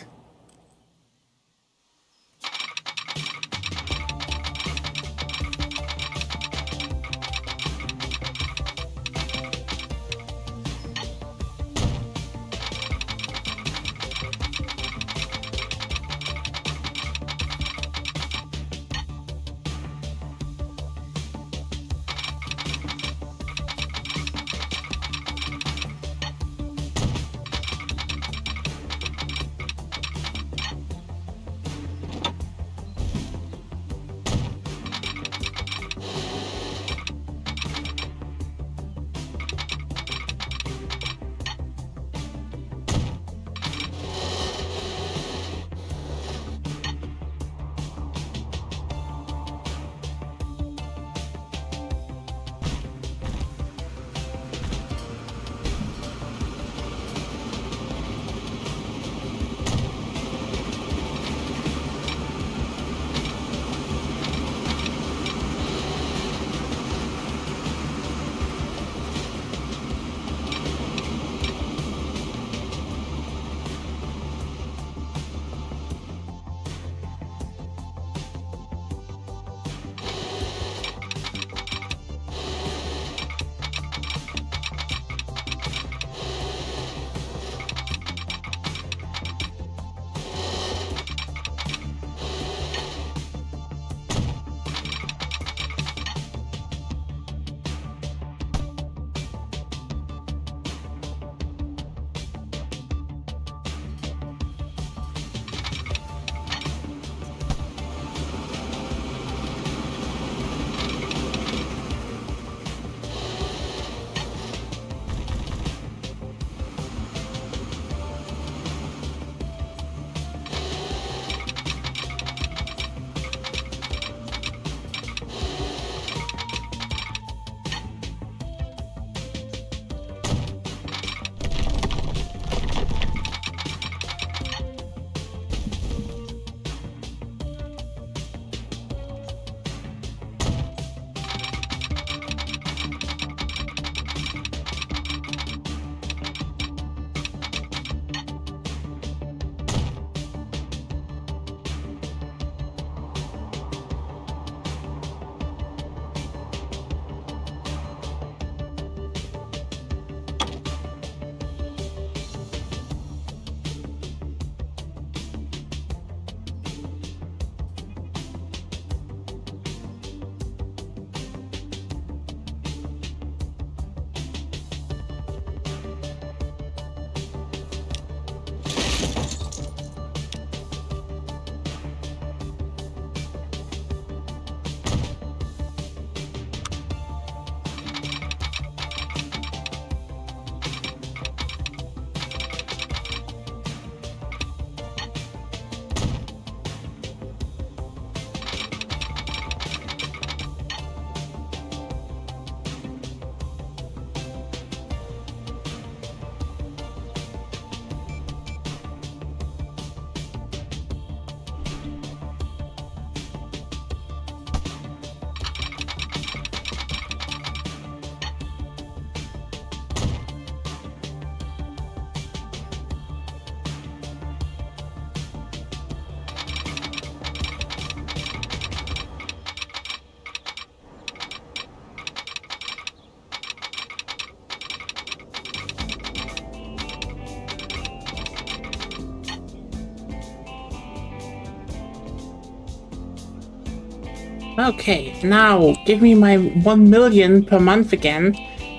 Okay, now give me my 1 million per month again,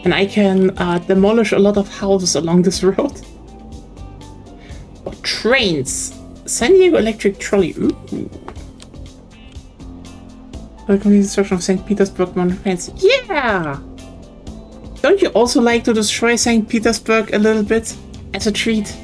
and I can demolish a lot of houses along this road. Or trains. San Diego Electric Trolley. Ooh. The complete destruction of St. Petersburg monuments. Yeah! Don't you also like to destroy St. Petersburg a little bit as a treat?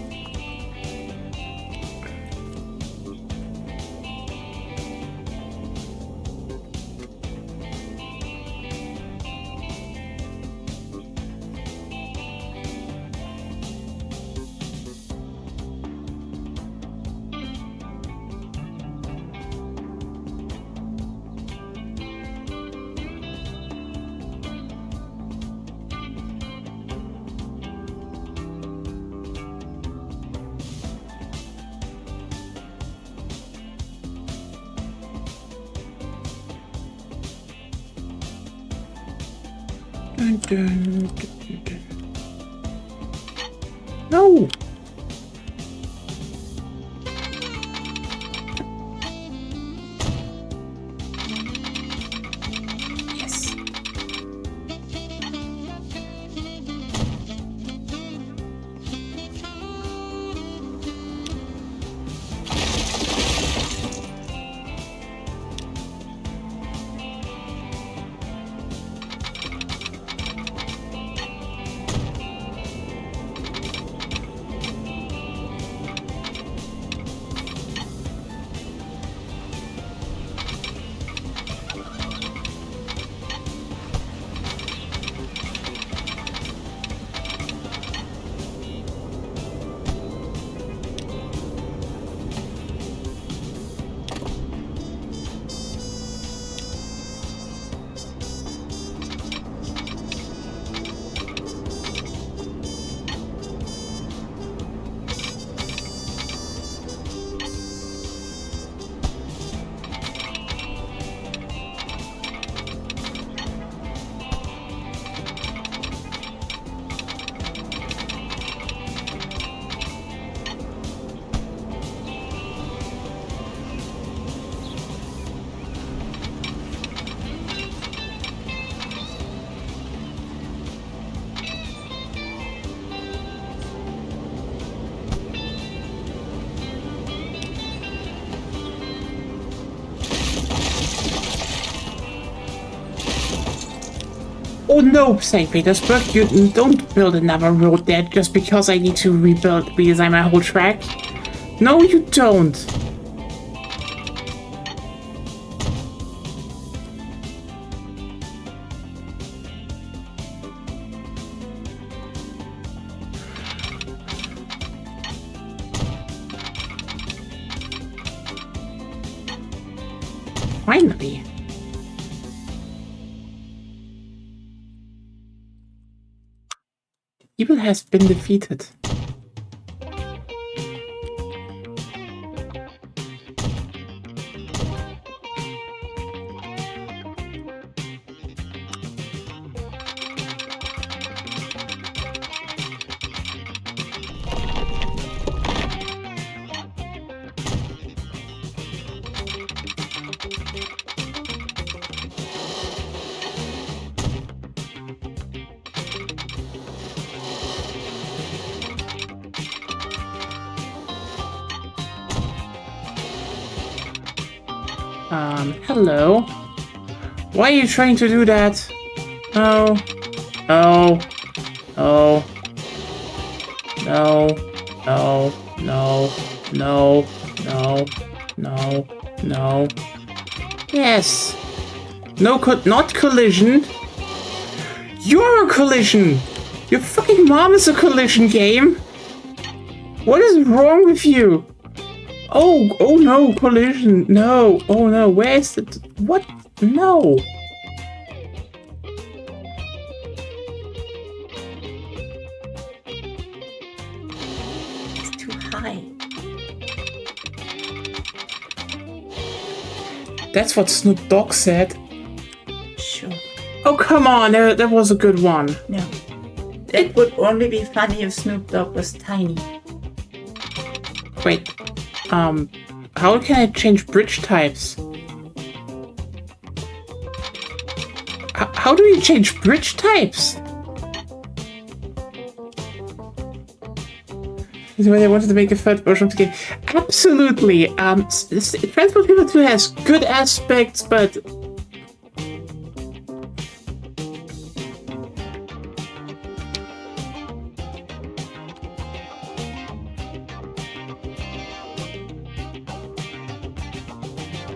No! Yes. Oh no, St. Petersburg, you don't build another road there just because I need to redesign my whole track. No, you don't. Finally. Evil has been defeated. Hello. Why are you trying to do that? Oh. Oh. Oh. No. No. No. No. No. No. No. Yes. No, not collision. You're a collision. Your fucking mom is a collision game. What is wrong with you? Oh no, collision. No. Oh no, where is it? What? No. It's too high. That's what Snoop Dogg said. Sure. Oh, come on. That was a good one. No. It would only be funny if Snoop Dogg was tiny. Wait. How can I change bridge types? How do you change bridge types? Is why they wanted to make a third version of the game. Absolutely. Transport Fever 2 has good aspects, but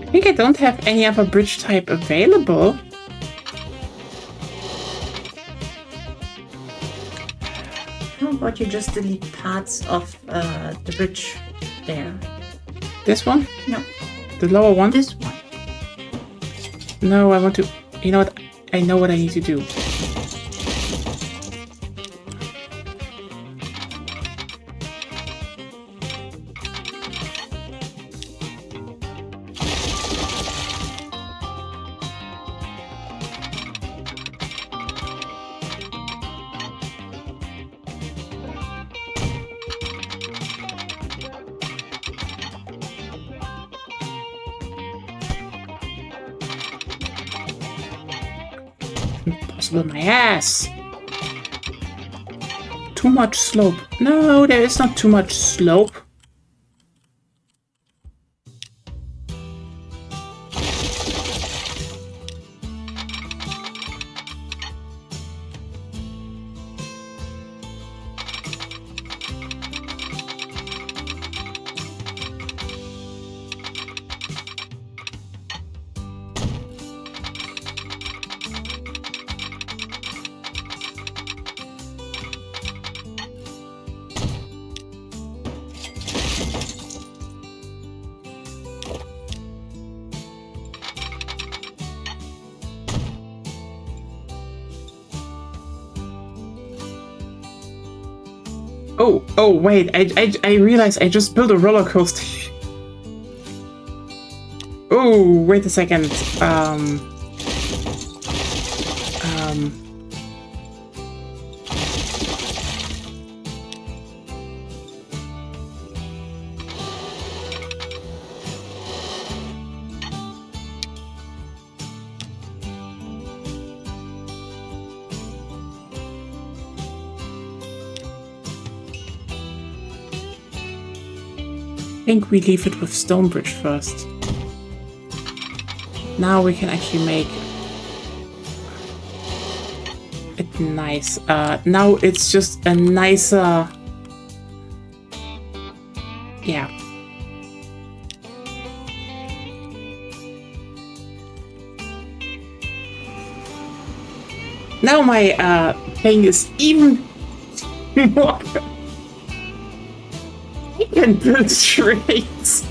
I think I don't have any other bridge type available. How about you just delete parts of the bridge there? This one? No. The lower one? This one. No, I want to... You know what? I know what I need to do. Impossible, my ass! Too much slope. No, there is not too much slope. Oh, wait, I realized I just built a roller coaster. Oh, wait a second. I think we leave it with Stonebridge first. Now we can actually make it nice. Now it's just a nicer... Yeah. Now my thing is even more... I can build trains.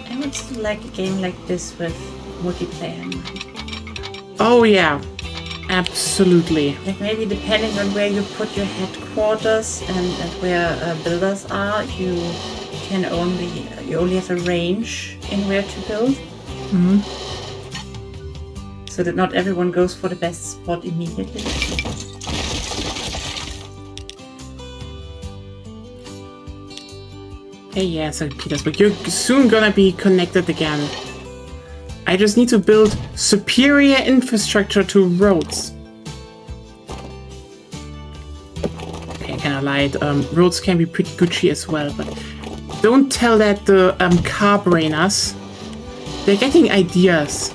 I would still like a game like this with multiplayer in mind. Oh yeah, absolutely. Like maybe depending on where you put your headquarters and where builders are, you only have a range in where to build. Mm-hmm. So that not everyone goes for the best spot immediately. Hey, yeah, St. Petersburg, you're soon gonna be connected again. I just need to build superior infrastructure to roads. Okay, I kinda lied. Roads can be pretty Gucci as well, but don't tell that the car brainers. They're getting ideas.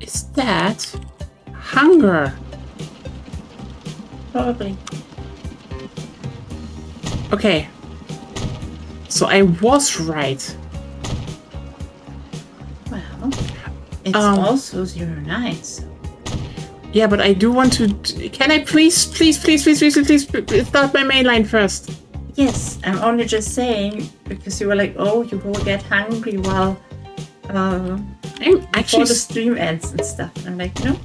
Is that hunger? Probably. Okay. So I was right. Well, it's also 09, so... Yeah, but I do want to... Can I please start my main line first? Yes, I'm only just saying, because you were like, oh, you will get hungry while... I'm before actually... the stream ends and stuff. And I'm like, no.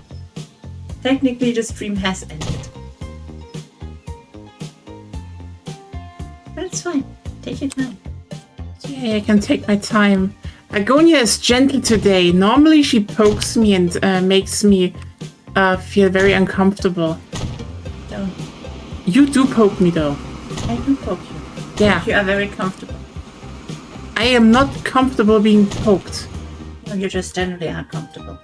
Technically, the stream has ended. But it's fine. Take your time. Yeah, I can take my time. Agonia is gentle today. Normally she pokes me and makes me feel very uncomfortable. Don't. You do poke me though. I do poke you. Yeah. You are very comfortable. I am not comfortable being poked. No, you're just generally uncomfortable.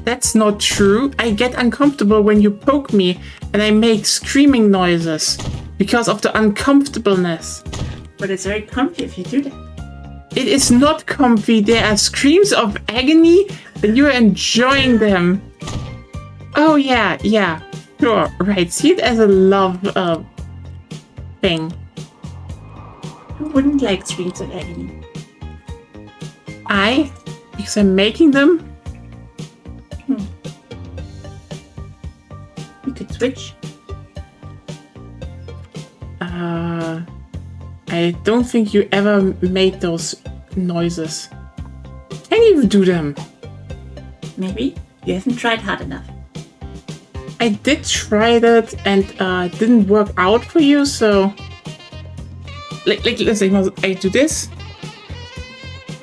That's not true. I get uncomfortable when you poke me and I make screaming noises because of the uncomfortableness. But it's very comfy if you do that. It is not comfy. There are screams of agony and you are enjoying them. Oh yeah, sure, right. See it as a love thing. Who wouldn't like screams of agony? Because I'm making them. You could switch. I don't think you ever made those noises. Can you do them? Maybe. You haven't tried hard enough. I did try that and it didn't work out for you, so... Listen, I do this.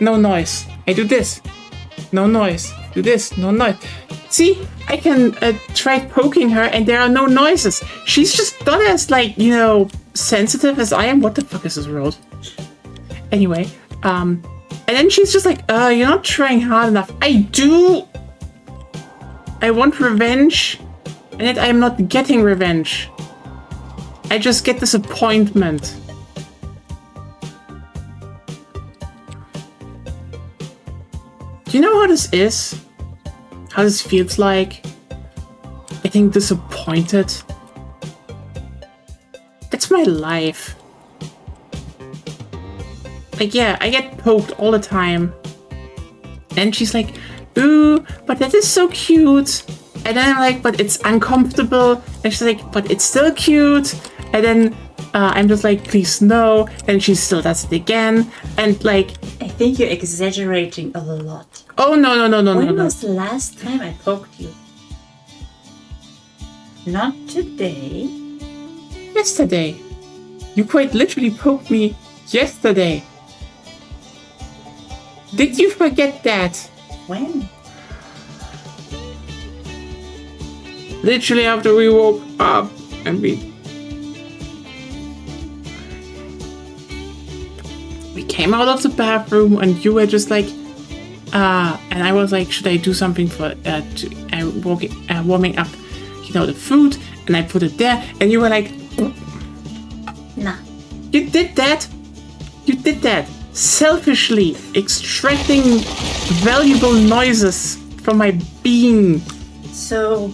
No noise. I do this. No noise. Do this. No noise. See? I can try poking her and there are no noises. She's just not as, sensitive as I am. What the fuck is this road? Anyway, and then she's just like, you're not trying hard enough. I do. I want revenge, and yet I am not getting revenge. I just get disappointment. Do you know how this is? How this feels like? Getting disappointed? That's my life. Yeah, I get poked all the time. And she's like, ooh, but that is so cute. And then I'm like, but it's uncomfortable. And she's like, but it's still cute. And then I'm just like, please no. And she still does it again. And I think you're exaggerating a lot. Oh, no. When was the last time I poked you? Not today. Yesterday. You quite literally poked me yesterday. Did you forget that? When? Literally after we woke up and we came out of the bathroom and you were just like, and I was like, should I do something for warming up, the food? And I put it there, and you were like, nah. You did that. Selfishly extracting valuable noises from my being. So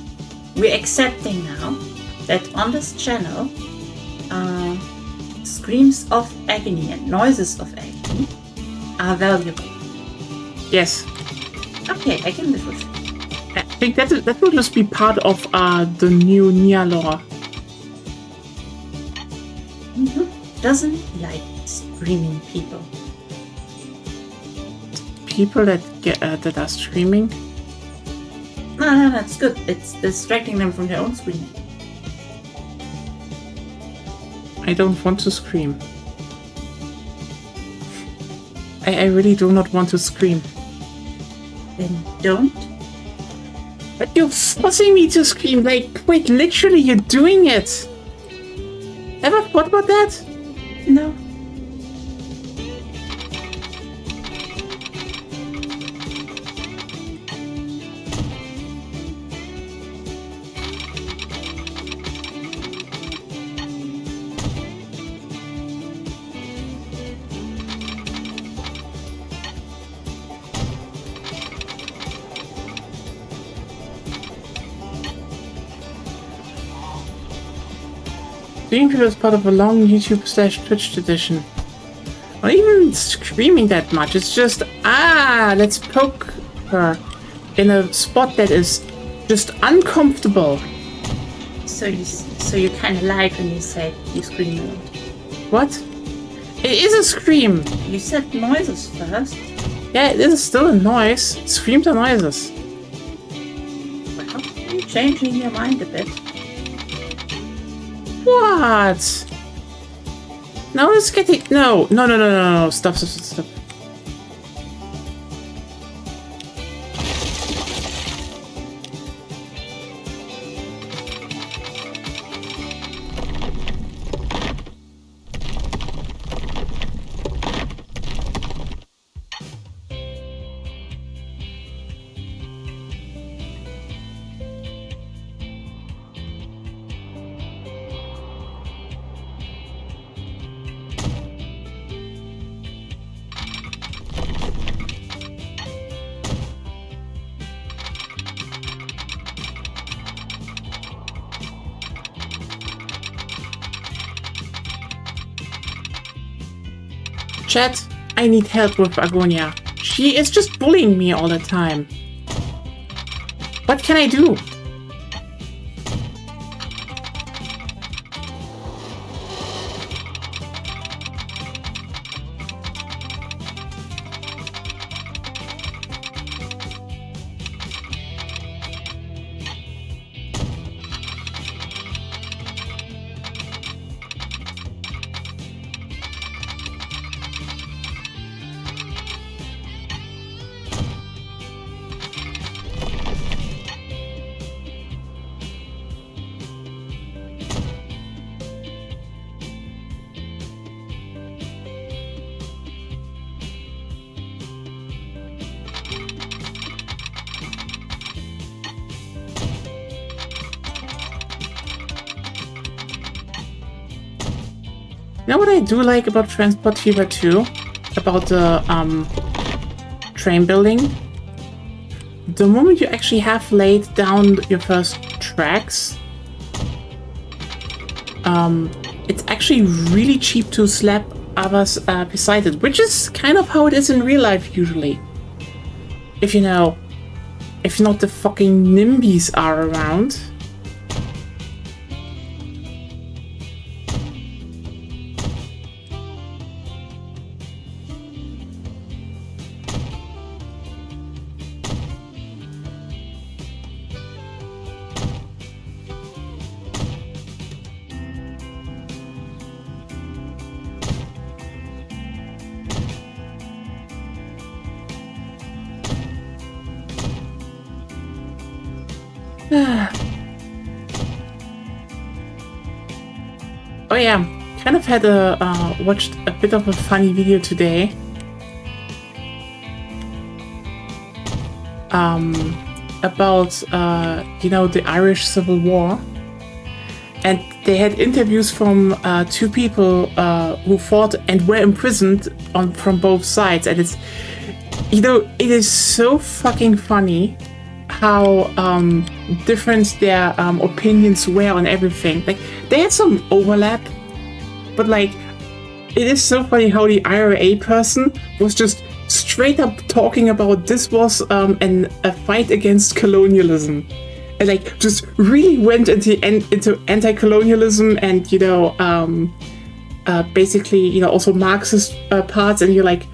we're accepting now that on this channel, screams of agony and noises of agony are valuable. Yes. Okay, I can live with it. I think that will just be part of the new Nia lore. Doesn't like screaming people. People that are screaming? No, that's good. It's distracting them from their own screaming. I don't want to scream. I really do not want to scream. Then don't. But you're forcing me to scream. Wait, literally, you're doing it. Ever thought about that? No. Stream Viewer is part of a long YouTube/Twitch tradition. Not even screaming that much. It's just, let's poke her in a spot that is just uncomfortable. So you kind of lied when you said you scream a lot. What? It is a scream. You said noises first. Yeah, it is still a noise. Screams are noises. Well, you're changing your mind a bit. What? Now it's getting... No. Stop. Chat, I need help with Agonia. She is just bullying me all the time. What can I do? You know what I do like about Transport Fever 2? About the train building? The moment you actually have laid down your first tracks, it's actually really cheap to slap others beside it, which is kind of how it is in real life usually. If not the fucking NIMBYs are around. Oh yeah, kind of had watched a bit of a funny video today. About the Irish Civil War, and they had interviews from two people who fought and were imprisoned from both sides, and it's it is so fucking funny how different their opinions were on everything. Like, they had some overlap, but like, it is so funny how the IRA person was just straight up talking about this was a fight against colonialism, and like just really went into anti-colonialism and basically also Marxist parts, and you're like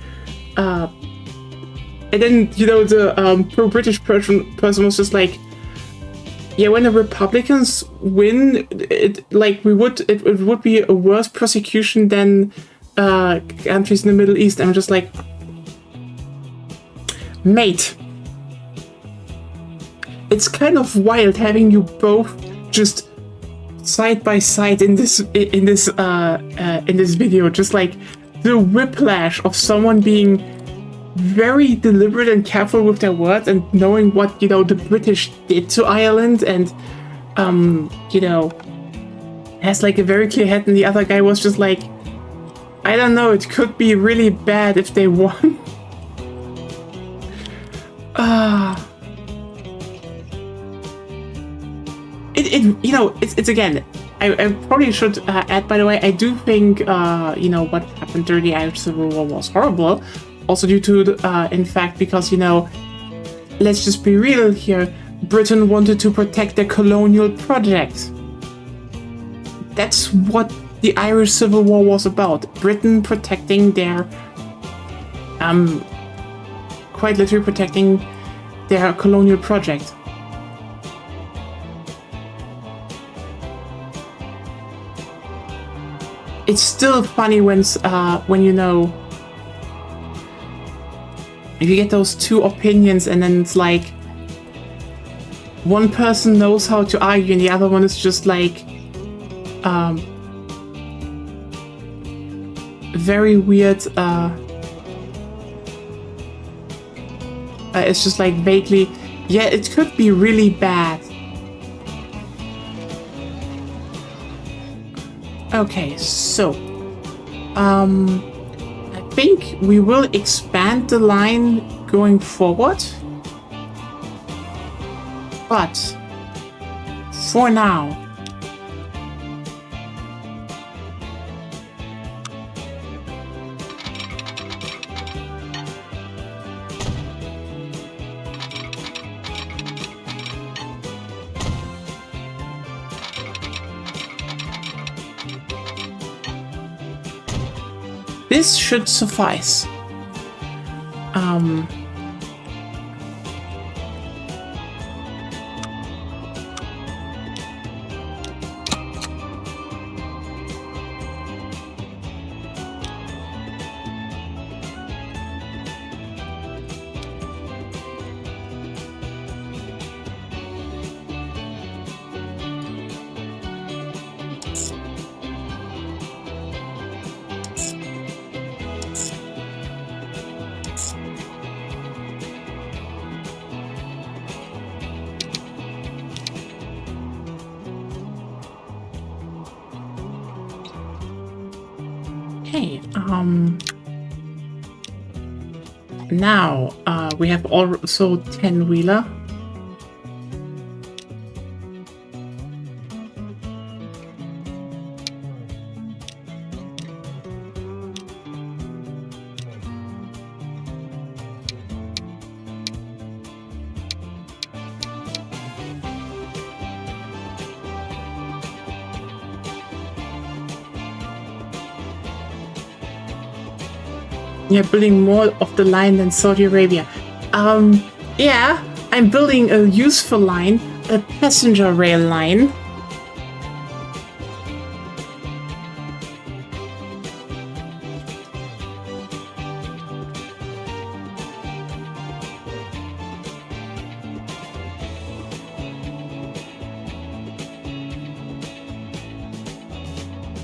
and then the pro-British person was just like, yeah, when the Republicans win, it would be a worse prosecution than countries in the Middle East. I'm just like, mate, it's kind of wild having you both just side by side in this video, just like the whiplash of someone being very deliberate and careful with their words and knowing what the British did to Ireland, and has like a very clear head, and the other guy was just like, I don't know, it could be really bad if they won. It's again, I probably should add, by the way, I do think, you know, what happened during the Irish Civil War was horrible. Also due to, in fact, because, you know, let's just be real here, Britain wanted to protect their colonial project. That's what the Irish Civil War was about. Britain protecting their, quite literally protecting their colonial project. It's still funny when you know, if you get those two opinions and then it's like one person knows how to argue and the other one is just like very weird. It's just like vaguely, yeah, it could be really bad. Okay, so I think we will expand the line going forward, but for now, this should suffice. Okay, now we have also 10-wheeler. Yeah, building more of the line than Saudi Arabia. Yeah, I'm building a useful line, a passenger rail line.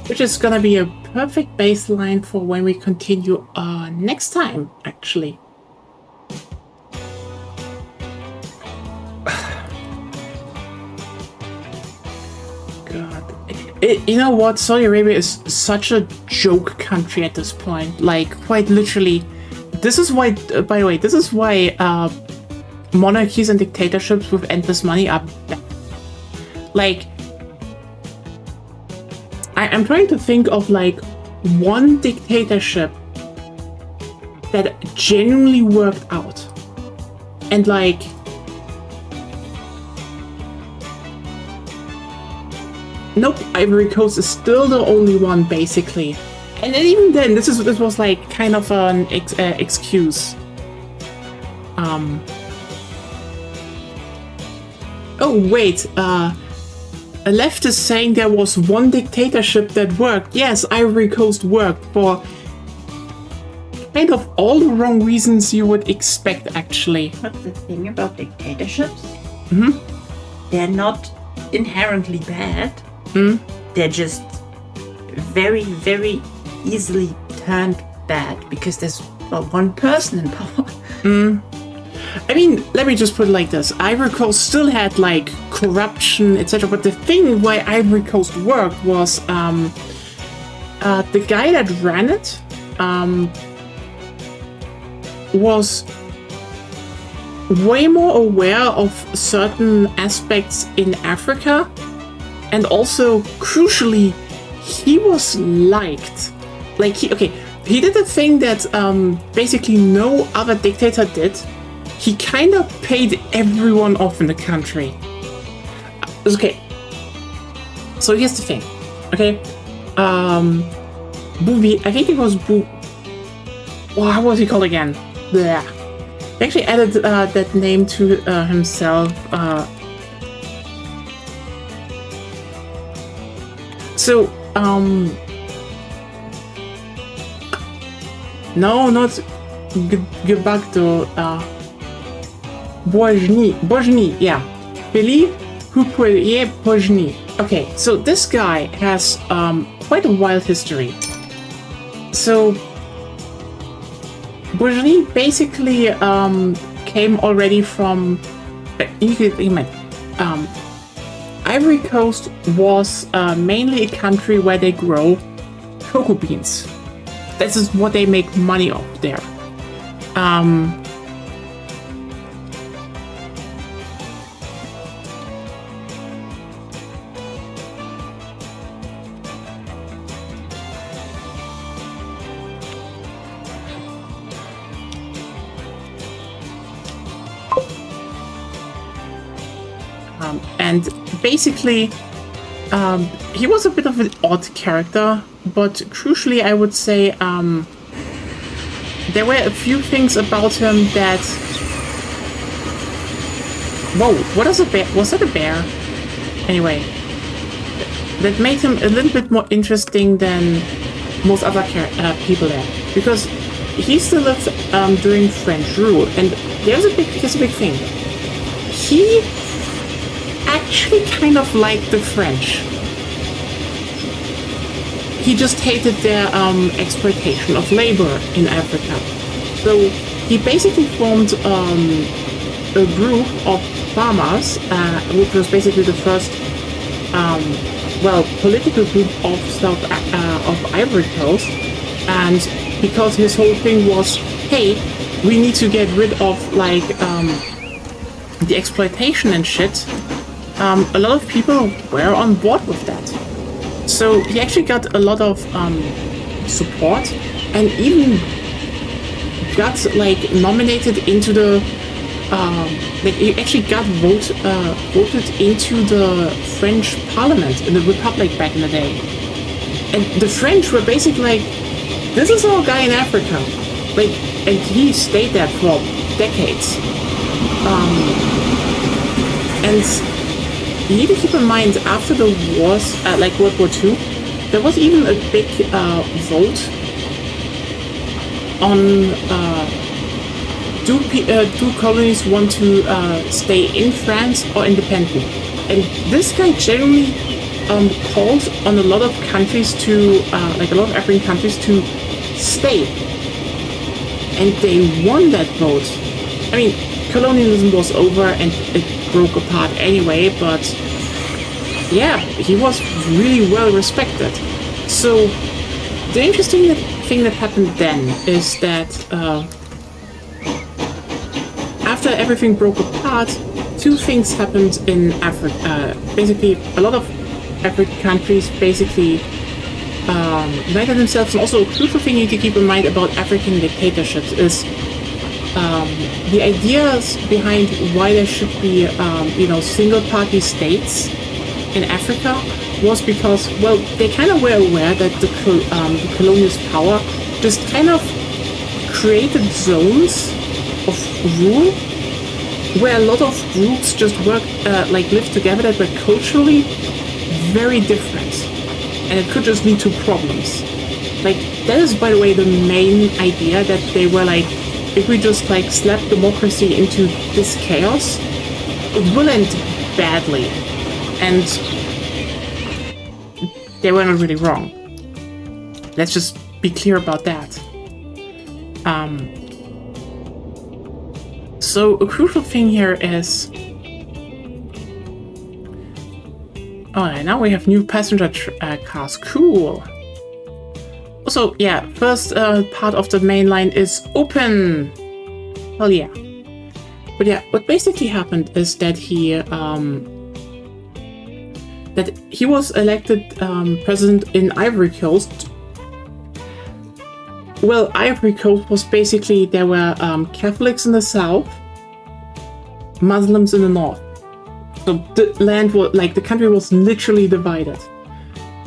Which is gonna be a perfect baseline for when we continue next time, actually. God. You know what? Saudi Arabia is such a joke country at this point. Like, quite literally. This is why, by the way, this is why monarchies and dictatorships with endless money are bad. Like, I'm trying to think of like one dictatorship that genuinely worked out. And like, nope, Ivory Coast is still the only one basically. And then even then, this was like kind of an excuse. Oh wait, a left is saying there was one dictatorship that worked. Yes, Ivory Coast worked for kind of all the wrong reasons you would expect, actually. But the thing about dictatorships, they're not inherently bad. They're just very, very easily turned bad because there's one person in power. I mean, let me just put it like this. Ivory Coast still had, like, corruption, etc. But the thing why Ivory Coast worked was the guy that ran it was way more aware of certain aspects in Africa And also, crucially, he was liked. Like, he did a thing that basically no other dictator did. He kind of paid everyone off in the country. Okay. So here's the thing. Okay. I think it was how was he called again? Blah. He actually added that name to himself. No, not Gbagbo. Bojny, yeah. Philippe Houphouët Bojny. Okay, so this guy has quite a wild history. So Bojny basically came already from Ivory Coast was mainly a country where they grow cocoa beans. This is what they make money off there. And basically, he was a bit of an odd character, but crucially, I would say there were a few things about him that... Whoa, what is a bear? Was that a bear? Anyway, that made him a little bit more interesting than most other people there, because he still lived during French rule, and here's a big thing. He actually kind of liked the French. He just hated their exploitation of labor in Africa. So he basically formed a group of farmers, which was basically the first, political group of Ivory Coast. And because his whole thing was, hey, we need to get rid of the exploitation and shit. A lot of people were on board with that. So he actually got a lot of support, and even got nominated into the he actually got voted into the French Parliament in the Republic back in the day. And the French were basically like, this is our guy in Africa. And he stayed there for decades. And you need to keep in mind, after the wars, like World War II, there was even a big vote on do colonies want to stay in France or independent? And this guy generally called on a lot of countries to, a lot of African countries to stay. And they won that vote. I mean, colonialism was over and it broke apart anyway, but yeah, he was really well respected. So the interesting thing that happened then is that after everything broke apart, two things happened in Africa. Basically, a lot of African countries basically united themselves, and also a crucial thing you need to keep in mind about African dictatorships is the ideas behind why there should be, single-party states in Africa was because, well, they kind of were aware that the colonialist power just kind of created zones of rule where a lot of groups just lived together that were culturally very different, and it could just lead to problems. That is, by the way, the main idea, that they were like, if we just slap democracy into this chaos, it will end badly. And they were not really wrong. Let's just be clear about that. So a crucial thing here is... now we have new passenger cars. Cool. Also, yeah, first part of the main line is open. Hell yeah. But yeah, what basically happened is that he that he was elected president in Ivory Coast. Well, Ivory Coast was basically, there were Catholics in the south, Muslims in the north. So the land was, like, the country was literally divided.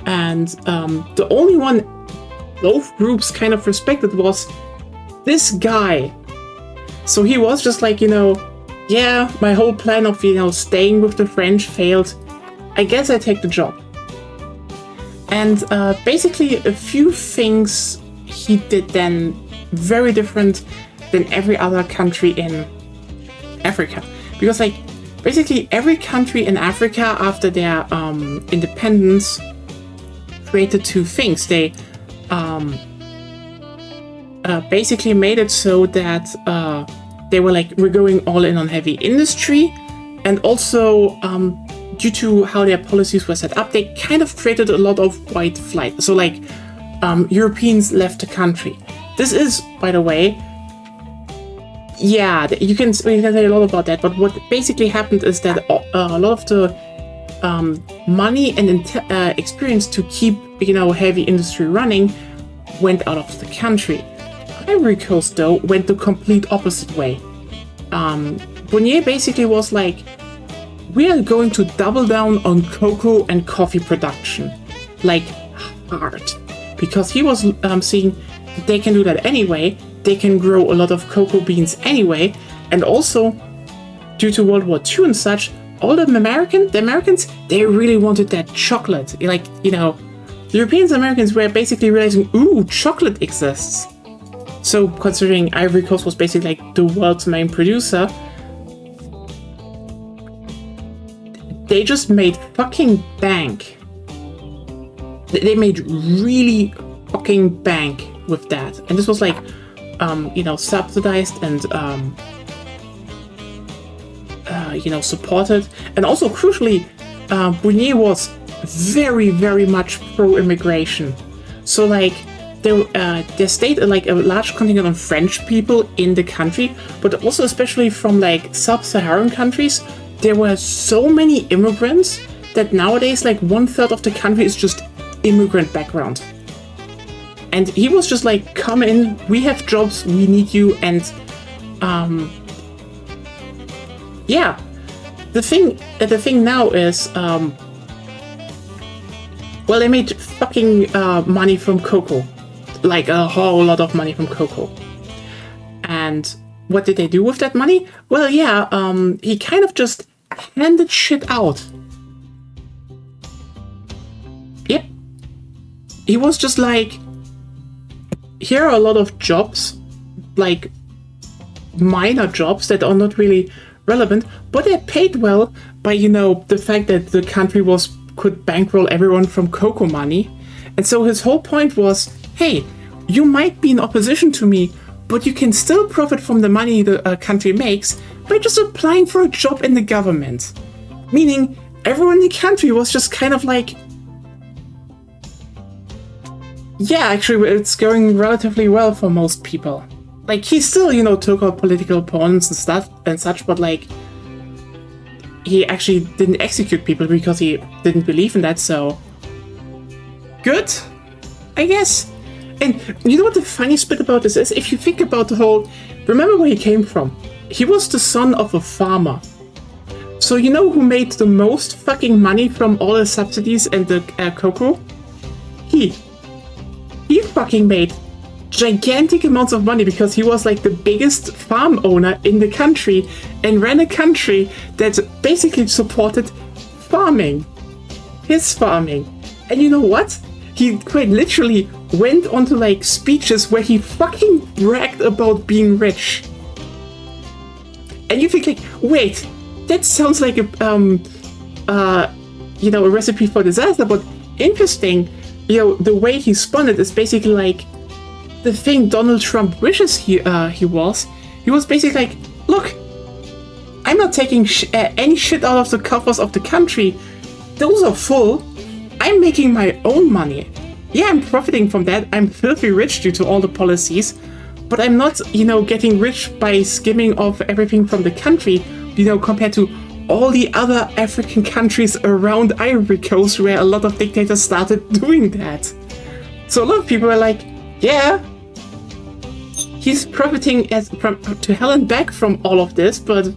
And the only one both groups kind of respected was this guy. So he was just like, yeah, my whole plan of, staying with the French failed. I guess I take the job. And basically a few things he did then very different than every other country in Africa. Because, like, basically every country in Africa after their independence created two things. They basically made it so that they were like, we're going all in on heavy industry, and also due to how their policies were set up, they kind of created a lot of white flight. So like Europeans left the country. This is, by the way, yeah, you can say a lot about that, but what basically happened is that a lot of the money and experience to keep, heavy industry running went out of the country. Ivory Coast, though, went the complete opposite way. Bonnier basically was like, we are going to double down on cocoa and coffee production, like hard, because he was seeing that they can do that anyway. They can grow a lot of cocoa beans anyway, and also due to World War II and such, all the Americans, they really wanted that chocolate. Like, the Europeans and Americans were basically realizing, ooh, chocolate exists. So considering Ivory Coast was basically like the world's main producer, they just made fucking bank. They made really fucking bank with that. And this was like, subsidized and, supported. And also, crucially, Bonnier was very, very much pro-immigration. So, like, there stayed like a large contingent of French people in the country, but also especially from like sub-Saharan countries. There were so many immigrants that nowadays like 1/3 of the country is just immigrant background. And he was just like, come in, we have jobs, we need you. And yeah, the thing now is, well, they made fucking money from cocoa, like a whole lot of money from cocoa. And what did they do with that money? Well, yeah, he kind of just handed shit out. Yep. He was just like, here are a lot of jobs, like minor jobs that are not really relevant, but they're paid well by, the fact that the country could bankroll everyone from cocoa money. And so his whole point was, hey, you might be in opposition to me, but you can still profit from the money the country makes by just applying for a job in the government. Meaning, everyone in the country was just kind of like, yeah, actually, it's going relatively well for most people. Like, he still, took out political opponents and stuff and such, but like, he actually didn't execute people because he didn't believe in that, so good, I guess. And you know what the funniest bit about this is? If you think about the whole, remember where he came from? He was the son of a farmer. So you know who made the most fucking money from all the subsidies and the cocoa? He fucking made gigantic amounts of money because he was like the biggest farm owner in the country and ran a country that basically supported farming. His farming. And you know what? He quite literally went on to like speeches where he fucking bragged about being rich. And you think like, wait, that sounds like a recipe for disaster, but interesting, the way he spun it is basically like the thing Donald Trump wishes he was. He was basically like, look, I'm not taking any shit out of the coffers of the country. Those are full. I'm making my own money. Yeah, I'm profiting from that. I'm filthy rich due to all the policies, but I'm not, getting rich by skimming off everything from the country, compared to all the other African countries around Ivory Coast, where a lot of dictators started doing that. So a lot of people are like, yeah, he's profiting to hell and back from all of this, but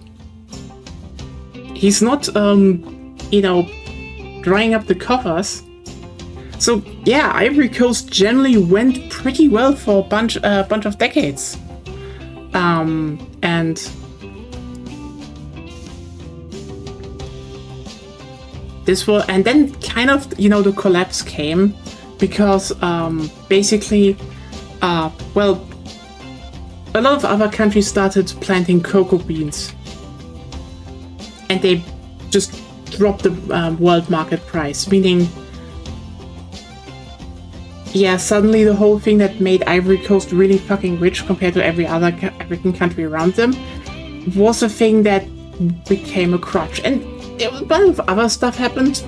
he's not, drying up the coffers. So yeah, Ivory Coast generally went pretty well for a bunch of decades, and this was, and then kind of the collapse came because basically, a lot of other countries started planting cocoa beans, and they just dropped the world market price, meaning, yeah, suddenly the whole thing that made Ivory Coast really fucking rich compared to every other African country around them was a thing that became a crutch. And a bunch of other stuff happened,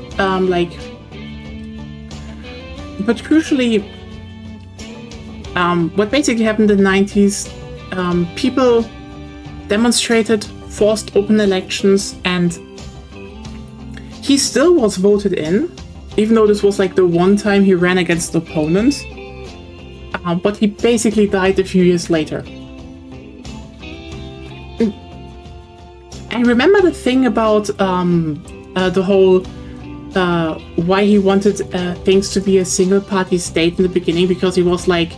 but crucially, what basically happened in the 90s, people demonstrated, forced open elections, and he still was voted in, even though this was like the one time he ran against an opponent, but he basically died a few years later. I remember the thing about the whole why he wanted things to be a single party state in the beginning, because he was like,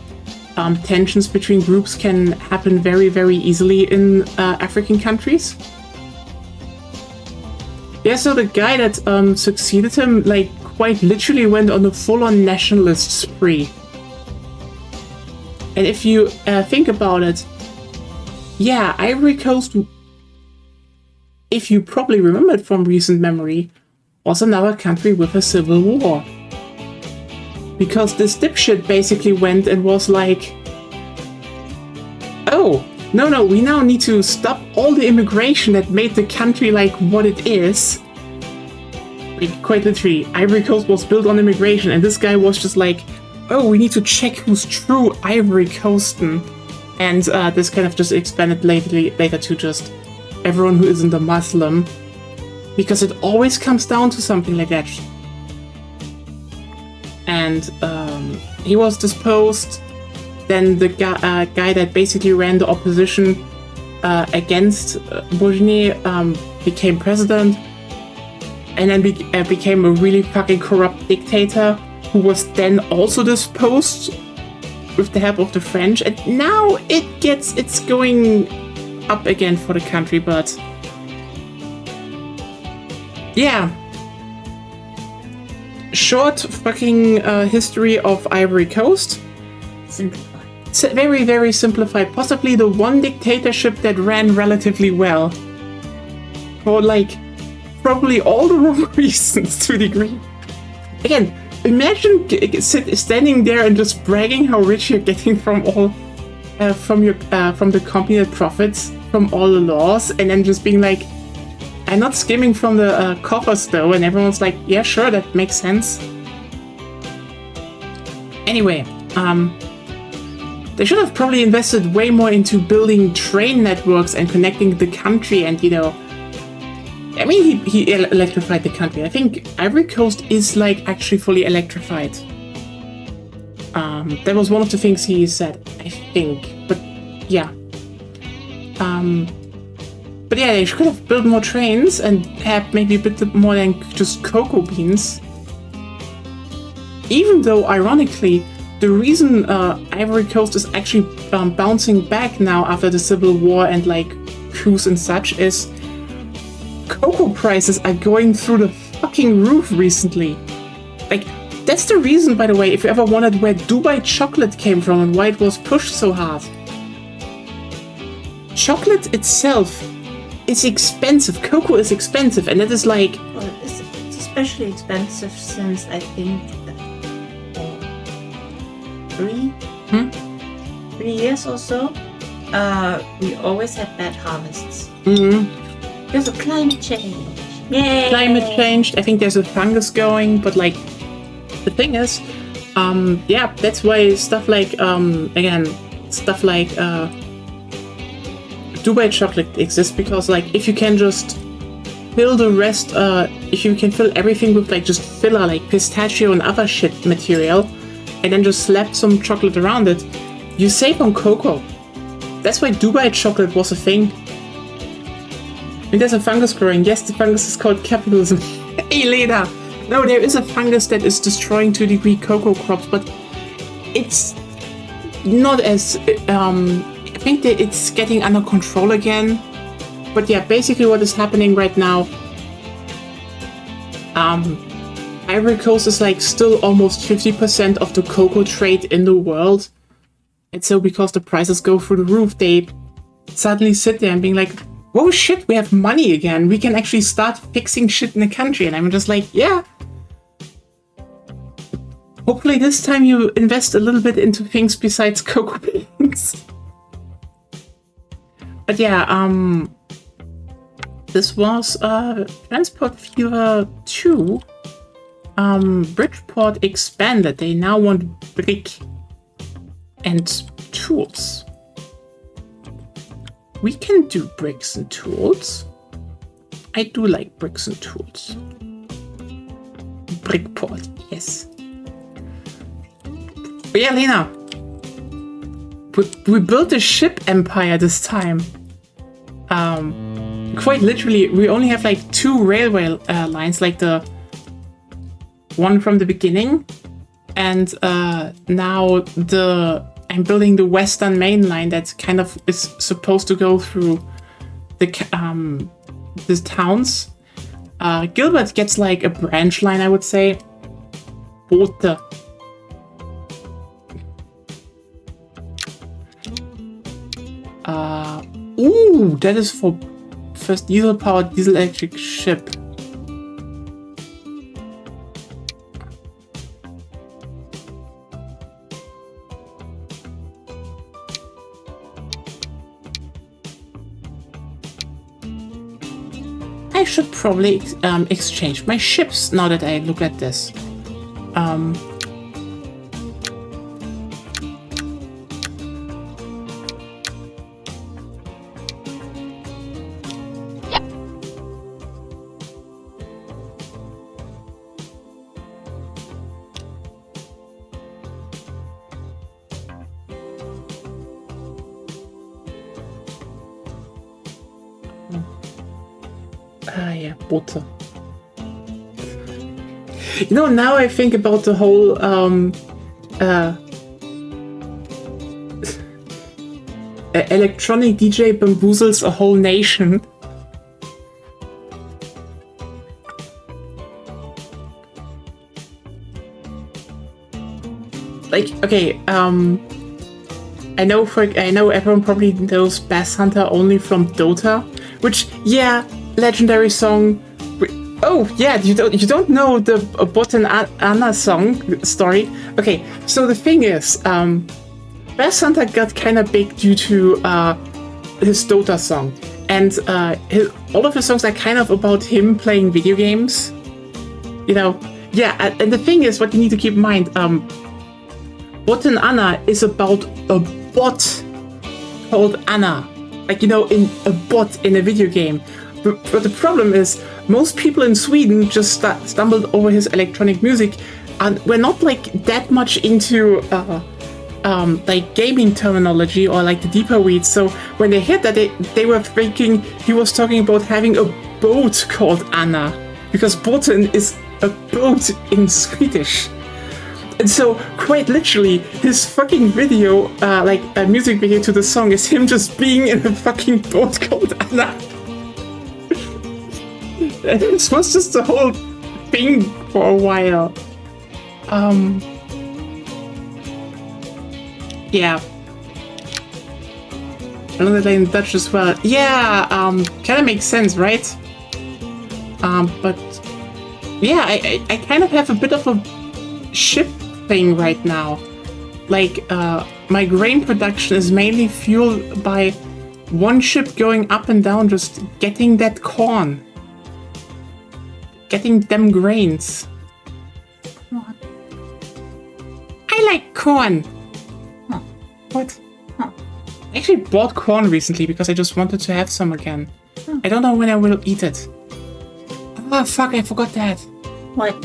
tensions between groups can happen very, very easily in African countries. Yeah, so the guy that succeeded him, like, quite literally went on a full-on nationalist spree. And if you think about it, yeah, Ivory Coast, if you probably remember it from recent memory, was another country with a civil war. Because this dipshit basically went and was like, oh, no, we now need to stop all the immigration that made the country like what it is. Like, quite literally, Ivory Coast was built on immigration, and this guy was just like, oh, we need to check who's true Ivory Coastan. And this kind of just expanded later to just everyone who isn't a Muslim, because it always comes down to something like that. And he was disposed. Then the guy that basically ran the opposition against Bourguigny became president, and then became a really fucking corrupt dictator who was then also disposed with the help of the French. And now it's going up again for the country, but yeah. Short fucking history of Ivory Coast. Simplified. It's very, very simplified. Possibly the one dictatorship that ran relatively well. For like, probably all the wrong reasons to a degree. Again, imagine standing there and just bragging how rich you're getting from all, from the company that profits from all the laws, and then just being like, I'm not skimming from the coffers though, and everyone's like, yeah, sure, that makes sense. Anyway, they should have probably invested way more into building train networks and connecting the country, and I mean, he electrified the country. I think Ivory Coast is like actually fully electrified. That was one of the things he said, I think, but yeah. But yeah, they could have built more trains and have maybe a bit more than just cocoa beans. Even though, ironically, the reason Ivory Coast is actually bouncing back now after the Civil War and like coups and such is cocoa prices are going through the fucking roof recently. Like, that's the reason, by the way, if you ever wondered where Dubai chocolate came from and why it was pushed so hard. Chocolate itself is expensive. Cocoa is expensive, and that is like... Well, it's especially expensive since, I think, 3 years or so, we always had bad harvests. Mm-hmm. Because of climate change. Yay! Climate change. I think there's a fungus going, but like, the thing is, yeah, that's why stuff like, stuff like Dubai chocolate exists, because like, if you can just fill the rest, if you can fill everything with like just filler, like pistachio and other shit material, and then just slap some chocolate around it, you save on cocoa. That's why Dubai chocolate was a thing. And there's a fungus growing. Yes, the fungus is called capitalism. Hey, Leda! No, there is a fungus that is destroying to a degree cocoa crops, but it's not as... I think that it's getting under control again. But yeah, basically what is happening right now... Ivory Coast is like still almost 50% of the cocoa trade in the world. And so because the prices go through the roof, they suddenly sit there and being like, whoa, shit, we have money again. We can actually start fixing shit in the country. And I'm just like, yeah. Hopefully this time you invest a little bit into things besides cocoa beans. But yeah, this was Transport Fever 2. Bridgeport expanded. They now want brick and tools. We can do bricks and tools. I do like bricks and tools. Brickport, yes. But yeah, Lena. We built a ship empire this time. Quite literally, we only have like 2 railway lines, like the one from the beginning, and now I'm building the Western Main Line that kind of is supposed to go through the towns. Gilbert gets like a branch line, I would say. Bote. Ooh, that is for first diesel-powered diesel-electric ship. I should probably exchange my ships now that I look at this. Yeah, Butter. You know, now I think about the whole electronic DJ bamboozles a whole nation. Like, okay, I know everyone probably knows Bass Hunter only from Dota, which, yeah, legendary song. Oh yeah, you don't know the Bot and Anna song story? Okay, so the thing is, Bass Hunter got kind of big due to his Dota song, and all of his songs are kind of about him playing video games. You know, yeah. And the thing is, what you need to keep in mind, Bot and Anna is about a bot called Anna, like, you know, in a bot in a video game. But the problem is, most people in Sweden just stumbled over his electronic music, and we're not like that much into like gaming terminology or like the deeper weeds. So when they heard that, they were thinking he was talking about having a boat called Anna, because båten is a boat in Swedish. And so, quite literally, his fucking video, like a music video to the song, is him just being in a fucking boat called Anna. This was just the whole thing for a while. Yeah. I know that in Dutch as well. Yeah, kind of makes sense, right? But yeah, I kind of have a bit of a ship thing right now. Like, my grain production is mainly fueled by one ship going up and down, just getting that corn. Getting them grains. What? I like corn. Huh. What? Huh. I actually bought corn recently because I just wanted to have some again. I don't know when I will eat it. Oh, fuck, I forgot that. What?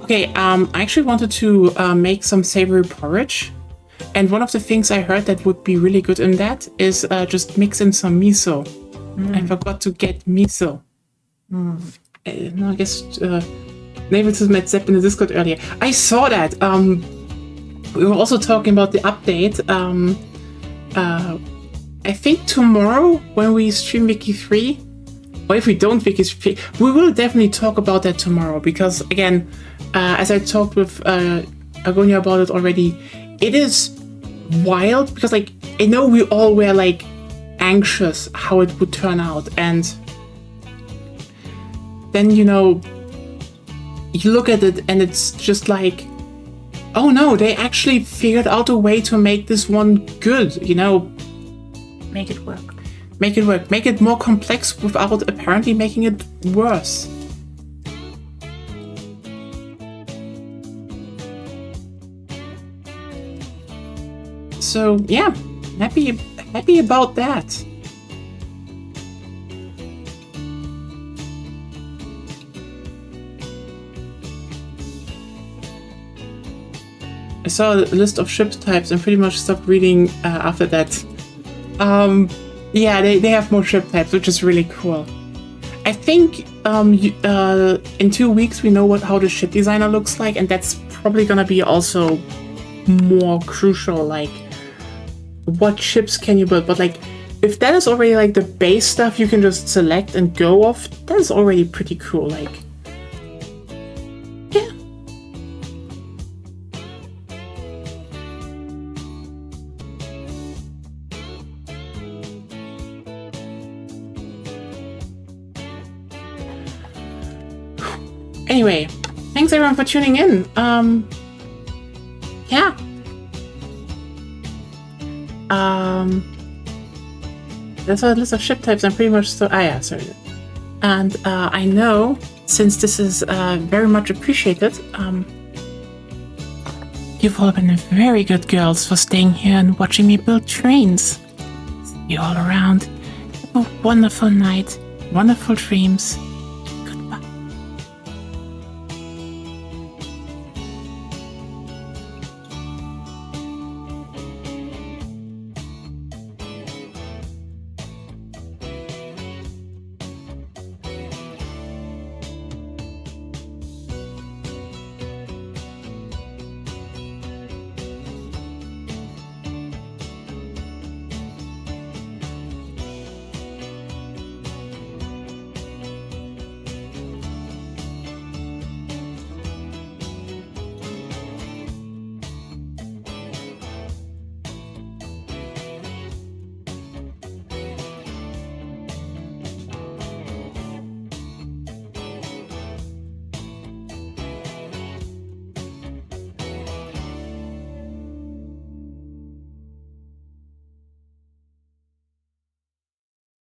Okay, I actually wanted to make some savory porridge. And one of the things I heard that would be really good in that is just mix in some miso. I forgot to get miso. No, I guess David has met Zepp in the Discord earlier. I saw that. We were also talking about the update. I think tomorrow when we stream Wiki 3, or if we don't Wiki 3, we will definitely talk about that tomorrow. Because again, as I talked with Agonia about it already, it is wild because like I know we all were like anxious how it would turn out, and then you look at it and it's just like, oh no, they actually figured out a way to make this one good, Make it work. Make it more complex without apparently making it worse. So yeah, happy about that. I saw a list of ship types and pretty much stopped reading after that. Yeah, they have more ship types, which is really cool. I think in 2 weeks we know how the ship designer looks like, and that's probably gonna be also more crucial, like what ships can you build. But like if that is already like the base stuff you can just select and go off, that is already pretty cool. Like, yeah. Anyway, thanks everyone for tuning in. Yeah. That's a list of ship types. I'm pretty much so. Yeah, sorry. And I know, since this is very much appreciated, you've all been very good girls for staying here and watching me build trains. See you all around. Have a wonderful night, wonderful dreams.